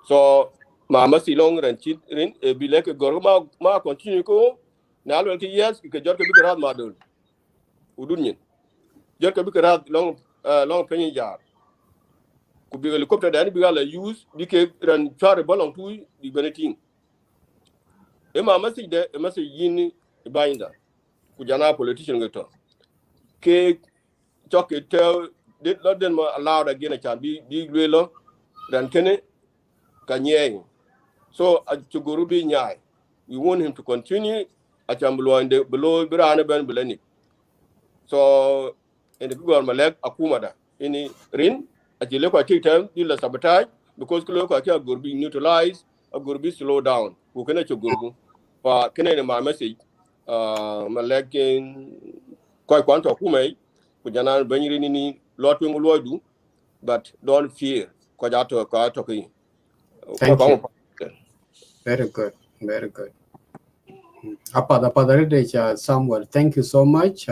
So mama si long ran chit rin e bi lek gor ma continue ko na lo ki yes ke jot ke bi rat ma dul udun nyin jot ke bi rat long penny jar ku bi helicopter dan bi gala use bi ke ran chare balong tu di benetin e mama si de e ma si yin bayinda ku jana politician ngato ke chok it did not then allowed again a chan bi lo ran kene kanye. So Chuguru be nyai. We want him to continue at Chambulo and the below Birana Ben Beleni. So in the Google Malek Akumada. In Rin, at the local time, deal sabotage, because Kuloka Guru be neutralized, a Guru be slow down. Who can at your Guru? For Canadian my message, Malakin quite quantum Kume, Kujana Benini, Lord Wingloidu, but don't fear. Kwajato Katoki. Thank you. Very good. Very good. Samuel, thank you so much.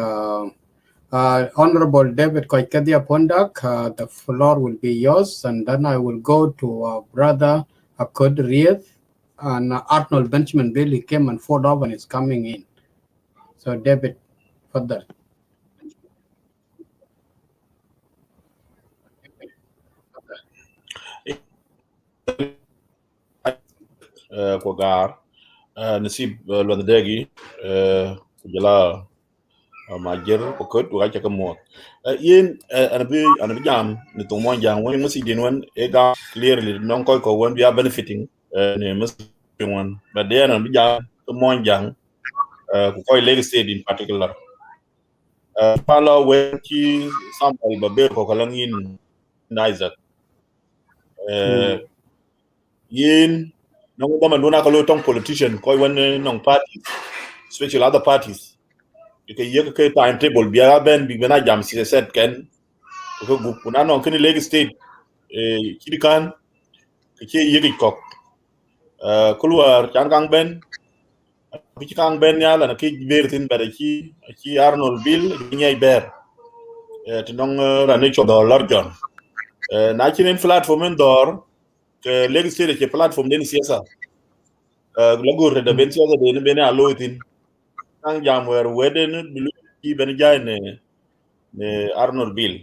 Honorable David Koikadia Pondak, the floor will be yours, and then I will go to Brother Akud Rieth, and Arnold Benjamin Bailey came and fought off and is coming in. So, David, further. Kogar nasib lwandegi kujala majer okot wacha kamo yen anabi jam ni to mon jang woni musi din wan e ga clearly non koy ko won we are benefiting ne musi won but then anabi jam mon jang ko koy leg state in particular pala when ki somebody babe ko kalangin Isaac yen no da man dona kalo tong politician koy won non parties especially other parties ke yek ke timetable biara ben bi bena jam si set ken ko gu kuna non ken leg state kidi kan ke yek kok kulwar kang ben bi kang ben ya la ke bertin bare ki Arnold Bill nyai ber to non rane cho dollar john na kinen platform en dor ke leg state ke platform den siasa logo de ben siasa de ben aloitin kang jam wer weden bilu ki ben jay ne Arnold Bill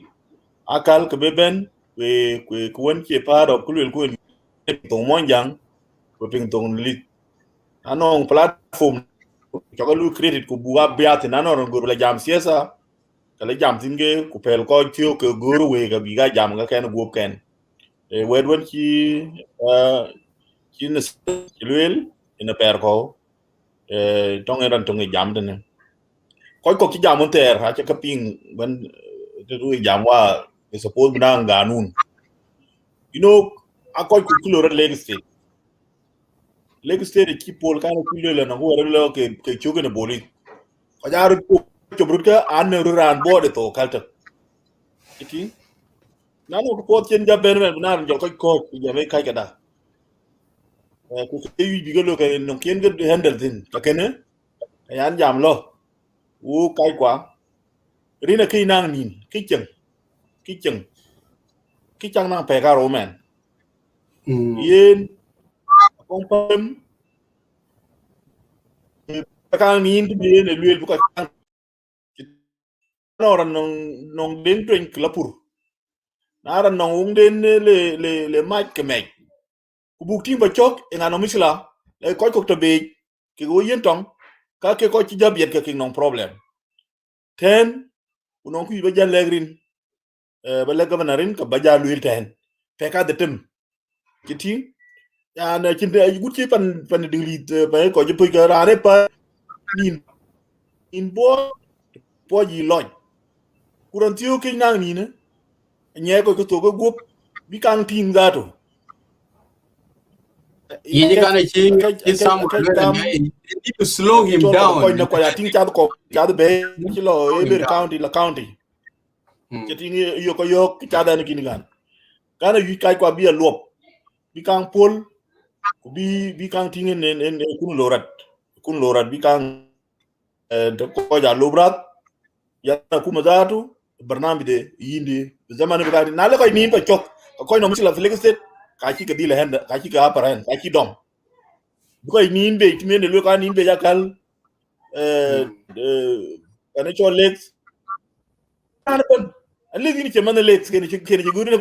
akal ke beben we kuwen ke paro kulwel kuwen to monjang we ping tong lit anong platform chogalu credit ku buga biat nanon guru la jam siasa kala jam tinge ku pel ko tio ke guru we ga biga jam ga ken go ken wedwen ki ne lwel ina per ko tong eran tong jam den ko ki jam ter ha ka ping ban tu jam wa suppose bina ganun you know akoy ku kulore leg state ki pol kan ku le na ho re ke chuge ne boli ko jar ko brut an ran bode to kalta iti nano ko chen ja ben ben na jo ko ya me kai kada ku ke wi bi lo ke no ken ge handle din ka kene yan jam lo u kai kwa rina ki nang nin ki chang nang pe ka ro men yen kon pam ka nin bi ne luel bu ka no ran non den twen klapur na ran non den le mach ke me ku buk tim ba chok e ngano misla e ko to be ke go yen tong ka ke ko ci jabiet ke non problem ten unon ku ba jalegrin ba le gavanarin ka ba jaluil ten pe ka de tem kiti ya na cinde ay gutti pan dilit ba ko je pu ga rare pa nin in bo po ji loj kuran tiyo ke nang ni ne nye ko to go gup bi kan ting da to You need to slow him down. Ko na ko ya ting cha ko cha be ki lo every county la county ke ting yo ko yo cha da ni kin gan kana yu kai kwa bi lop kang pol bi kang tingen en kun lorat bi kang to ko ja lobrat ya kuma zatu barnamij de yindi zaman bi kadi na le koy nin pa chok koy no musila flex set ka ci ka dile henda ka ci ka aparen ka ci dom bu koy nin be ti mene lo ka nin be yakal ane cho lex an le ni ci man lex ken ci guru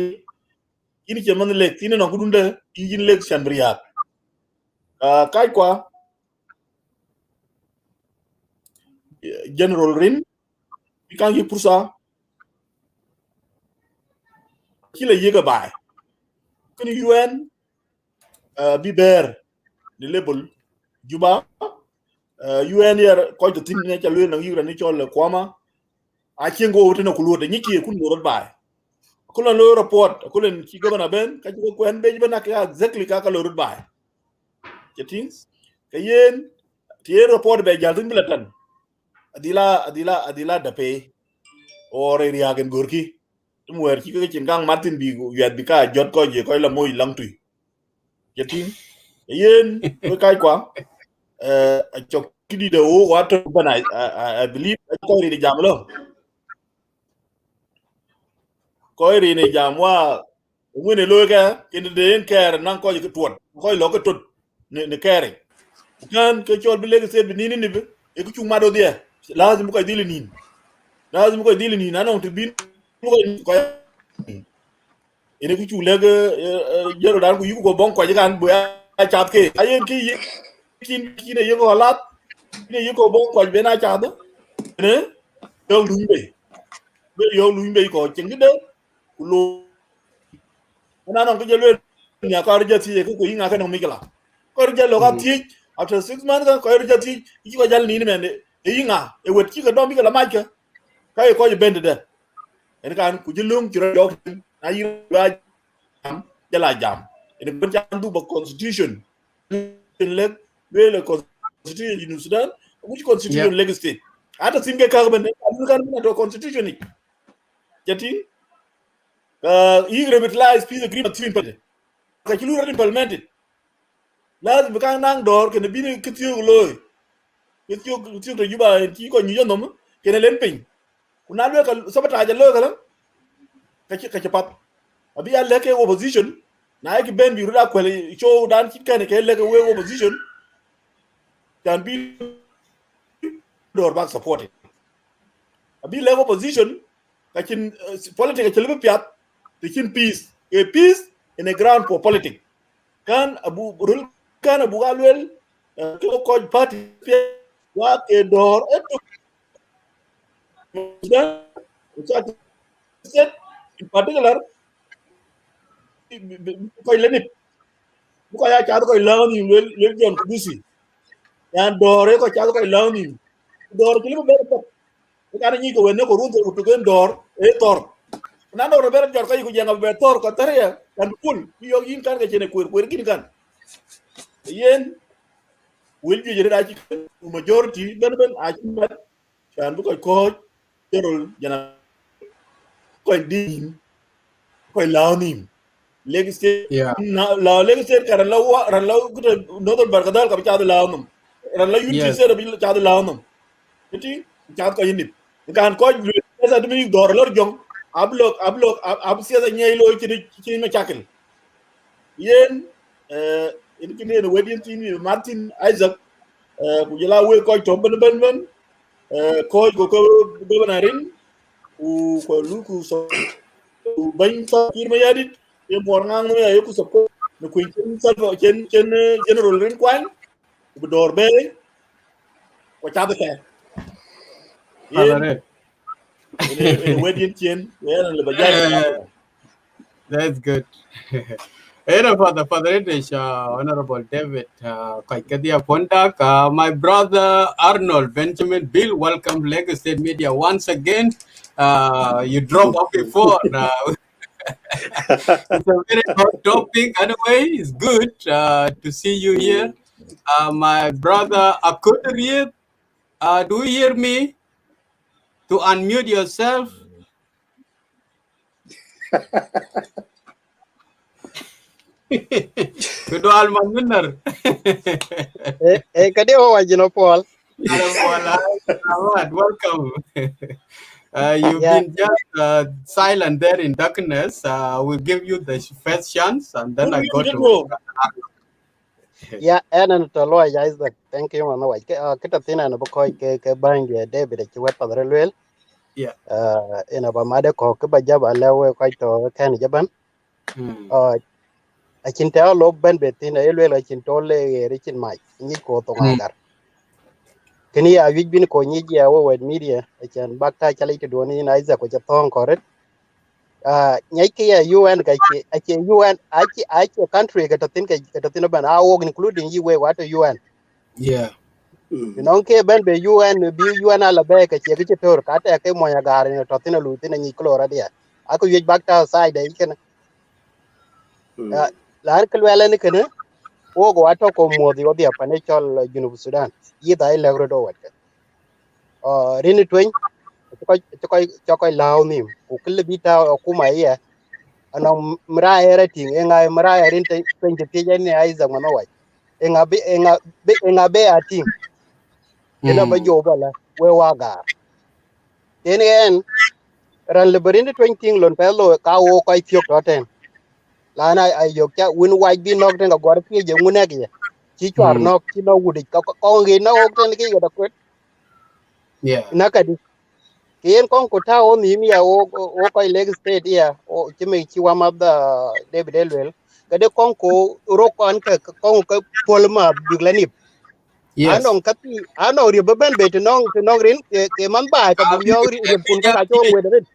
ini ci man lex ini no gudunda yin lex chambriat kay quoi general rin bi kan yi pour ça ci la yega bay ken UN bi ber ni label juba UN yer ko to tin ne ca lu na yura ni chol kwama a chengo wote na kulo de nyiki kun mo bay kulo lo report kulo ci gobana ben ka ci ko en be bana ka exactly ka lo bay jetin ka yen tie report be jaldin bilatan adila da pe ore riagen gorki tum wer ci ko ci ngang martin bi yet bi ka jot ko je ko la moy lang tuy jetin yen ko kay kwa a chok kidi de o wato bana I believe ko ri jamlo ko ri ne jamwa ngene lo ka ken de en ker nan ko ko tuot ko lo ko tut ne kere kan ke chol bi legi set bi ni bi e ku chung mado dia lazim ko dili ni nanon to bin ko ene ku chu lege jero dan ku yu ko bon ko jigan bu a chat ke ayen ki ne yego lat ne yego bon ko be na chat ne yo lu be ko chengide ku lo nanon ko jelo ni akar jati ko yinga ka no mikla ko jelo ga ti after 6 months ko jati ko jal ni men e yinga e wet ki ko do mikla ma ka kay ko bende de en kan ku jilung ci yo ayi ba jala jam en ko jam du ba constitution le le constitution du Sudan which constitution Lagos State ata simge ka ben kan do constitution ni jati you revitalize peace agreement between parties ka ci lu implemented lazim kan nang dor ke ne bi ni kitiyo loy kitiyo to juba ci ko ñu yonom ke ne len pin kuna lo ka sabata ja lo ka ka ci pat abi ya leke opposition na yake ben bi ruda kwele show dan ci kan ke leke we opposition can be door back supported abi leke opposition ka ci politique ci lebe piat te ci peace in a ground for politics kan abu rul kan abu galwel ko party wa ke door eto in particular koy lenit bu ko ya cha ko law ni le jon ko busi yan dore ko cha ko law ni dor ki lu be ko ka ni ko wenne ko runto to gen dor e tor na do ber jor ko ko jenga be tor ko tare ya kan pul yo yin kan ga jene ko kin kan yen wil ju jere da ci majority ben a ci ben kan bu ko terol jana ko din ko law ni Lagos State la Lagos State karan law kuta northern barkadal ka chaadu lawnum ran la yunti se da chaadu lawnum iti chaad ko yinit kan ko sa dumi dor lor jong ablok ab siasa nyay lo ci ma chakal yen in kine no wedin tini Martin Isaac ku jela we ko to ben ko governorin ko luku so bañ sa firma yadit e mor ngang no ya ko sappo no ko ken general ren kwan bu dor be ko tabe ke ene wedin tien wala le bajay that's good. Father Honorable David Kaikadia Pondak, my brother Arnold Benjamin Bill, welcome Lagos State Media once again. You dropped off before. It's a very hot topic. Anyway, it's good to see you here. My brother Akudriet, do you hear me? To unmute yourself. Kudwal Mangunar. Kade ho wajino Paul. Welcome. You've Yeah, been just silent there in darkness. We'll give you the first chance, and then Who I you go did to. roll? yeah, and to lo ya is that. Thank you man. Waj kita tina na bako ke bang ya David ki wet padre lwel. Yeah. Ina ba made ko ke ba jaba lewe ko to kan jaban. Mm. A chin ta lo ben betina elwel a chin to le richin mai. Ni ko to Mm. ngagar. Kini ya wij bin ko ni ya wo wed media a chan bakta chali to doni na iza ko chapon koret. Nyai ke ya UN ka ke ake UN ake country ka to tin ban a wo including you we what UN. Yeah. Non ke ben be UN bi UN ala be ka che ke tor ka te ke mo ya gar ne to tin lu tin ni klora dia aku yej bakta side e ken lan ke wala ni ken wo go ato ko mo di odia pane chol junub Sudan yi dai le ro do wet rini twen ko ko law ni ku kle bi ta ku ma ye ano mra era ting e nga mra erin twen te je ne ai za ngono wa e nga be ating ena ba Mm. jo bala we wa gar en ran le berin twen ting lon pe lo ka wo ko tiok to ten la na ay yok cha win wai bi nok ten gor pi je ngune ge chi chwar Mm. nok chi no wudi ko ngi na ok ten ki da kwet Yeah. na ka di kien kon ko ta o mi ya o ko leg state ya o chi me chi wa ma da David Elwell ka de kon ko ro kon ka kon ka pol ma biglani Yes. anong kati ano ri beben be to nong rin ke man ba ka bu yo ri kun ka cho wederet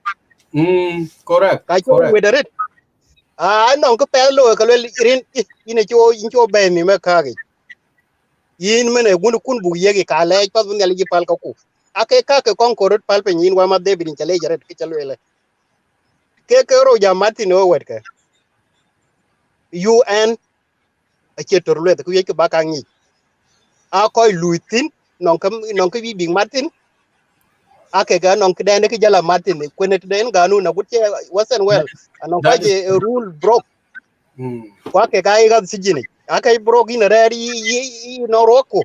Correct. ka cho Correct. wederet no ko pe lo ka le rin ine cho in cho be mi me ka ge yin mene gun kun bu yegi ka le pa bu ngal ji pal ka ku ake ka ke kon ko rut pal pe yin wa ma de bin chale jaret ke chalo ele ke ro ja martin o wet ke un a che tor le ku ye ke ba ka ngi a ko luitin non ka bi big martin ake ga non ke de ne ke jala martin ku ne den ga nu na gut che wasen well anon ko That is. je rule broke Mm. kwa ke ga ga sijini ake broke in re yi no roku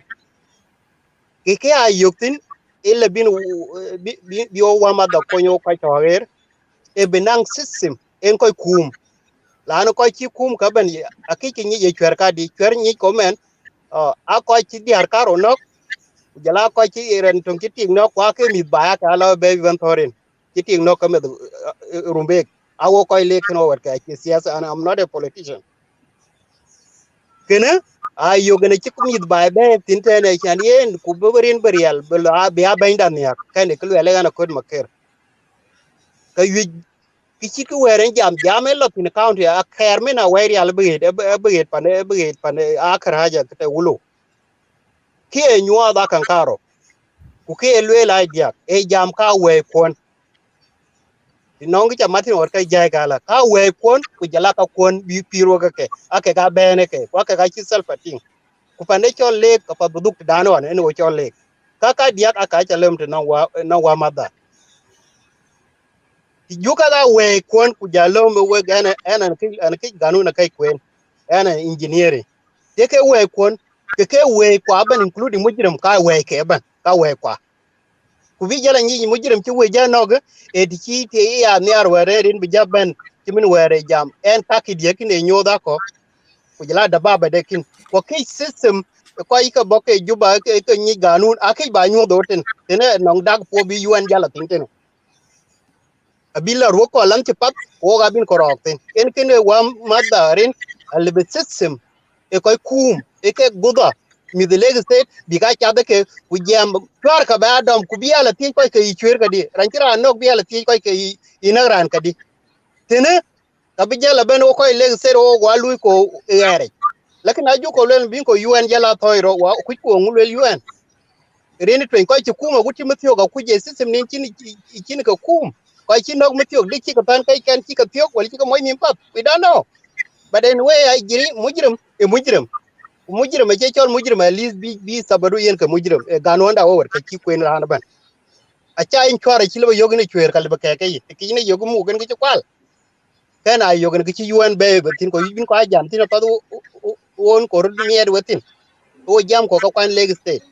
ke a yuktin ile bin bi o wa ma da konyo ka to e benang system en koy kum la no koy chi kum ka ben akiki ni ye chwer ka di chwer ni ko men a koy chi di har karo no jala koy chi ren tong ki ting no kwa ke mi ba ka la be van thorin ki ting no ka me rumbe a wo koy le kno wer ka ki siyasa and I'm not a politician kena a yo gene chi mi ba be tin te ne chan yen ku berin berial bela be a ben dan ya ka ne klu ele ga na kod maker ka kichi ku weren jam lo tin county a kher mena weri al bigit pan a karaja kete wulo ki e nyua da kan karo ku ke lwe la dia e jam ka we kon tinong ja matin or kai jai gala ka we kon ku jala ka kon bi piro ka ke ake ga bene ke kwa ka chi self-patin ku pande chol le ka pa buduk dano an en wo chol le ka dia aka cha lem te no wa mada ti juka ga we kon ku jalo me we gana an ki ganu na kai kwen ana engineering ke we kon ke we kwa ban including mujrim ka we ke ban ka we kwa ku bi jala nyi mujrim ti we jano ga e di ti te ya ne ar were rin bi jaban ti min were jam en package ye kine nyoda ko ku jala da baba de kin ko ke system ko ika boke juba ke nyi ganun akai ba nyodo ten tene nong dag po bi yuan jala tin ten abila ro ko lan ti pat ko ga bin korok ten en kene wa madarin albe system e koy kum e ke guda mi de leg state bi ka cha de ke ku jam twar ka ba dom ku bi ala ti koy ke chwer ka di ran kira nok bi ala ti koy ke ina ran ka di tene ka bi jala ben o koy leg state o wa lu ko ere lakin aju ko len bin ko un jala toyro wa ku ko ngul un reni twen koy ti kuma guti mutyo ga ku je system nin kin ka kum koy ti nok mutyo dik ki ka pan kai kan ti ka tyok wal ti ka moy min pap we don't know but anyway I jiri mujrim e mujrim mujrim ke chol mujrim at least bi sabadu yen ka mujrim e gano nda over ka ki kwen ran ban a cha in chwara chi lebo yogni chwer ka lebo ke yi ki ne yogu mu gen ki kwal kana yo gan ki UN be tin ko yin ko jam tin pa won ko ru mi ed wetin o jam ko ka kwan leg state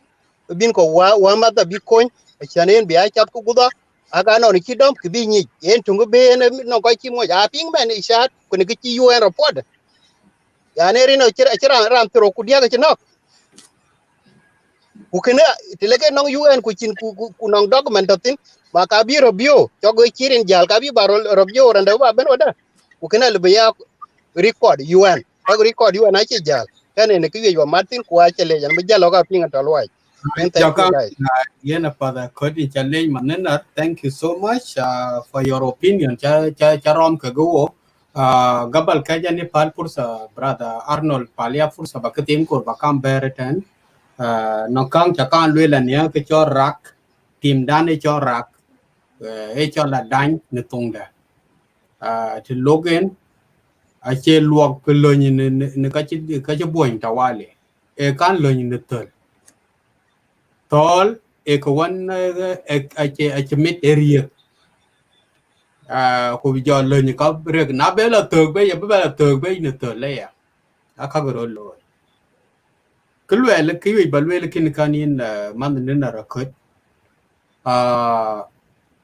bin ko wa ma da bi kon chanen bi a chat ku guda aga no ni kidom ki bi ni en tungu be no ko chi mo ja ping ben ishat ko ni ki UN report ya ne rino chira ram tro ku dia ga no ku kena tileke nong UN ku chin ku nong document tin ma ka bi robio to go chirin jal ka bi baro robio randa ba ben oda ku kena le ya record UN ka record UN a che jal kane ne ki yo martin ku a chele jan bi jalo ka pinga to loy and thank you Jakam guys yena pada kodi challenge manena. Thank you so much for your opinion. Charom kago. Gabal kaja ni pal pursa brother Arnold palia pursa bakatim ko bakam bereten. Nokang chakan lwela niya ke cho rak tim dane cho rak e cho la dany ne tungda. Ti logen a che luok ke lo ni ne ka chi boin tawali. E kan lo ni ne tol. Tol e ko wan a che mit area ko bi jo lo ni ka rek na be la tog be ya be la tog be ni tol le ya aka go lo ke le ke wi balwe le kin kan in man ne na rakot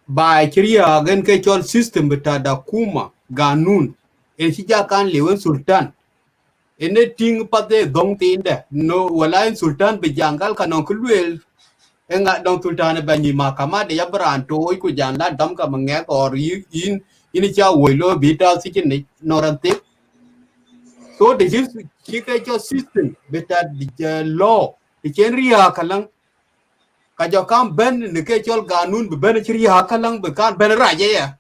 ba kriya gen ke chol system beta da kuma ganun en si ja kan lewen sultan ene ting pa de dong tinde no wala en sultan be jangal kanon kulwel enga dong sultan ba ni makama de yabran to ku jan la dam ka mange or in cha wo lo bita si ni norante so the chol system beta the law the ria kalang ka jo kam ben ne ke chol ganun be ben ria kalang be kan ben raje ya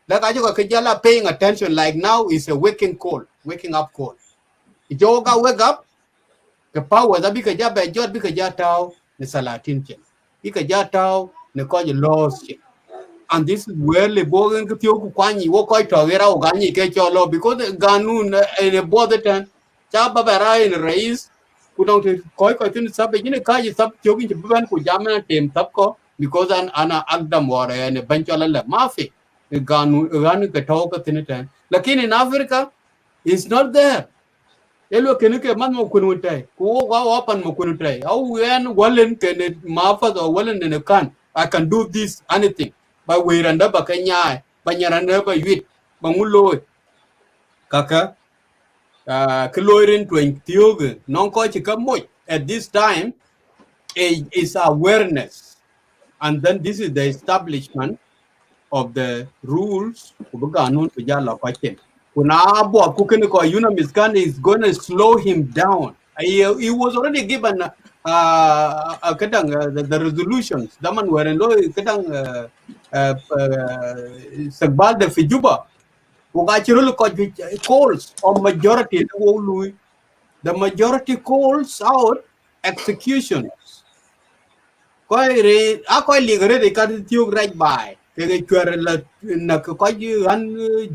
la ka jo ka jala paying attention like now is a waking up call jo ga wake up the power that bika ja be jot bika ja tao ne salatin chen bika ja tao ne ko je laws chen and this is where le bogen ke tio ku kwani wo ko to gera o gani ke cholo because the ganun ne bother ten cha ba ba ra in rais ku dong te ko tin sab ne ka ji sab tio gi ban ku jamana tem tab ko because an ana agdam wore ne ban chola le mafi ganu ke to ko tin ten lakini in Africa is not there elo kene ke man mo kunu tai ko wa wapan mo kunu tai au wen walen kene mafa do walen ne kan I can do this anything ba wiranda ba kanya ba nyaranda ba yit ba ngulo kaka kloirin twen tioge non ko chi kamoy at this time is awareness and then this is the establishment of the rules kubaganun kujala kwachen kuna abo kukene ko Unmiss is going to slow him down. He was already given the resolutions daman were lo kadang sagbal de fijuba wagachiro ko calls on majority the majority calls out executions koy ligre de ka tiok right by ke chwer la na ko an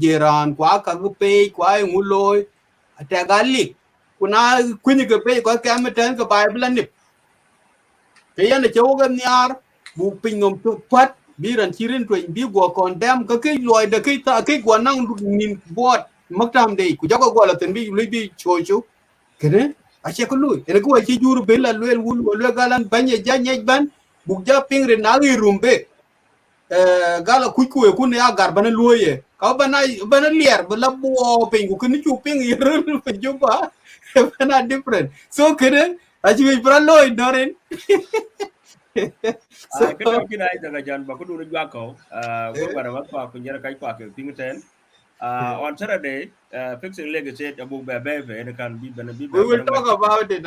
jeran kwa ka pe kwa nguloy ta gali kuna kuni ke pe ko ka meten ko bible ni ke yan che wo gan yar bu pinom to pat biran chirin to bi go condemn ka ke loy de ke ta ke go nang nin bot maktam de ku jago go la ten bi bi chocho kene a che ko lui ene ko chi juru be la lwel wul lo galan banye janye ban bukja pingre na rumbe gala kuku e kun ya gar bana luoye ka bana lier bala buo pingu kun chu ping yir pe juba bana different so kene aji we bra loy doren so ai kata kina ai daga jan ba kudu jwa ko go bara wa ko nyara kai ko ke pingten on Saturday fixing leg said abu bebe ne kan bi we ba will kan talk about it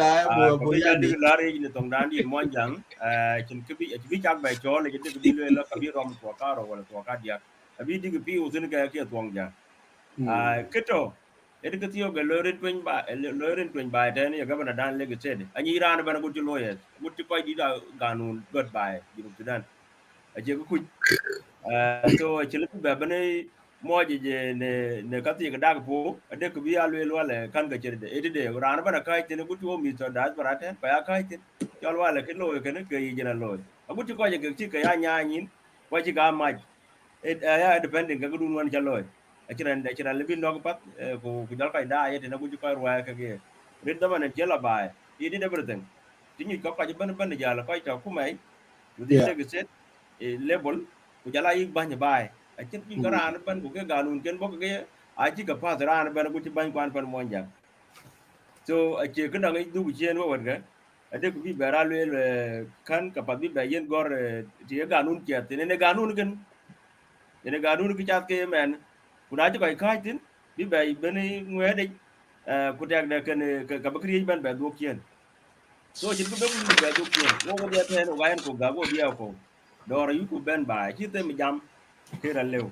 ko be ya dig lari ni tong dan di mon jang kin ke bi chak ba cho le dig bi le la ka bi rom to ka ro wala to ka dia bi dig bi usin ka ke tong jang keto ed ke tiyo ga loren twen ba den ya gabana dan le said ani ran bana gutu loyes gutu ko di da ganun god by you sudan aje ko ku so chile ba bane moje je ne kati ga dag po ade ko bi alwe wala kan ga chede ede de ran bana kai tene gutu mi to das barate pa ya kai tin chol wala ke lo ke ne ke yina lo gutu ko je ke ti ke ya nya nyin ko ji ga ma ya depending ga gudun wan chalo achiran lebin nog pat ku jal kai da yete na ku ju kai ruwa ka ge rid da man jela bai he did everything tinyu ko ka ban jala ko ta ku mai within Yeah. the set level ku jala yi ban bai achin ni karan ban ku ke ganun ken bo ke aji ka pa ran ban ku ti ban kwan pan monja so achi ka dang du chen wo ga ade ku bi bara le kan ka pa bi ba yen gor ti ganun ke ne ganun ken ene ganun ki chat ke men kuna ji kai kai tin bi bai beni ngwe de ku tek de ken ka bakri ban ba do kien so jin ko be ku ba do kien wo ko dia ten wa en ko ga go dia ko dor yu ku ben ba chi te mi jam ke ra lew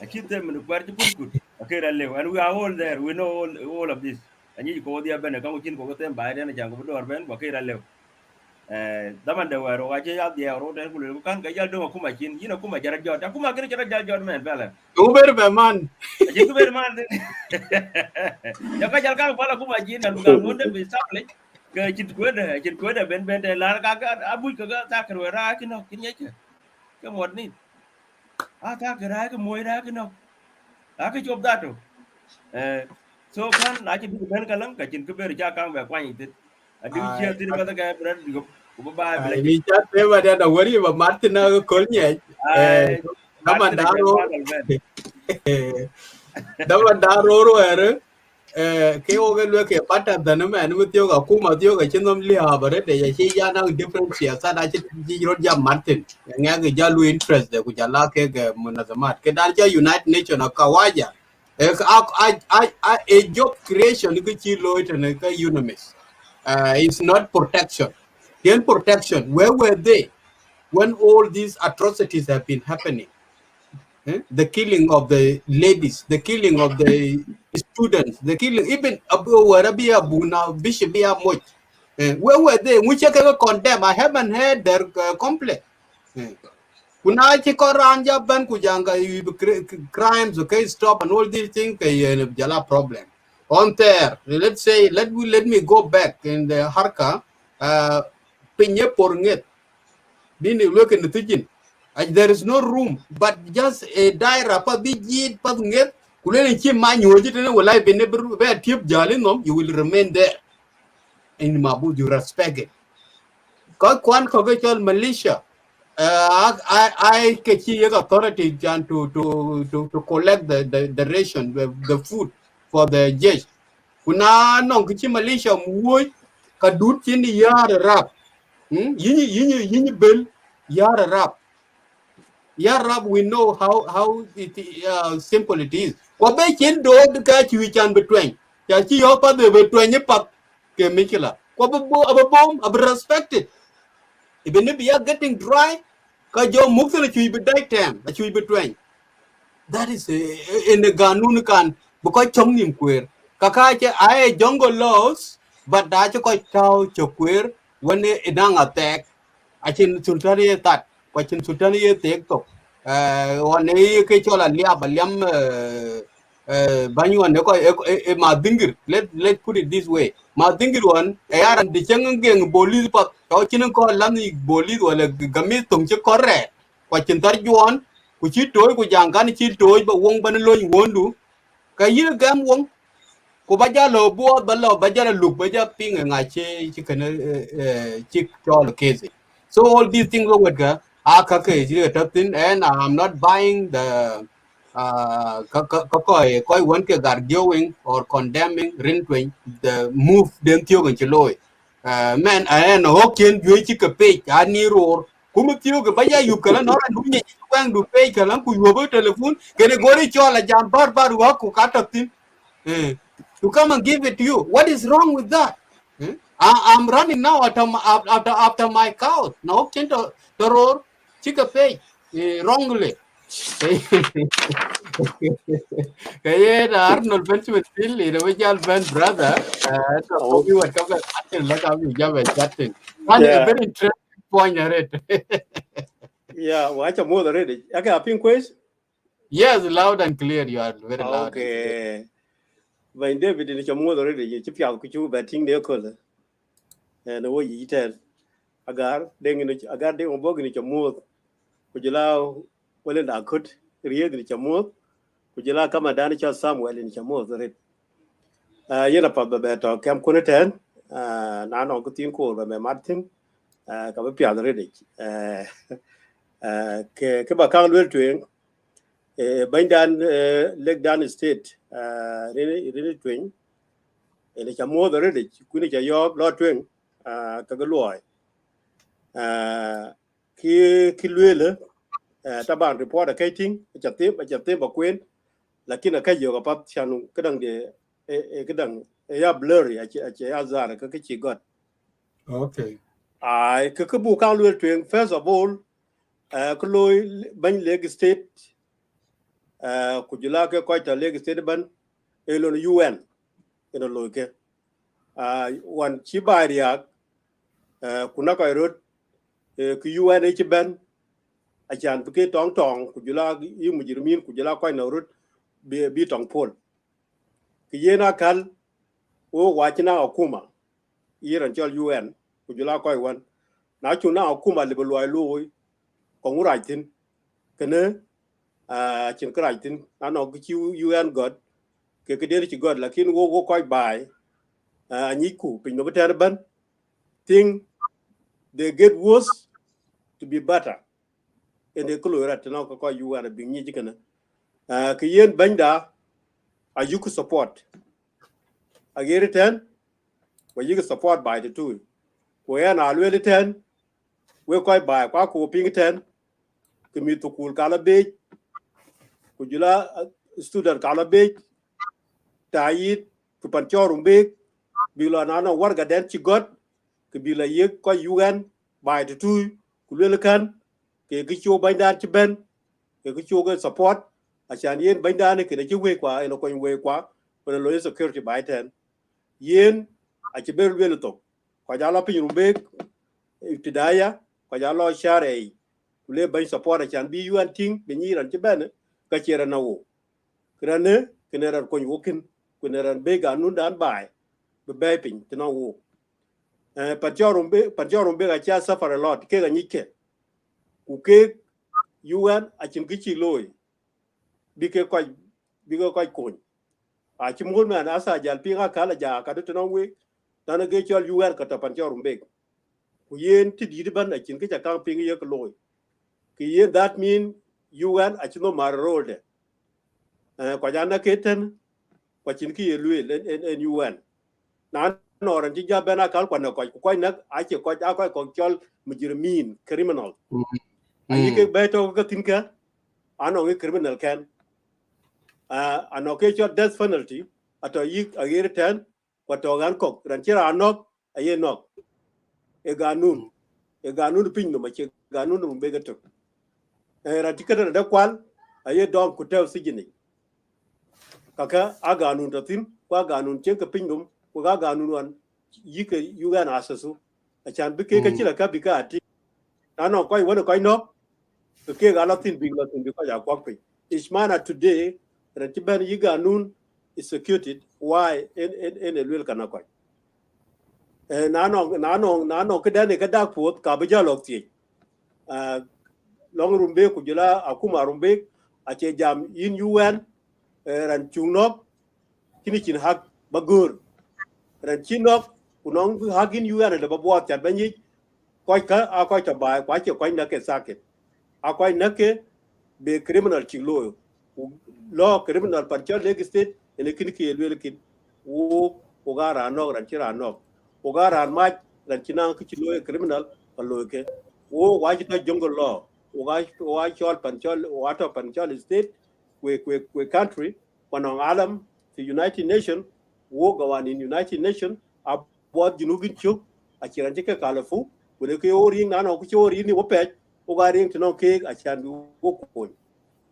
a chi te mi kwar ji pun kut ke ra lew and we are all there we know all of this ani ko dia ben ka ko chin ko tem ba de na jang ko dor ben ko ke ra lew daman da waro waje ya dia ro den kulu kan ga jal do kuma kin yina kuma jara jot kuma kene jara jal jot men bela Uber be man. ajin ko ber man ya ka jal ka pala kuma jin dan bukan ngonde be saple ke cit ko da ben de la ka ga abu ka ga ta kro ra kino kin ye ke mod ni a ta kra ke moy ra kino a ke job da to so kan na ci bi ben kalang ka cin ko ber ja kan be kwani tit adi ci tin ba da ga ber ko ba bla We chat never did a worry about Martina Kolnya. ai Daman Martin jal daro. badal ben Daman daro ere. Ke oge lwe ke pata dana man with yoga kuma yoga chinom liha bare de ya shi ya na different siasa da chi ji ro ja Martin. Nga ga jalu interest de ku jala ke ga munazamat. Ke dan ja United Nation akawaja. A job creation ke chi lo ite ne ka Unmiss. It's not protection. Then protection, where were they when all these atrocities have been happening? The killing of the ladies, the killing of the students, the killing, even Abu Warabia Buna, Bishop Much. Where were they? Which I can condemn. I haven't heard their complaint. Kuna chikoranja ban kujanga crimes, okay, stop and all these things, jala problem. On there, let's say, let me go back in the Harka, pinye pornget, dini look in the tijin. There is no room, but just a daira pa bijit pa nget, kulele chi manyu jitene walai bene be tip jalinom, you will remain there. In Mabu, you respect it. Kwan Kogachal militia. I get authority to collect the ration, the food for the jesh. Kuna no kichi militia muoj kadut chini yar rap. Yini bill yar rap. Yar rap, we know how simple it is. Kwa be chen do ka chi chan between. Ya chi yopa de between pat ke mikila. Kwa bo respected. Even if you are getting dry, because your mukta chui be die time, a chui be twain. That is in the ganun kan because chong nim queer. Kakache I jungle laws, but that's quite cow choqueer when it dang attack. I can sultani that, watching sultani take to. One a kechola liab a liam banyu and ma dingir. Let's put it this way. Ma dingir one, a yar and the changang bolis pat, touching call lani bolis or a gamis tum correct. Watching that you want, which you toy, which young gun chill toy, but won't ban alone you won't do. Kayi gam wong, Kubaja lo bo balo baja look baja ping and I chicken chick all case. So all these things over there are kake and I'm not buying the koi one ke arguing or condemning rentwing the move them tiogan chiloi. Man I know hokin you chick a page I need or kumutio baya you can not do me to pay kalam ku yobo telephone get a gori chola jam bar waku katatin. To come and give it to you. What is wrong with that? I'm running now after my cows. No, Kinto, the roar, chicken pay, wrongly. Kaya Arnold Benjamin Finley, the original band brother, so Oh, we were coming like I'm chatting. And a yeah, very interesting point, right? yeah. Watch a mother already. I got a pink quiz. Yes, loud and clear. You are very loud and clear. Okay. When David in your mother already, you chip out, could you betting their color? And the way you tell Agar, then in it, Agar, they were bogging in your mouth. Would you allow, well, I could read in your mouth? kujila kama dani cha Samuel in chamo zore yena pa be to kem kuneten na no kutin ko be Martin ka be pya zore de ke ba kan lwel twen bandan leg dan state rini twen ene chamo zore de kuni cha yo lo twen ka ga loy ki lwel taban report ka ting cha te ba kwen lakini akayo ka pat chanu kadang de kadang ya blurry a ya zara ka ki got Okay. ai ka bu ka lu twen first of all ko loy ban leg state ku jula ka ko ta leg state ban elon UN eno lo ke wan chi bariya kuna ko rot ku UN e chi ban a chan ke tong ku jula yi mujrimin ku jula ko na rot bi tong pol ki yena kal o wachina akuma yiran chol UN kujula koy wan na chuna akuma le loy loy ko nguraitin kene chin kraitin ano ki UN god ke der ci god lakin wo koy bay anyiku pin no beter ban thing they get worse to be better and they kolorat no ko UN bi nyi jikana ke yen banda ayuku support agere ten wa yiku support by the two ko yana alwele ten we koy bay kwa ko ping ten kemi to kul kala be kujula student kala be tayit ku panchorum be bila nana warga den ci got ke bila ye ko UN bay to tu kulele kan ke gicho bandan ci ben ke gicho ga support achan yen bandan ke ci we kwa eno ko we kwa ko lo security bay ten yen a ci ber welo to ko jala pin be ibtidaya ko jala share kule ban support achan bi UN ting be nyiran ci ben ka chera na wo krane keneran ko wokin kuneran be ga nun dan bay be be pin tino wo panjorum be ga cha suffer a lot ke ga nyike ku ke UN achin gichi loy bi ke ko ko a ci mun na asa jal pi ga kala ja ka tino we dana ge chol UN ka ta panjorum be ku yen ti di ban achin ke ja kan pin ye ko loy ki yen that mean UN achino mar role ko jana keten ko chin ki yelwe en UN na no ran ji jabena kal ko ko na a che ko a ko chol mujrimin criminal ayi ke beto ko tinka ano ngi criminal can ano ke chol death penalty ato yi agere ten ko to gan ko ran chira anok aye nok e ganun pin no ma che ganun no be gato ran tikata da kwal aye don ku tew sijini kaka aganun tatin kwa ganun chen ka pingum ko ga ganun wan yike yuga na asasu achan bi ke ka chila ka bi ka ati ano koy wono koy no ke ga latin bi ko ja ko pe ismana today ratiban yiga nun is executed why in a lwel kana koy nano ke dane ka dak pot ka bi jalok ti long rumbe ku jula akuma rumbe ache jam in UN ran chungnok kini chin hak bagur ran chinok kunong hagin UN da babwa chat banyi koy ka a koy ta bai kwa che koy na ke saket a koy na ke be criminal chilo lo criminal parcha leg state ene kini ke lwel kin wo ogara no ran chira no ogara ma ran chinan ki chilo criminal palo ke wo wa chi ta jungle law wa chol panchol water panchol state we country wanong alam the United Nation wo gawan in United Nation abot junubin chuk a chiran ke kalafu wele ke ori na no ku ori ni wo pe o ga ring tno ke a chan wo ko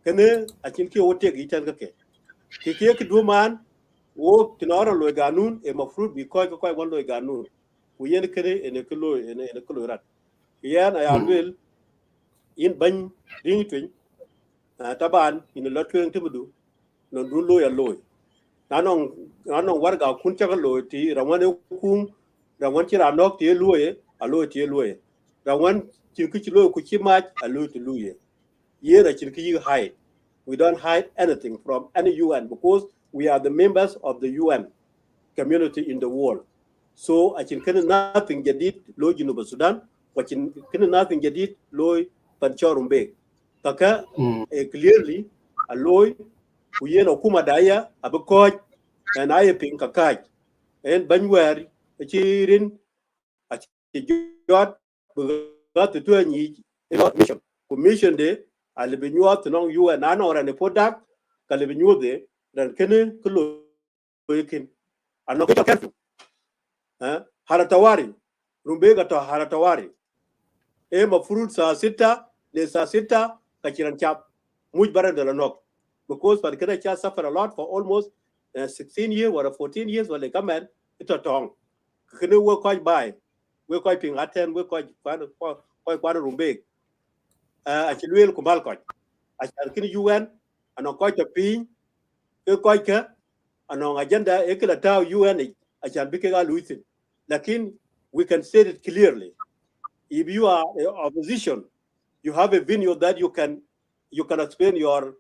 kene a chin ke wo te gi tan ke du man wo tinoro lo ganun e mafrut bi ko won lo ganun ku yen kene ene ko lo ene ko lo rat yan ay alwel in ban ring twin taban in lo twen tibudu no dun lo ya lo nanong warga kun cha lo ti rawan kum rawan chi ranok ti lo ye a lo ti lo ye rawan chin ki lo ku chi ma a lo ti lo ye ye ra chin ki hai We don't hide anything from any UN because we are the members of the UN community in the world. So I think nothing jadid lo Junuba Sudan, watching nothing jadid lo Panchorumbe. Kaka clearly a loy kuyen okuma daya abakoj and I ping kakaj and banwer a chirin a chijot bugat to a commission de alibinuat non you and anor and a product kalibinu de than kene kuloikin and no careful. Haratawari rumbega to haratawari fruit sa sita le sa sita kachiran chap much better than a knock because for the cha suffer a lot for almost 16 years or 14 years when they come in it's a tongue kene we quite buy we quite ping atten we quite rumbeg a chilwel kumbal ko a kini UN and quite a pin we quite ka anong agenda ekila taw UN a chan bikega luitin lakin we can say it clearly. If you are opposition, you have a venue that you can explain your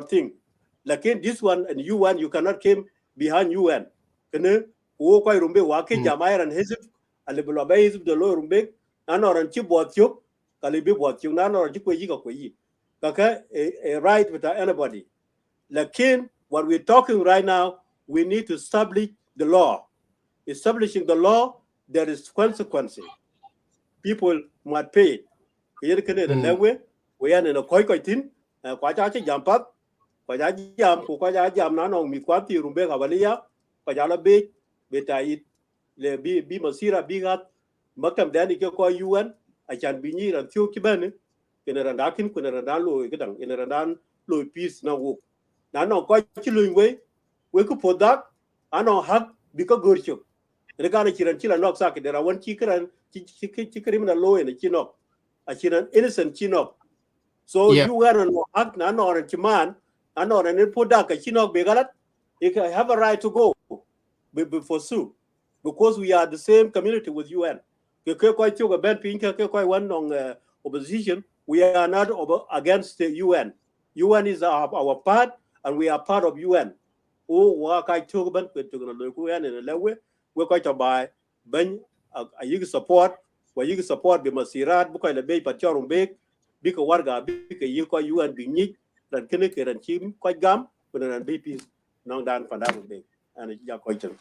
thing. Like in this one and UN, you cannot came behind UN. Kene wo koy rumbe wa ke jamaer and hizib aliblo ba hizib de lo rumbe anoran chi botyo kalibi botyo nanoran chi kweyi ka kweyi. Kaka a right without anybody. Like in what we're talking right now, we need to establish the law. Establishing the law, there is consequences. People might pay. Kaya kene the lewe, we are in a koi tin, kwaja jampat, kwaja jam, kwaja jam nanong mi kwati rumbe kabalia, kwaja la be, beta it, le bi masira bigat, makam dani ke ko UN, I can be near and few kibane, kene randakin, kene randalo, gedang, in randan, low peace na wo. Nano koi chiluing way, we could put that, I know hug, because good show. The kind of chiran knock socket, there are one chicken criminal law in a chinok, a chiran innocent chinok. So you were an act, none or a chiman, and or an input dark, a chinok begalat, you can have a right to go before sue because we are the same community with UN. Quite took a bad pink, quite one on opposition. We are not against the UN. UN is our part, and we are part of UN. Oh, what I took about to UN in a level. We're quite to buy ben a you support where you support the Masirat, Bukai the Bay Pachorum Bake, Bika Warga, Bika Yuka, you and Bini, that Kinnick and Chim, quite gum, with an BPs, non down Pandamu Bay, and a Yakoitan.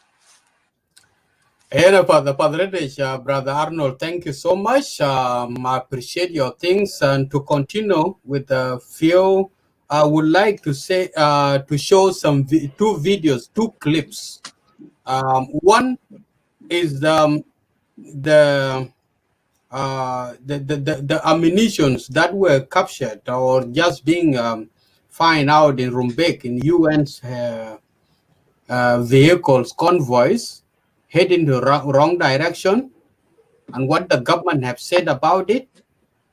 Brother Arnold, thank you so much. I appreciate your things. And to continue with a few, I would like to say, to show some two videos, two clips. One is the ammunitions that were captured or just being found out in Rumbek in UN's vehicles, convoys, heading the wrong direction, and what the government have said about it.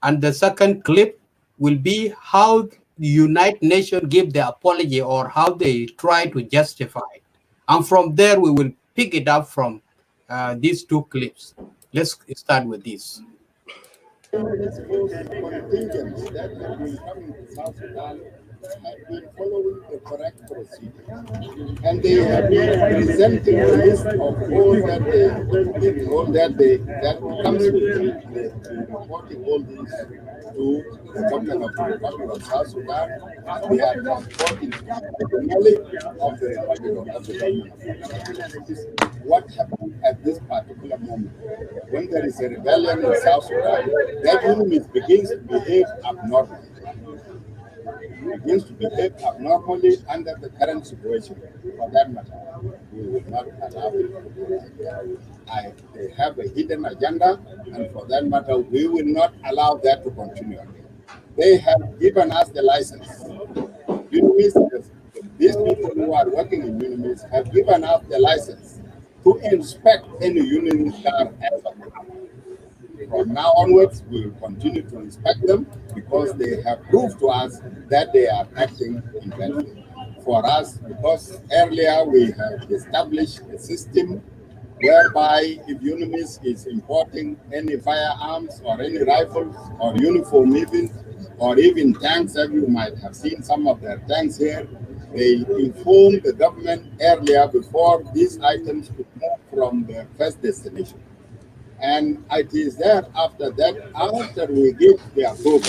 And the second clip will be how the United Nations give the apology or how they try to justify it. And from there, we will pick it up from these two clips. Let's start with this. Contingents that have been coming to South Sudan have been following the correct procedure, and they have been presenting a list of all that comes with reporting all these to the government of the Republic of South Sudan, and they are transporting the knowledge of the Republic of the government. What happened at this particular moment when there is a rebellion in South Sudan, that Unmiss begins to behave abnormally. Begins to behave abnormally under the current situation. For that matter, we will not allow it. They have a hidden agenda, and for that matter, we will not allow that to continue. They have given us the license. Unmiss, these people who are working in Unmiss have given us the license to inspect any Unmiss car ever. From now onwards, we will continue to inspect them because they have proved to us that they are acting in bad faith. For us, because earlier we have established a system whereby if Unmiss is importing any firearms or any rifles or uniform even, or even tanks, as you might have seen some of their tanks here, they inform the government earlier before these items could move from their first destination. And it is there after that, after we give the approval,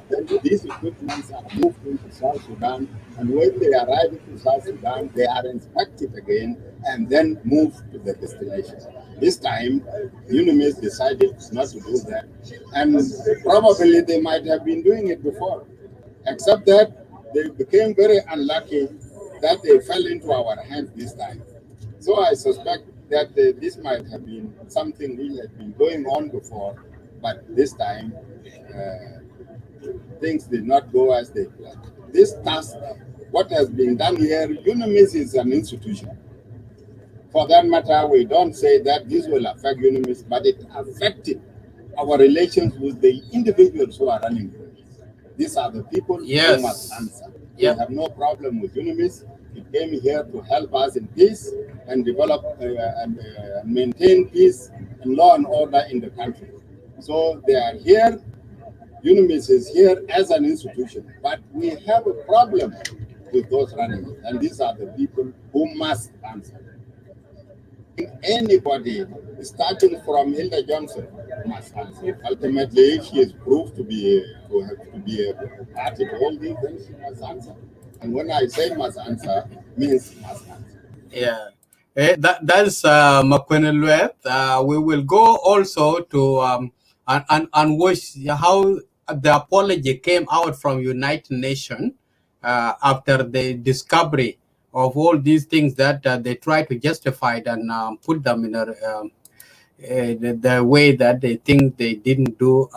then these equipments are moved into South Sudan, and when they arrive into South Sudan, they are inspected again and then moved to the destination. This time, Unmiss decided not to do that, and probably they might have been doing it before, except that they became very unlucky that they fell into our hands this time. So I suspect that this might have been something which had been going on before, but this time things did not go as they planned. This task, what has been done here, Unmiss is an institution. For that matter, we don't say that this will affect Unmiss, but it affected our relations with the individuals who are running Unmiss. These are the people who must answer. We have no problem with Unmiss. It came here to help us in peace and develop and maintain peace and law and order in the country. So they are here. Unmiss is here as an institution, but we have a problem with those running it, and these are the people who must answer. Anybody, starting from Hilda Johnson, must answer. Ultimately, if she is proved to be a party to all these, then she must answer. And when I say must answer, means must answer. Yeah. That's Makwenelwet. We will go also to and watch how the apology came out from United Nations after the discovery of all these things that they try to justify and put them in the way that they think they didn't do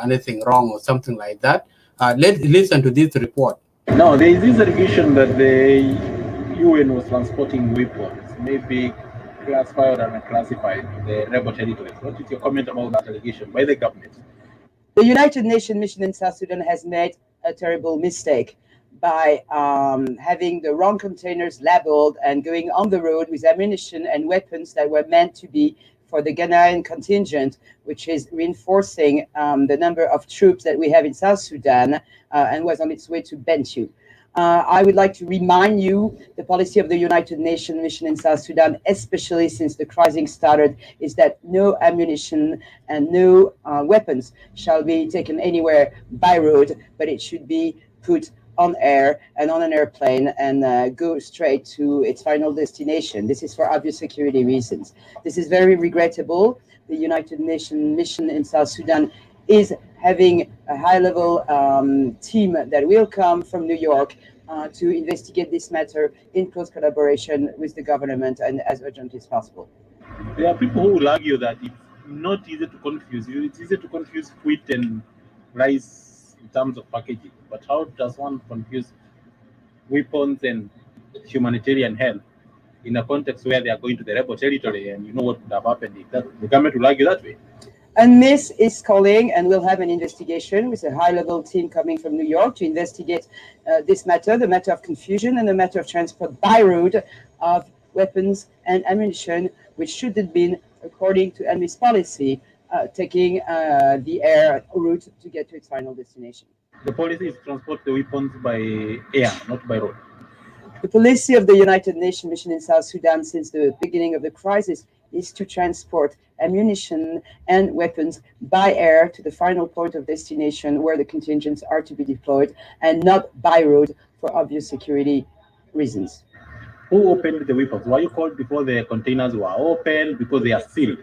anything wrong or something like that. Let's listen to this report. Now, there is this allegation that the UN was transporting weapons, maybe classified or unclassified, the rebel territories. What is your comment about that allegation by the government? The United Nations mission in South Sudan has made a terrible mistake by having the wrong containers labeled and going on the road with ammunition and weapons that were meant to be for the Ghanaian contingent, which is reinforcing the number of troops that we have in South Sudan and was on its way to Bentiu. I would like to remind you the policy of the United Nations mission in South Sudan, especially since the crisis started, is that no ammunition and no weapons shall be taken anywhere by road, but it should be put on air and on an airplane and go straight to its final destination. This is for obvious security reasons. This is very regrettable. The United Nations mission in South Sudan is having a high-level team that will come from New York to investigate this matter in close collaboration with the government and as urgently as possible. There are people who will argue that it's not easy to confuse. It's easy to confuse wheat and rice in terms of packaging, but how does one confuse weapons and humanitarian help in a context where they are going to the rebel territory and you know what would have happened if the government will argue that way? Unmiss is calling and will have an investigation with a high-level team coming from New York to investigate this matter, the matter of confusion and the matter of transport by road of weapons and ammunition, which should have been, according to Unmiss policy, taking the air route to get to its final destination. The policy is to transport the weapons by air, not by road. The policy of the United Nations mission in South Sudan since the beginning of the crisis is to transport ammunition and weapons by air to the final point of destination where the contingents are to be deployed, and not by road for obvious security reasons. Who opened the weapons? Were you called before the containers were opened because they are sealed?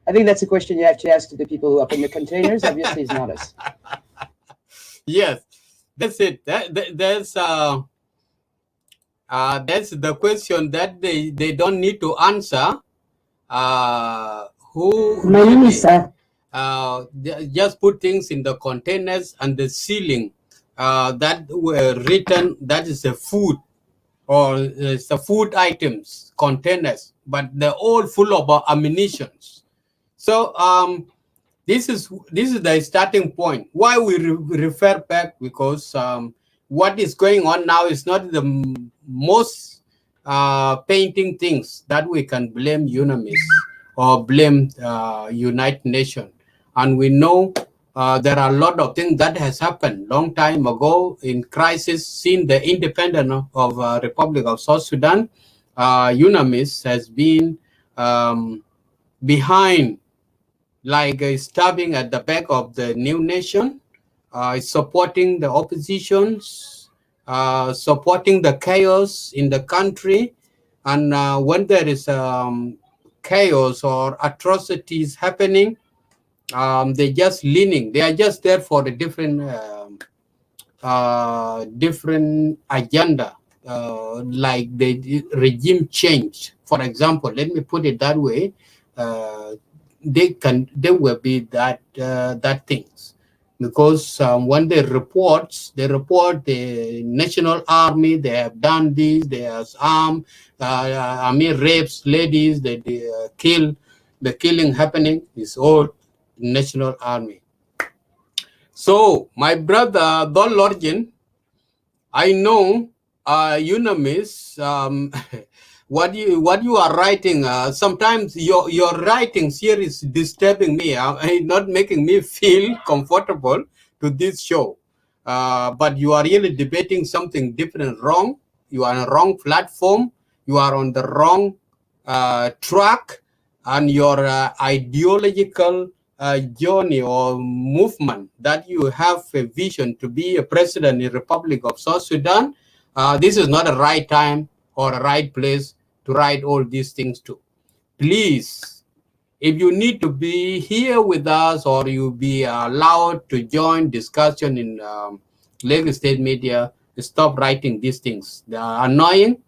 I think that's a question you have to ask to the people who open the containers. Obviously, it's not us. Yes, that's it. That's the question that they don't need to answer. Who My name is just put things in the containers and the sealing that were written, that is a food or it's the food items containers, but they're all full of ammunition. So this is the starting point. Why we refer back, because what is going on now is not the most painting things that we can blame Unmiss or blame United Nations. And we know there are a lot of things that has happened long time ago in crisis since the independence of Republic of South Sudan. Unmiss has been behind, like stabbing at the back of the new nation, supporting the oppositions, supporting the chaos in the country. And when there is chaos or atrocities happening, they just leaning. They are just there for a different different agenda, like the regime change. For example, let me put it that way. They will be that that things, because when they report the national army, they have done this, they have armed, rapes ladies, they kill, the killing happening is all national army. So my brother Don Lorgin, I know Unmiss, what you are writing. Sometimes your writings here is disturbing me. Not making me feel comfortable to this show. But you are really debating something different, wrong. You are on a wrong platform. You are on the wrong track, and your ideological journey or movement that you have a vision to be a president in the Republic of South Sudan, this is not a right time or a right place to write all these things to. Please, if you need to be here with us or you be allowed to join discussion in Lagos State media, stop writing these things. They are annoying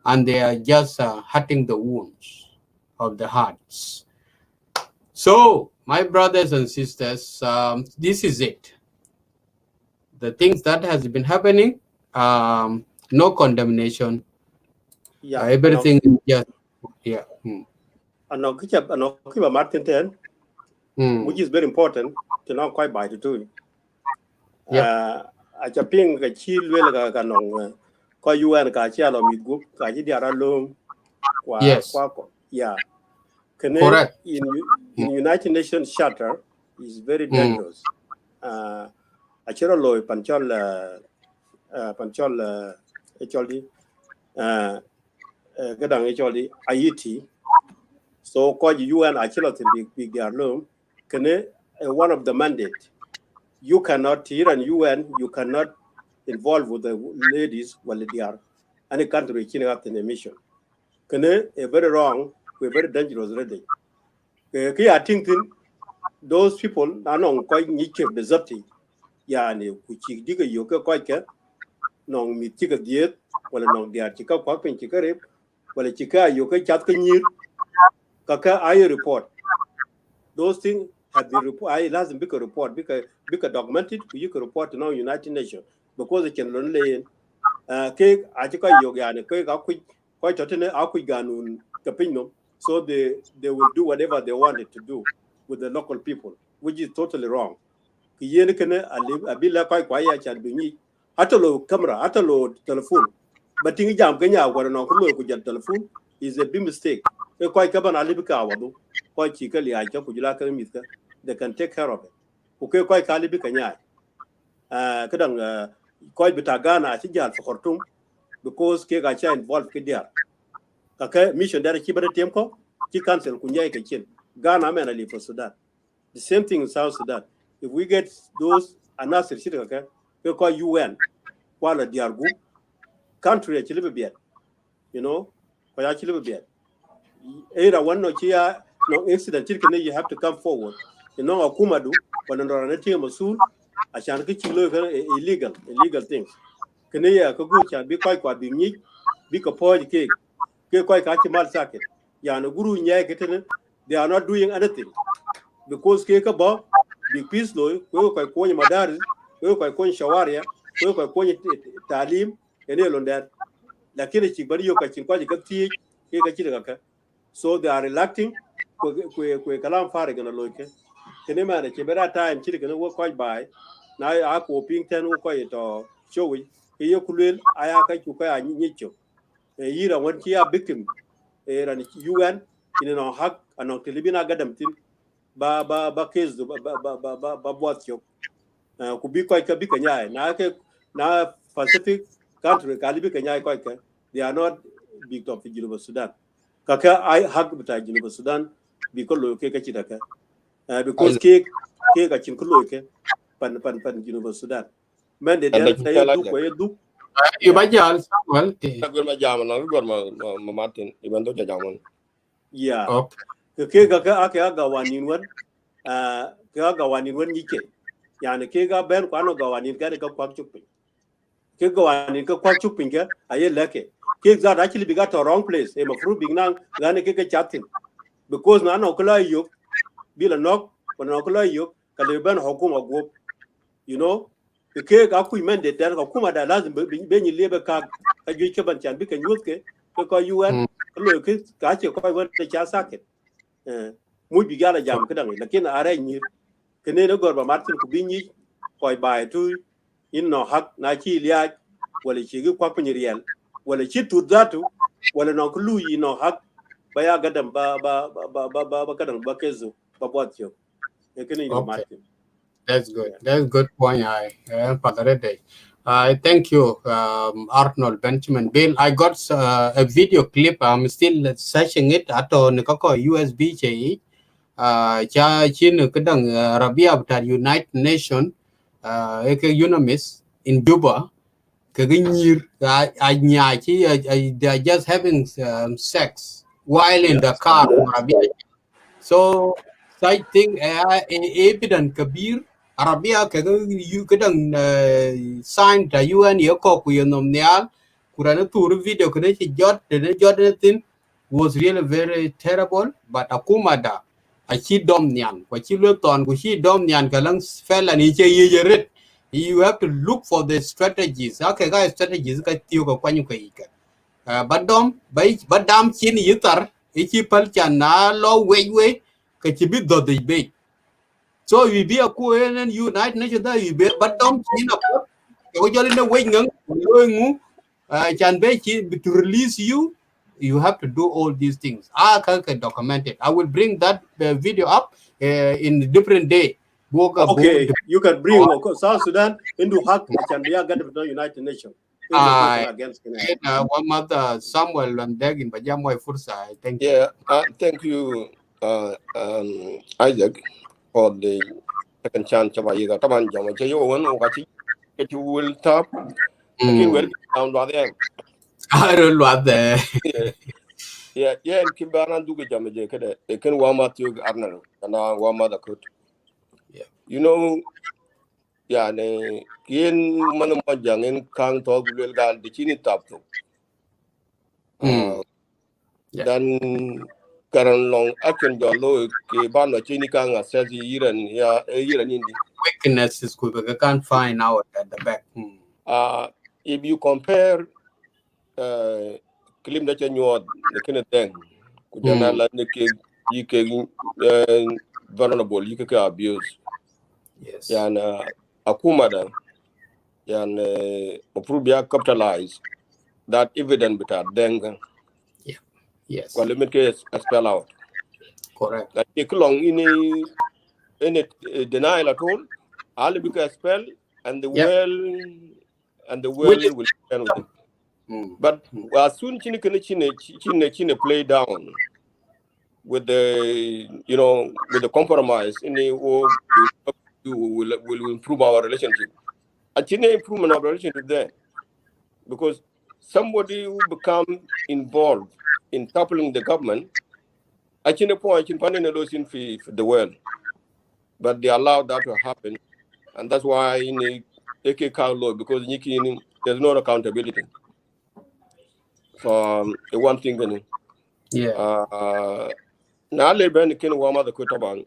and they are just hurting the wounds of the hearts. So, my brothers and sisters, this is it. The things that has been happening, no condemnation. Yeah, Everything is just, yeah. Martin ten, which is very important to know quite by the two. I just think a chill will ga nong ko UN ka chia lo mit group ka ji dia ra lom kwa yeah. Correct. In United Nations Charter is very dangerous. Achero loy panchol actually gadang actually IET. So called UN achelo to big their loom. One of the mandate, you cannot here and UN you cannot involve with the ladies while they are any country cleaning up in a mission. A very wrong, we're very dangerous already. I think those people are not quite niche bezapti. Yani kuchi diga yoga quite non mi chica diet, while non dia chica quack and chica rip, while chica yoga chatka near kaka I report. Those things have been reported. I last big report because documented you can report to now United Nations because it can learn lane. Cake Achika yoga and cake quite totally Akuiganun Capino. So they will do whatever they wanted to do with the local people, which is totally wrong. A bill quite quiet and be Atalo camera, Atalo telephone. But Tingy Jam Kenya, where an uncle could get telephone is a big mistake. They quite come on Alibica, quite cheekily, I can put they can take care of it. Okay, quite Calibicanya. Kadang quite Bitagana, I think for Khartoum, because Kegacha involved Kidia. Kaka mission that Kibata Temko, he cancel Kunya Kachin, Ghana and Ali for Sudan. The same thing in South Sudan. If we get those another city, okay, we call UN, while they are good, country actually be, you know, for actually be. Either one or here, no incident, you have to come forward. You know, Akumadu, when on a team of Sul, I shall get you illegal things. Kenya Kagucha be quite being neat, be a point cake, quite catch a mal socket. Yana Guru Nya, they are not doing anything. Because Kekaba, big peace loy, we quite coin Madaris, we quite coin Shawaria, we quite coin Talim, and all on that. Lakini Chibario Kachinquaji Kati, so they are electing Kalam Farig and a loike. Kenema, the Chibera time, Chicken work quite by. Now I go ping 10 quiet or showy. Yokulil, Ayaka Chuka, Nicho. yira won ki a victim ran UN in no hak anong tilibina gadam tin ba case ba bot yo ku bi ko ka bi ka nyaay na Pacific country kalibi ka nyaay ko ka they are not big top fi Juba Sudan kaka ai hak bita Juba Sudan bi ko lo ke ka ci daka because ke ka cin ko lo ke pan Juba Sudan men de den tay du ko du Ibajal Samuel. ma jam na gor ma Martin iban do jamon ya ke ga ake ga wanin wan ke ga wanin wan yike yani ke ga ben kwano ga wanin ga kwak chupin ke ga wanin ka kwak chupin ga aye leke ke za actually be got a wrong place e ma fru big nang gane ke chatin because na no kula yo bila nok no kula yo ka le ben hukuma go you know ke ga ku men de der hukuma da lazim be ni lebe ka ju ke ban chan bi ka nyut ke ko UN ko lo ke ka che ko won de cha saket muy bi gala jam ke dang lakin are ni ke ne gor ba Martin ku bi ni koy bay tu in no hak na chi liya wala chi gi kwa ni real wala chi tu datu wala no ku lu yi no hak ba ya gadam ba kadang ba kezo ba botyo e ke ni no Martin. That's good. That's good point. I thank you, Arnold Benjamin Bill. I got a video clip. I'm still searching it. Ato nikako USB che. Cha chin kadang Rabia at United Nation. Unmiss in Juba. Kaganyir. They are just having sex while in the car. Rabia. So I think evident kabir Arabia kaga you kadang sign ta UN yoko ku yonom nyal kurana tour video kana ci jot tin was really very terrible but akuma da a ci dom nyan ko ci lo ton ku ci dom nyan kalang fella ni ci yeret you have to look for the strategies okay guys strategies ka tiyo ko kwanyu ka ika badom bay badam chin yitar ichi pal na lo we ka ci bi do de be so we be a ku en United Nations da we be badom chin a ko jole ne we ngang lo ngu can be to release you have to do all these things I can document it. I will bring that video up in different day. Okay, you can bring South Sudan into hak can be a the United Nations. Against one mother Samuel and Dagin Bajamoy Fursa. Thank you. Yeah, thank you, Isaac, for the second chance. You got a jam. You want to you will top. Again, we're down there. I don't know there. Yeah, and Kimbara do get jam. They can warm up to Arnold and warm up the coat. Yeah, you know. Yeah, ne kien man mo jangen kang to gulel gal de chini tapto. Dan karan long action jollo ke ban no chini kang assess yiran indi. Weakness is good, but I can't find out at the back. If you compare claim that you the kind of thing kujana la ne ke vulnerable you can abuse. Yes. Yana akuma da yan approve capitalize that evidence but denga. Yeah. Yes. Well, let me spell out. Correct. Like take long in denial at all. I'll be spell and the will stand with it. But as soon chine play down with the with the compromise in the will improve our relationship. A chine improvement of relationship there. Because somebody who become involved in toppling the government, I can point in the world, but they allowed that to happen, and that's why in AK law because there's no accountability for one thing. Yeah. Now the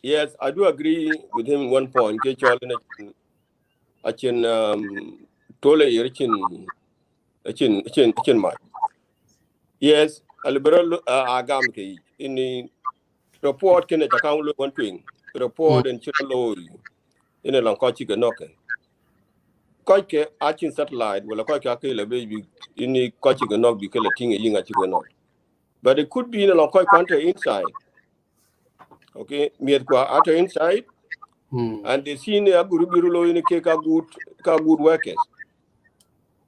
yes, I do agree with him in one point. I can tole yes, a liberal agam ke in the report can account look one thing report and chilo in a long coach can knock quite arching satellite, well, quite a baby in the coaching and not because a thing a ying chicken. But it could be in a long quite inside. Okay, me at inside, and the senior Gurubirulo in a cake are good workers.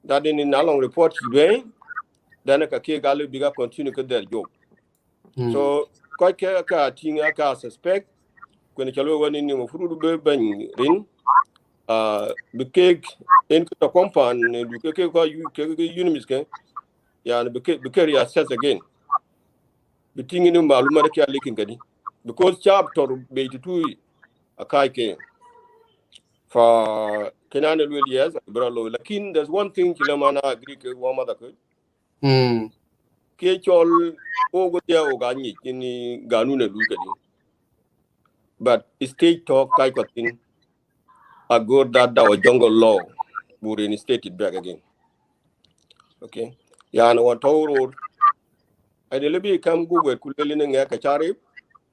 That in a long report he doing, then a cake galu bigger continue their job. So quite a thing I suspect when a chalo one in your fruit ben rin, the cake in the compound, and the cake you unimis, yeah, and the carry assess again. The thing in Maluma leaking because chapter be a kaike for Kenan will years, bralo. Lakin there's one thing Chilamana agree with one mother could. Kechol over there organic in the Ganuna Lugadi. But state talk kaiko thing a good that our jungle law would reinstate it back again. Okay. Yeah, and what road I deliberately come go with Kulilin and Kachari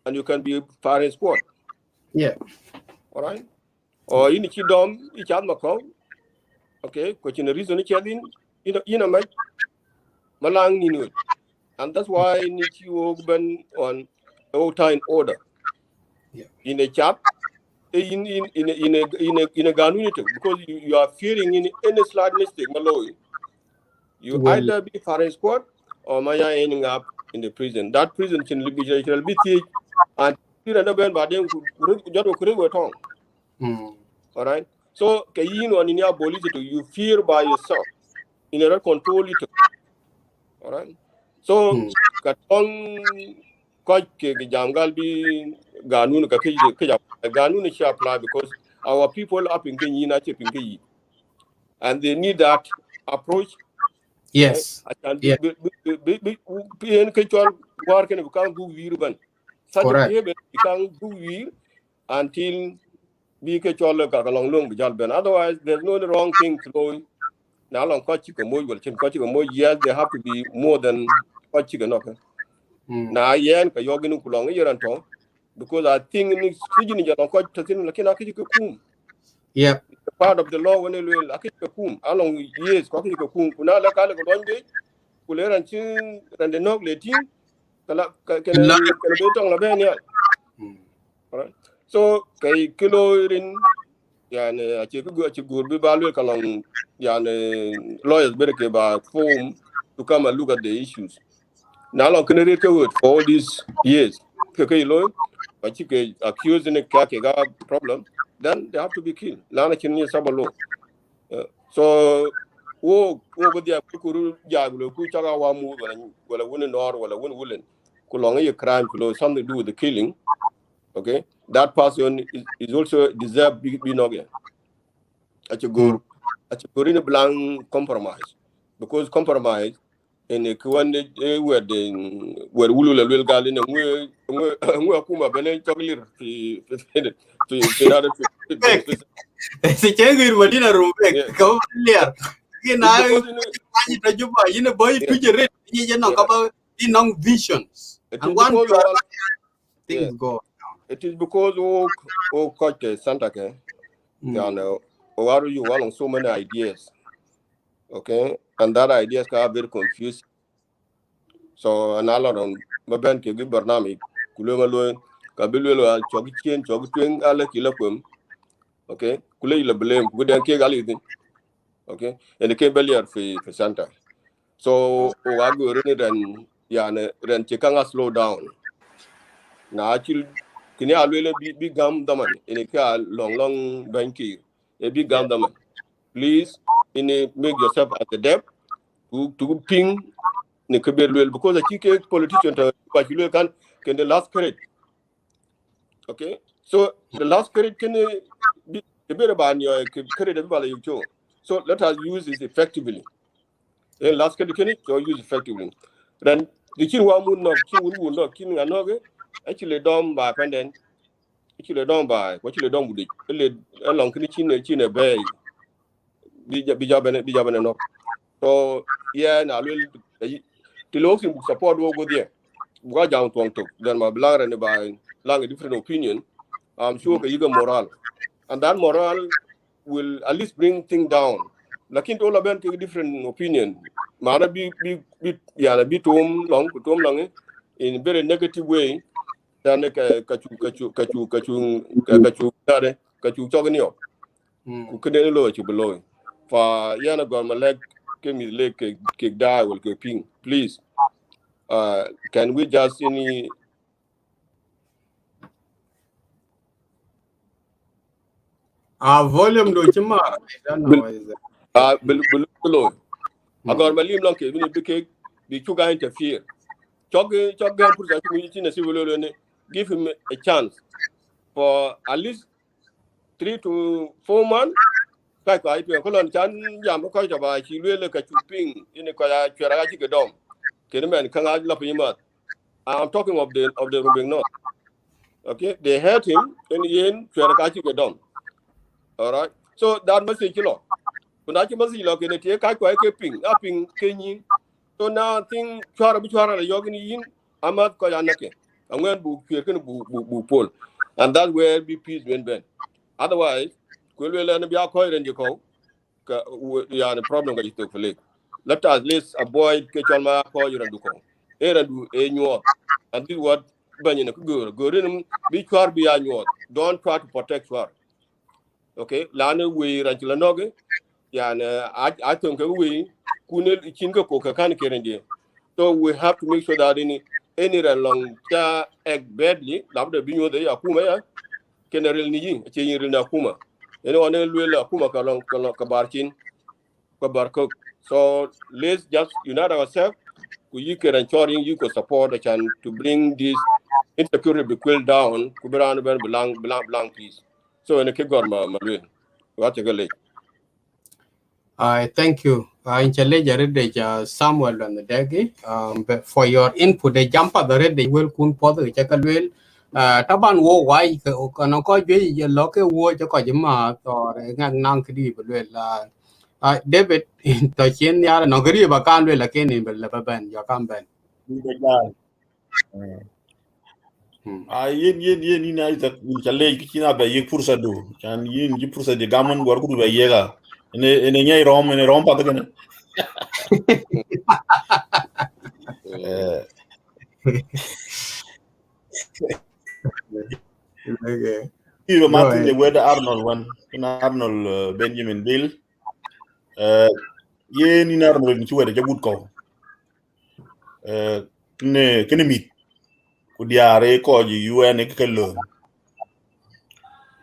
and you can be firing squad. Yeah. All right. Or in Chidom, each other call. Okay, question the reason each other in a malang ni. And that's why I need you open on all time order. Yeah. In a chat, in a ganunity, because you are fearing in any slight mistake, Malloy, you Well, either be firing squad or Maya ending up in the prison. That prison can be thick and you end up by them could tongue. All right. So kayin on in your police you fear by yourself. In a control it. All right. So katong quite jangal be ganun ka ganun should apply because our people up in Kenya and they need that approach. yes. I can Yeah. be in Kenya work and become do weird. Such a Correct. behavior become do weird until be Kenya along long with otherwise there's no wrong thing to go. Now long yes, they have to be more than Kochika. Now yen ka yogin kulong yeranto because I think in Sijin Jalon Koch Tatin Lakina kum. Yep. Part of the law when it will Akika kum, along years Kokika kum, Kunala Kala Londe, Kuler and Chin and the Nog Latin, can be tongue Labania. Alright. So Kay Kilo in Yan a good be value along Yan lawyers better about form to come and look at the issues. Now long can read for all these years. But you can accuse in a problem, then they have to be killed. Lana can sabalo. So go there kuru jaglo ku chaga wa mu wala win nor wala win woolen. Kulong a crime something to do with the killing. Okay, that person is also deserve be no again. At a go in a blank compromise because compromise in a Kuande where Wulu will gal in a way kuma bene chocolate Si chengu madina rumbe ko liar. Kina ni tajuba yine boy tuje red ni jeno kaba inong visions. And one things go. It is because coach Santa Ke, or are you along so many ideas? Okay, and that ideas are very confused. So another on Maban Kigi Bernami, Kulumalo, Kabilu, Chogichian, Chogutwing, Alakilakum. Okay, Kula blame, good and Kigali. Okay, and the Kabelier for Santa. So, I go and Yana, then Chikanga slow down. Now, actually, can you really be gum daman in a car long banky, a big gum daman. Please, make yourself at the depth to ping Nikabel because a chicken politician, but you can the last credit. Okay, so the last credit can be a bit about your credit value. So let us use this effectively. The last credit can use effectively. Then the chin would not killing another actually done by pendant. Actually done by what you done with it. Along chin a bay. Bijaban enough. So, yeah, now the local support will go there. Go down to then my blog and by long a different opinion. I'm sure you got moral. And that moral will at least bring things down. Lakin all about different opinion. Mara be long in very negative way. Then kachu choganio. Kukene lo chu below. For yana got my leg came his leg kick die will go ping. Please. Can we just any Volume do chima. I don't know. Is below. I got my limb long even be two guys interfere. Chog put in civil give him a chance for at least 3 to 4 months. Kai kai pe ko lon chan yam ko ja ba chi le ka chu ping in ko ya chera chi gedom. Kenemen kan la pima. I'm talking of the Rubing North. Okay, they hurt him in the end chera ka chi gedom. All right. So that message kilo. Kuna chi message lo ke ne tie kai ko ke ping kenyi. So now thing chara la yogini yin amat ko ya nake. Angwen bu kwer ken bu pol. And that's where be peace when ben. Otherwise, kwelwe na biya ko renje ko ya the problem ga ito fele. Let us at least avoid kechalma ko yirandu ko. Erandu nyuot. And this is what banyene ko go rinum bi kwar bi ya nyuot. Don't try to protect her. Okay? Lana we ranchila noge ya na I think we kunel chinga ko kan kerenje. So we have to make sure that any long cha egg badly labda binyo de akuma ya kenarel ni yin che yin na kuma. Ene one lwela kuma ka barchin ka barko. So let's just unite ourselves. You can ensuring you can support the chan to bring this insecurity be cool down. Kuberan ben belang peace. So in a kigor ma what a late. Thank you. In challenge the Samuel and the Dagi but for your input. The jump at the red they will kun for the chakalwell. Taban wo why can ko be ye loke wo cho ko jima or ngang nang kidi belwel David to chen ya no gri ba kan le la ken in bel ba ben yo kan ben. yin ni na ita challe kina ba yek pursa do kan yin ji pursa de gaman war ku ba yega ene nyai rom pa kana Okay. you Martin the weather Arnold one Arnold Benjamin Bill ye ni na Arnold ni chuwa de gut ko kene mit ku diare ko ji UN ke kello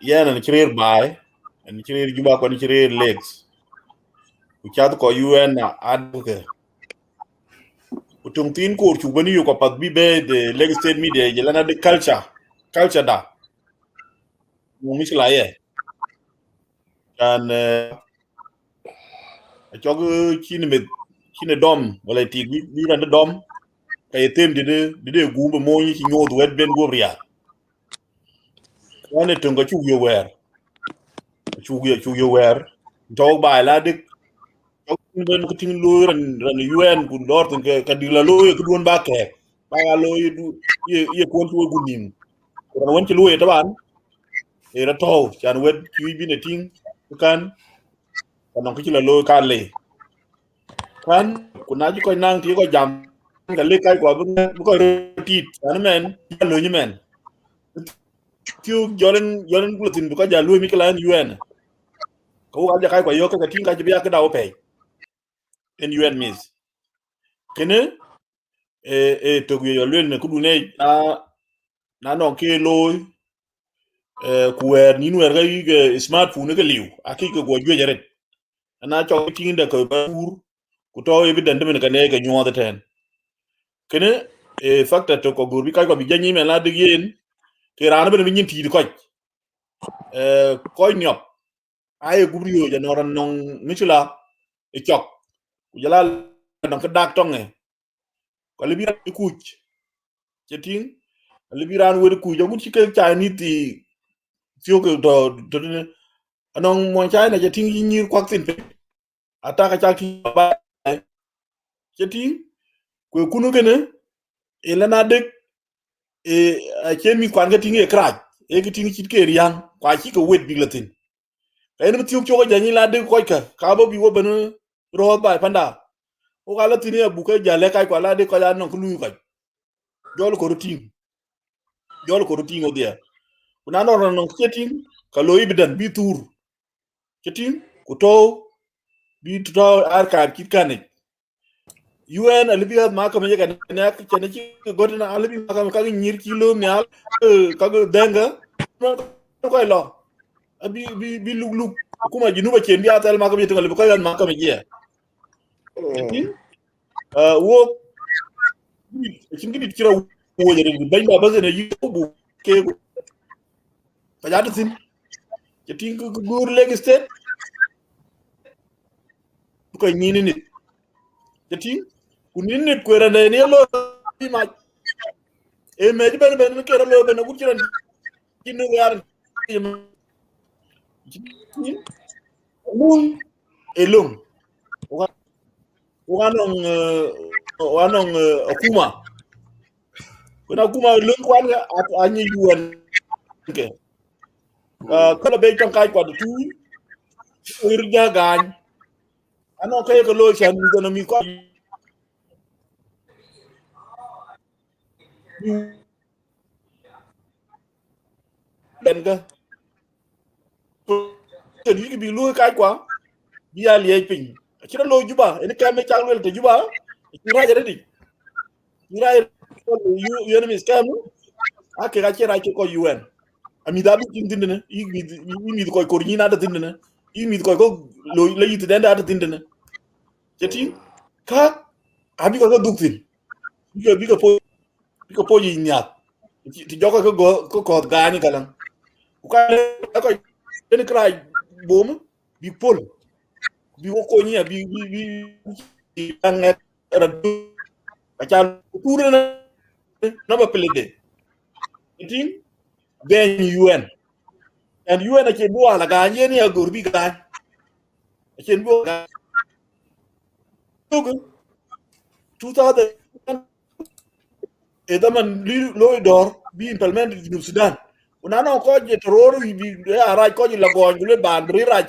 yana ni chrer bai ni chrer juba ko ni chrer legs ku chat ko UN na adke utung tin ko chu bani ko pat bi be de leg state media je lana de culture da mo misla ye kan chog chine dom wala ti bi ran dom kay tem de gumba mo ni ci nyod wet ben go ria wane tunga chu yo wer to ba la de ben ko tin lo ran UN ku dor tin ka di la lo ku don ba ke ba ga lo ye ko to gunim ran won ci lo ye taban e ra to chan wet ci bi ne tin kan non ko ci la lo ka le kan ku na ji ko nang ti ko jam ga le kai ko bu ko tit an men lo ni men tiu jolen glutin bu ko ja lo mi klan UN ko ga ja kai ko yo ka tin ka ji ya ka dawo pe en UN mis kene to yo lo ne ku du ne na non ke lo ku wer ni wer ga smartphone ga liu aki ko go jwe jaret na cho tin da ko ba ur ku to evident men ka ne ga nyo da ten kene factor to ko gur bi kai ko bi janyi men la de yen ke ran be ni ti ko ko nyop ay gubri yo ja noran non michula e chok ku jala non ka dak tonge ko le bi kuch chetin le bi ran wer ku jogu ci ke cha ni ti fio ko to ne anon mo cha na chetin yi kwak tin pe ata ka cha ki ba chetin ko kunu gene e lana de a chemi kwan ga tinge kraj e ga tingi chit ke riang kwa chi ko wet bi latin en mutiuk choga jani la de ko ka bo bi wo ben ro ba panda o gala tini bu ka jale kai kwa la de ko ya non ku lu ko jol ko rutin odia una no no chetin ka lo ibidan bi tur chetin ku to bi to ar ka kit kanet UN alibi ma ka me ga ne ka chene ci godina alibi ma ka nyir kilo nyal ka denga ko lo bi lug kuma jinuba chen bi atal ma ka bi tingal ko yan ma ka me je chetin wo cin gidi kira wo jere bañ ba bazene yubu ke ka jata tin chetin ko gur leg state ko ñini nit chetin ku ni nit ko rande ne lo bi ma e me di ben ke lo ben ku ci ran ci no yar lum e lum wanong akuma kuna kuma lum kwan ga anyi yuan ke kala be tan kai kwa tu irja gan ano kay ko lo chan mi kono mi ko ben ga to ni bi lo kai kwa bi ya liye pin ci lo juba en ka me changwel te juba ci raja de ni raja yu mi scam ake ga ci raja ko UN ami da bi tin dindene mi ko ko ni na da dindene mi ko ko lo la yiti den da dindene jeti ka abi ko duktin bi ko po yi nyak ti joko ko ko ga ni kalan ku ka ko den kray bom bi pol bi ko ni bi ang ra ka cha tour na ba pelede jeti ben UN and UN ake buwa la ga ni ya gurbi ga ake buwa ga 2000 edaman lo dor bi implemented in Sudan una no ko je terror bi ara ko la go le ban ri ra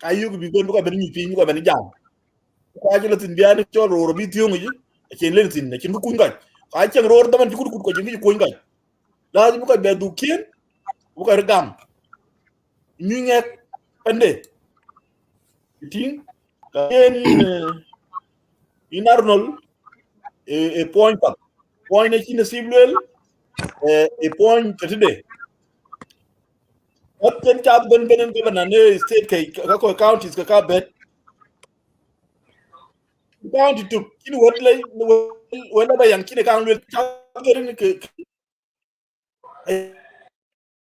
kayu bi gon ko ben ni pin ko ben jam ko aje la tin biani to ro bi tiyo ngi ake len tin ne kin ku ngai ka chen ro daman ti ku ko je ngi ko ngai la bu ko be du kien bu ko gam ñu ngek pende tin ka in Arnold e point pa point ne ci ne ciblel e point today what can cap ben benen governor ne state kay ko counties ka bet county to kin wot lay wala ba yang kin kan lu ni ke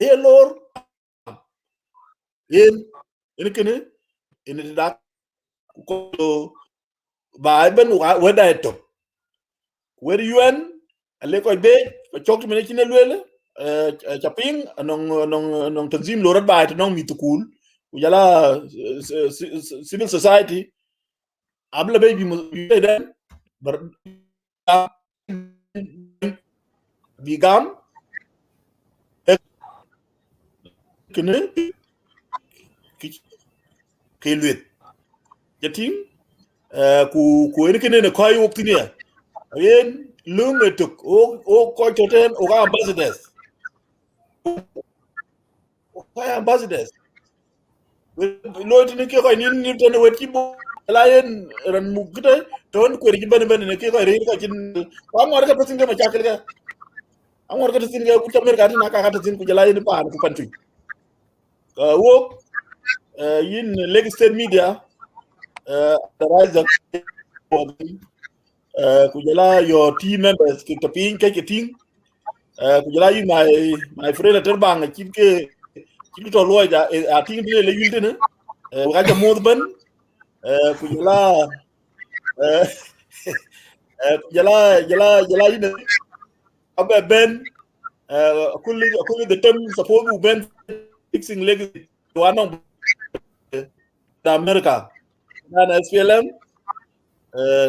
e lor en kene en da ko ba ben wada to where UN ale ko be ko chok mi ne kin luele chaping nong tanzim lorat ba to nong mitukul ujala civil society abla baby mo den bar bigam kene ke luet jating ku en kene ne koy woktinia yen lung etuk o ko toten o ga ambassadors lo tin ke ko ni ton weti bo la yen ran mu gite ton ko ri ben ne ke ko ri ko tin ko ngor ka tin ga ma chakal ga angor ka tin ga ku tamer ga tin ka ka tin ku jala yen pa ku pantu wo yin leg state media the rise of ku jala your team members ke tapin ke tin ku jala yin my friend terbang kin ke kin to lo ja a tin bi le yulde ne ga ja mod ban ku jala jala yin abe ben kulli the term suppose ben fixing legacy one of the America na SPLM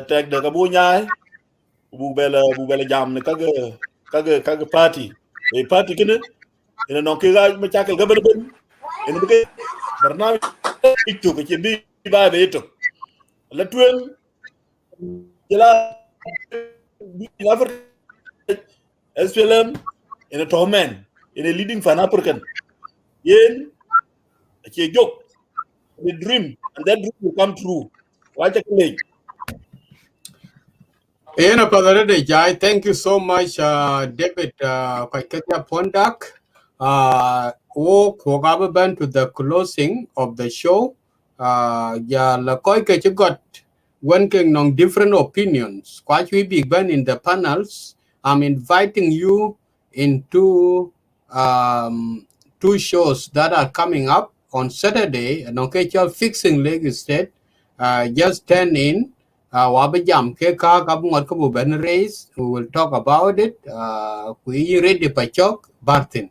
tag de kabu nyai bu bela jam ne kaga party e party kene ina non ke ga ma chakal ga ben ina be barnamij to ke bi ba be to la tuen jela SPLM in a torment in a leading fan African yen ke joke the dream and that dream will come true why take me. Thank you so much, David Kwaikenya Pondak. We'll go to the closing of the show. Yeah, you got one king on different opinions. Quite we big ben in the panels. I'm inviting you into two shows that are coming up on Saturday. And okay, you're fixing leg state. Just turn in. Wabajam Keka Kabungot Kabu Ben Race, we will talk about it. We ready Pachok Bartin.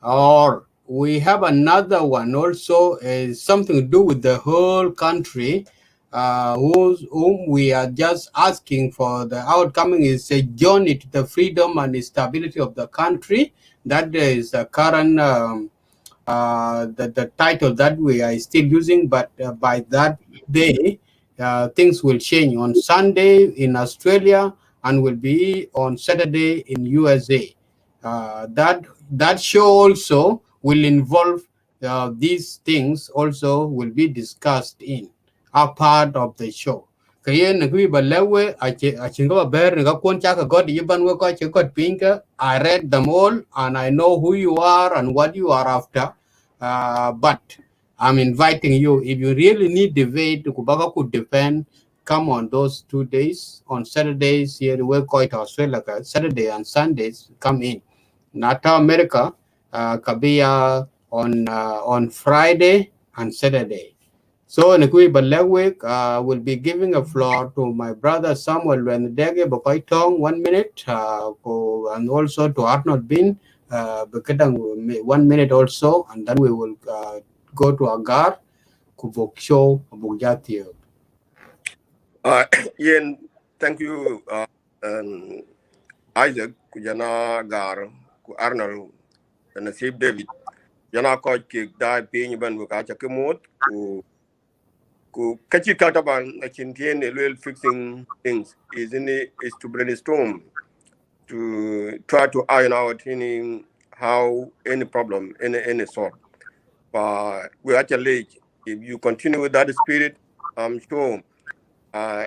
Or we have another one also, is something to do with the whole country, whom we are just asking for the outcoming is a journey to the freedom and stability of the country. That is the current the title that we are still using, but by that day, things will change on Sunday in Australia and will be on Saturday in USA. That show also will involve these things also will be discussed in a part of the show. Kayen na kui balewe achin ko ber nga kon chaka god yiban we ko chikot pinka. I read them all and I know who you are and what you are after. But I'm inviting you, if you really need debate, Kubaga could defend, come on those 2 days. On Saturdays, here we call it Australia, Saturday and Sundays, come in. Nata America, Kabia on Friday and Saturday. So in a quick week, will be giving a floor to my brother Samuel Wendege Bokoitong 1 minute, and also to Arnold Bin, 1 minute also, and then we will go to Agar, Kubok Show, Bugyatio. Yen, thank you, Isaac, Kujana Gar, ku Arnold, and Nasib David. Jana ko ki da pin ban ku ka cha kemot ku kachi kataban a chintien will fixing things is to brainstorm to try to iron out any how any problem any sort. But we actually, if you continue with that spirit, I'm sure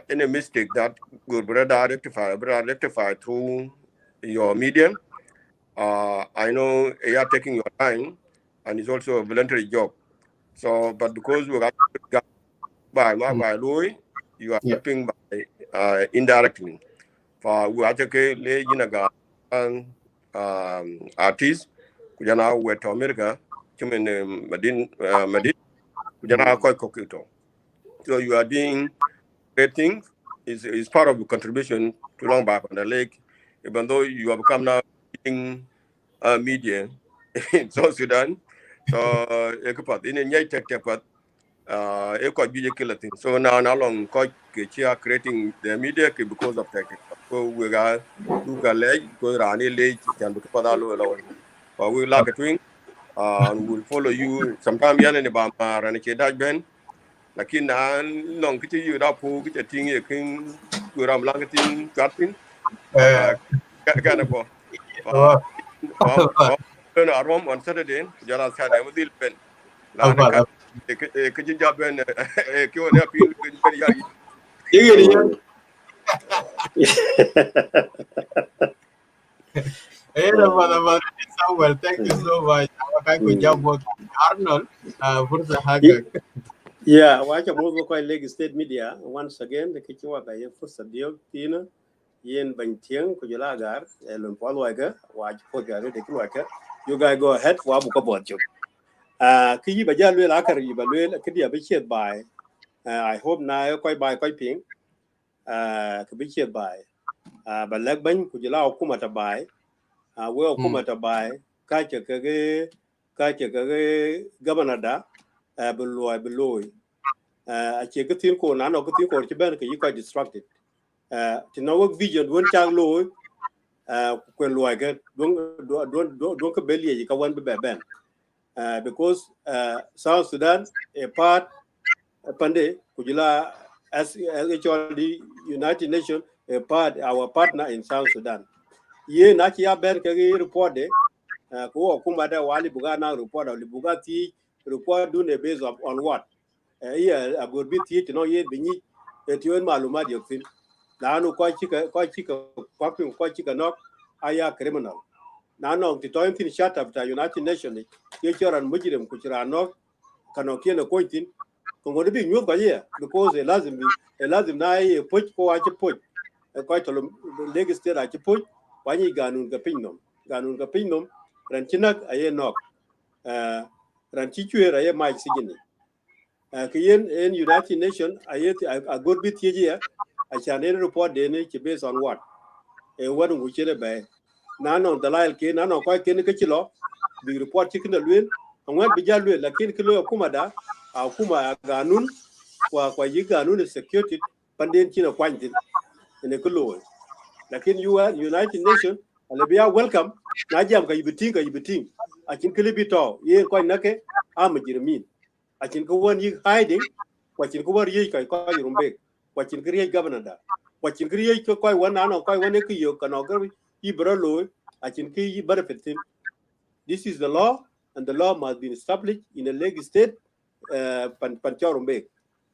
any mistake that good brother rectify through your medium. I know you are taking your time, and it's also a voluntary job. So, but because we got by Louis, you are helping by indirectly. For we actually lay in a artist, kujana we to America, chumen Madin, kujana koi kokito. So you are doing great things. Is part of the contribution to long back on the lake, even though you have become now leading media in South Sudan. So ekupat ini nyai tek tepat ekot bije kilatin. So now long koi kichia creating the media because of tech. So we got do ga leg because rani leg can be padalo alone. But we like a twin and we'll follow you sometime yan ni ba marani ke daj ben. Lakin na long kichi you da po kichi ting ye king kuram langatin katin. Kana po. Arom on Saturday, Jara Saturday, we will pen. Lana kat, kajin jaben, kyo ne apin ben yari. Samuel, thank you so much. Good job working. Arnold, for the hacker. Yeah, wacha mozo kwa leg state media once again the kichwa ba ye fursa dio tina yen bantiang ko jula gar elon pol waga waj ko gare de kwaka you guys go ahead wa bu ko bodjo ki ba jalu la kar yi ba le ki dia be chet bai I hope na ko bai ko ping ki be chet bai ba leg ban ko jula ko mata bai we ko mata bai ka che ke governor da beloy a che cái tiếng cổ nó cái tiếng cổ chỉ bên cái gì coi distracted thì nó có vision muốn trang lối quyền loài cái đúng cái belly gì các quan bị bẻ bẻ because South Sudan a part pande kujula as actually United Nations a part our partner in South Sudan. Ye na ki ya ben ke report de ko kuma da wali buga na report ali buga ti report do ne based on what yeah a good bit ti no ye binyi etion maluma di fin la no ko chika ko chika no aya criminal na no ti to tin chat of the United Nations ye choran mujrim ku chira no kano kiene ko tin ko ngodi bi nyu ko ye because a lazim na ye poch ko a poch ko to legislator a poch wani ganun ga pinom ran chinak aye nok ran chi chwer aye mai sigini ke yen en United Nation aye a good bit ye a chane report de ne ki based on what what ngu chere be na no dalal ke na no ko ke ne ke chilo bi report ti kina luen ngwan bi jalwe lakini kilo kuma da a kuma ganun kwa yi ganun security panden china kwantin ne kilo lakini United Nation alabia welcome na jam ka yibiting a kin klibi to ye ko nake am jirmin a kin ko won yi hiding kwa kin ko war yi ko yurumbe kwa kin kriye governor da kwa kin kriye ko won na no ko won ke yo kano gar yi bro lo a kin ki yi benefitin. This is the law and the law must be established in a leg state pan chorumbe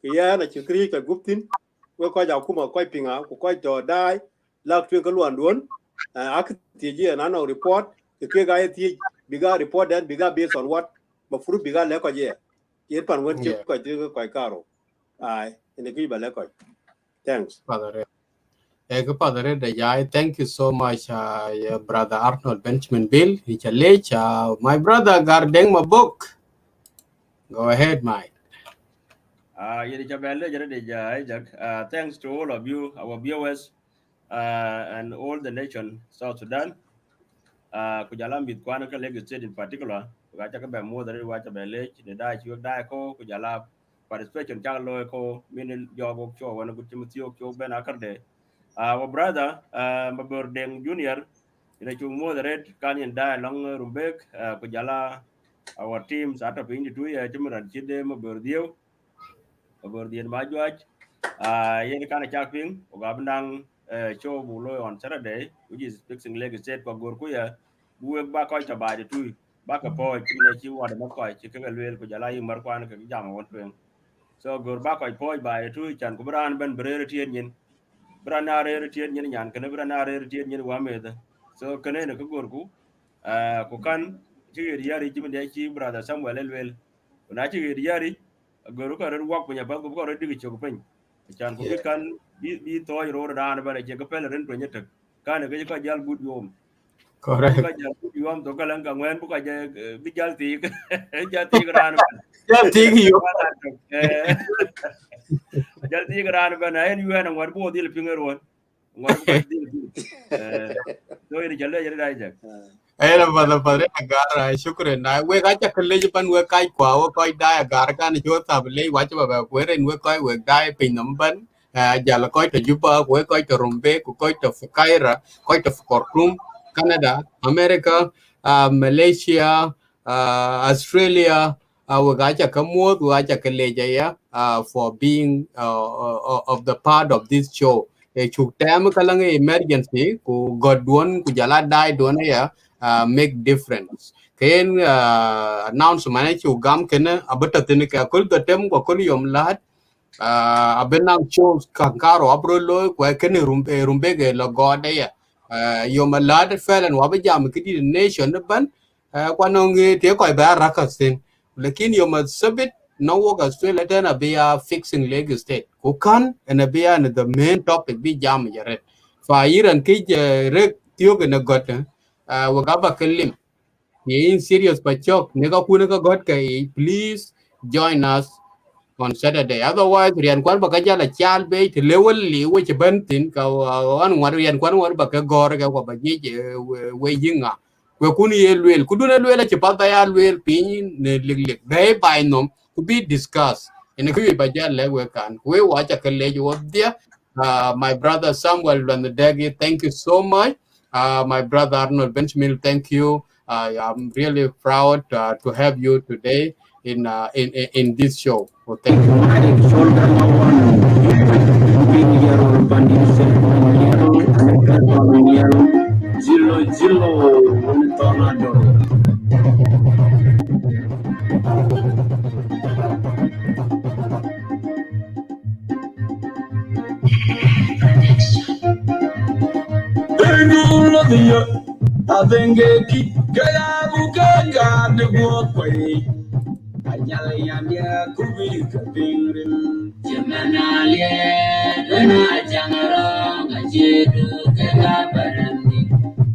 ya na kin kriye ka guptin we ko ja kuma ko pinga ko to dai lak twen ko luan duon ak tiji na no report ke ga ti biga report that biga based on what ma furu biga le ko je yen pan won ti ko ti ko karo ai ne ki ba le ko thanks Father Padre thank you so much brother Arnold Benjamin Bill my brother Gardeng my book go ahead Mike. Thanks to all of you, our viewers, and all the nation, South Sudan. Kujala mit kwana ka Lagos State in particular, kugacha ka be more than wacha be lech, the da chiok da ko, kujala participation chang loy ko, minin job of show, wana kuchimutio kyo ben akarde. Our brother, Mabur Deng Junior, in a chung more the red, kanyan da long rumbek, kujala our teams at a pin to chimuran chide Mabur Dio, Mabur Dien Majuaj, yen kind of chapping, Ogabandang show bulo on Saturday, which is fixing Lagos State for Gorkuya, we back out by the two, back a point, Chiminachi, what a McCoy, Chicken Will, Kujala, Marquan, Jam, one thing. So go back out point by the two, Chan Kubran, Ben Brerity Yen, Brana Rarity Yen Yan, Canabran Rarity Yen Wameda. So Canana Kugurku, Kukan, Chiri, Jimmy, brother Samuel Elwell, when I check Yari, a Goruka walk when you're back of already with your pen. Chan ko kan bi to ro ran ba je ko pel ren to nyete kan ke ko jal good yom Correct. ko jal good yom to kalan ka ngwen bu ka je bi jal ti jal ti ran jal ti yo jal ti ran ba na en yu na ngor bo dil pinger won ngor bu ka dil so ni jal le dai je Era Padre Agar shukran na we ga ta kalle pan we kai kwa we koi da agar kan jo ta le wa cha ba we ren we koi we dai pin nam ban ja la koi ta juba we koi ta rombe ku koi ta fukaira koi ta kortum Canada America Malaysia Australia we ga ta kamo we ga ta kalle ja ya for being of the part of this show chuk tam kalang emergency ku godwon ku jala dai don ya make difference ken announcement chu gam ken abata tin ka kul the tem ko kul yom lat abenang shows kankaro abro lo ko ken rumbe ge lo god ya yom lat felan wa ba jam ki nation ban kwanong te ko ba rakasin lekin yom sabit no work Australia then be fixing leg state ku kan and be the main topic bi jam yare fa iran ki re tiyo ge na got wagaba kelim in serious pachok nega kuna ka got kai please join us on Saturday otherwise rian kwan baka jala chal be to level li we bentin ka wan war rian kwan war baka gor ga ko ba ji we yinga we kuni yelwel kuduna lwela ci pata ya lwel pin ne lig be by nom to be discussed in ku ba jala we kan we wa cha kale yo dia my brother Samuel and the Dagi, thank you so much. My brother Arnold Benjamin, thank you. I'm really proud to have you today in this show. Well, thank you.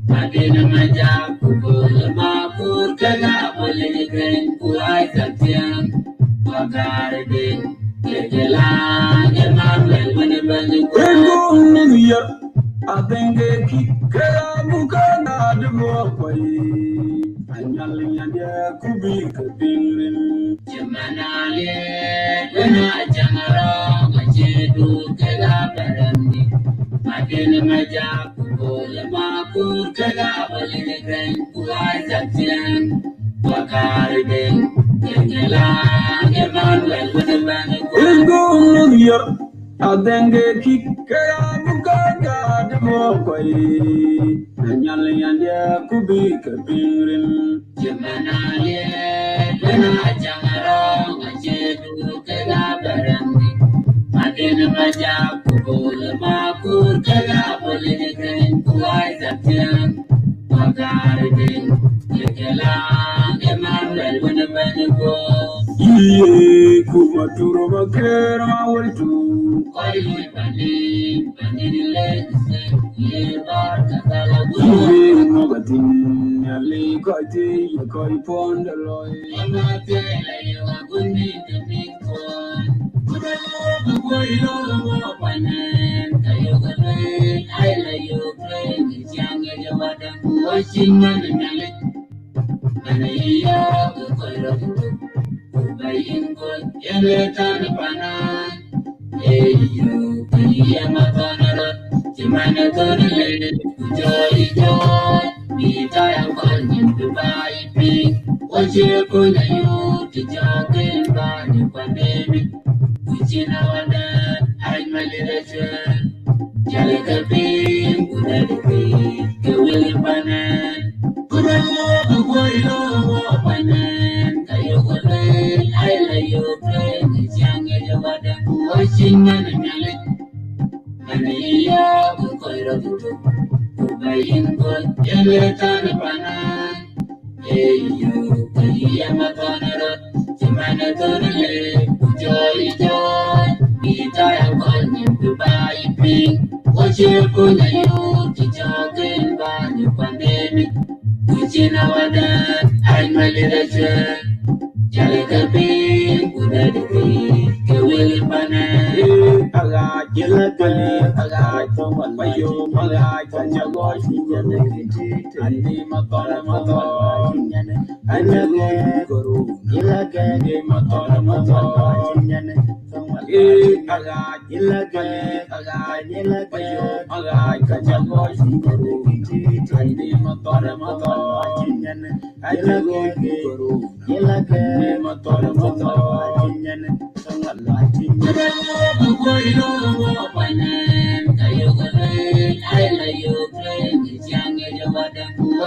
Madina Maja, Kubula Makur, Kaga, Bolin, Kuai Satian, Wagardin, Ketela, Emmanuel, when it was a good. I think they keep Bukana the Mokway. Anyaling and ya Kubi Kaping. Jamanale, when I Jamara, Majedu, Kagabarandi. Madina Maja, Kubola Makur, Kagabali, Grand Kuai Satian, Wakardin, Ketela, Emmanuel, when it was a good. Adenge kikera bukanga demo koi anyale yande kubi kabirin jemanale dena jangaro ngajedu kega barandi madena maja kubul makur kega bolene kren kuai zatian wagarin kekela Emmanuel wena benego iye kumaturo makera mawaltu Eyu, Yamatonara, Timanatory, Joy, Joy, Vita, and Colin to buy me. What you gonna you to jog in by the pandemic? Which in our dad, I'm a literature. Jalika beam, good at the beat, the William Bannan. Good at the boy, no, Bannan, Kayoga, I lay your brain, it's young as your mother, watching and Mania, Bukoira, Bubayin, good, Yelatan, Bannan. Eyu, Yamatonara, Timanatory, Joy, Joy, Vita, and Colin to buy me. What you gonna you to jog in by the pandemic? Which in our dad, I'm a literature. Jalika beam, good at the beat, the Willie Banner. I got Jelly, I got someone by you, my life, and your voice in your negative. I name a Toramata, I never go. Yelaka, my Toramata, I got Yelaka, I got Yelaka, I got your voice in your negative. I name a Toramata, I never go. Yelaka. Motor,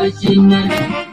I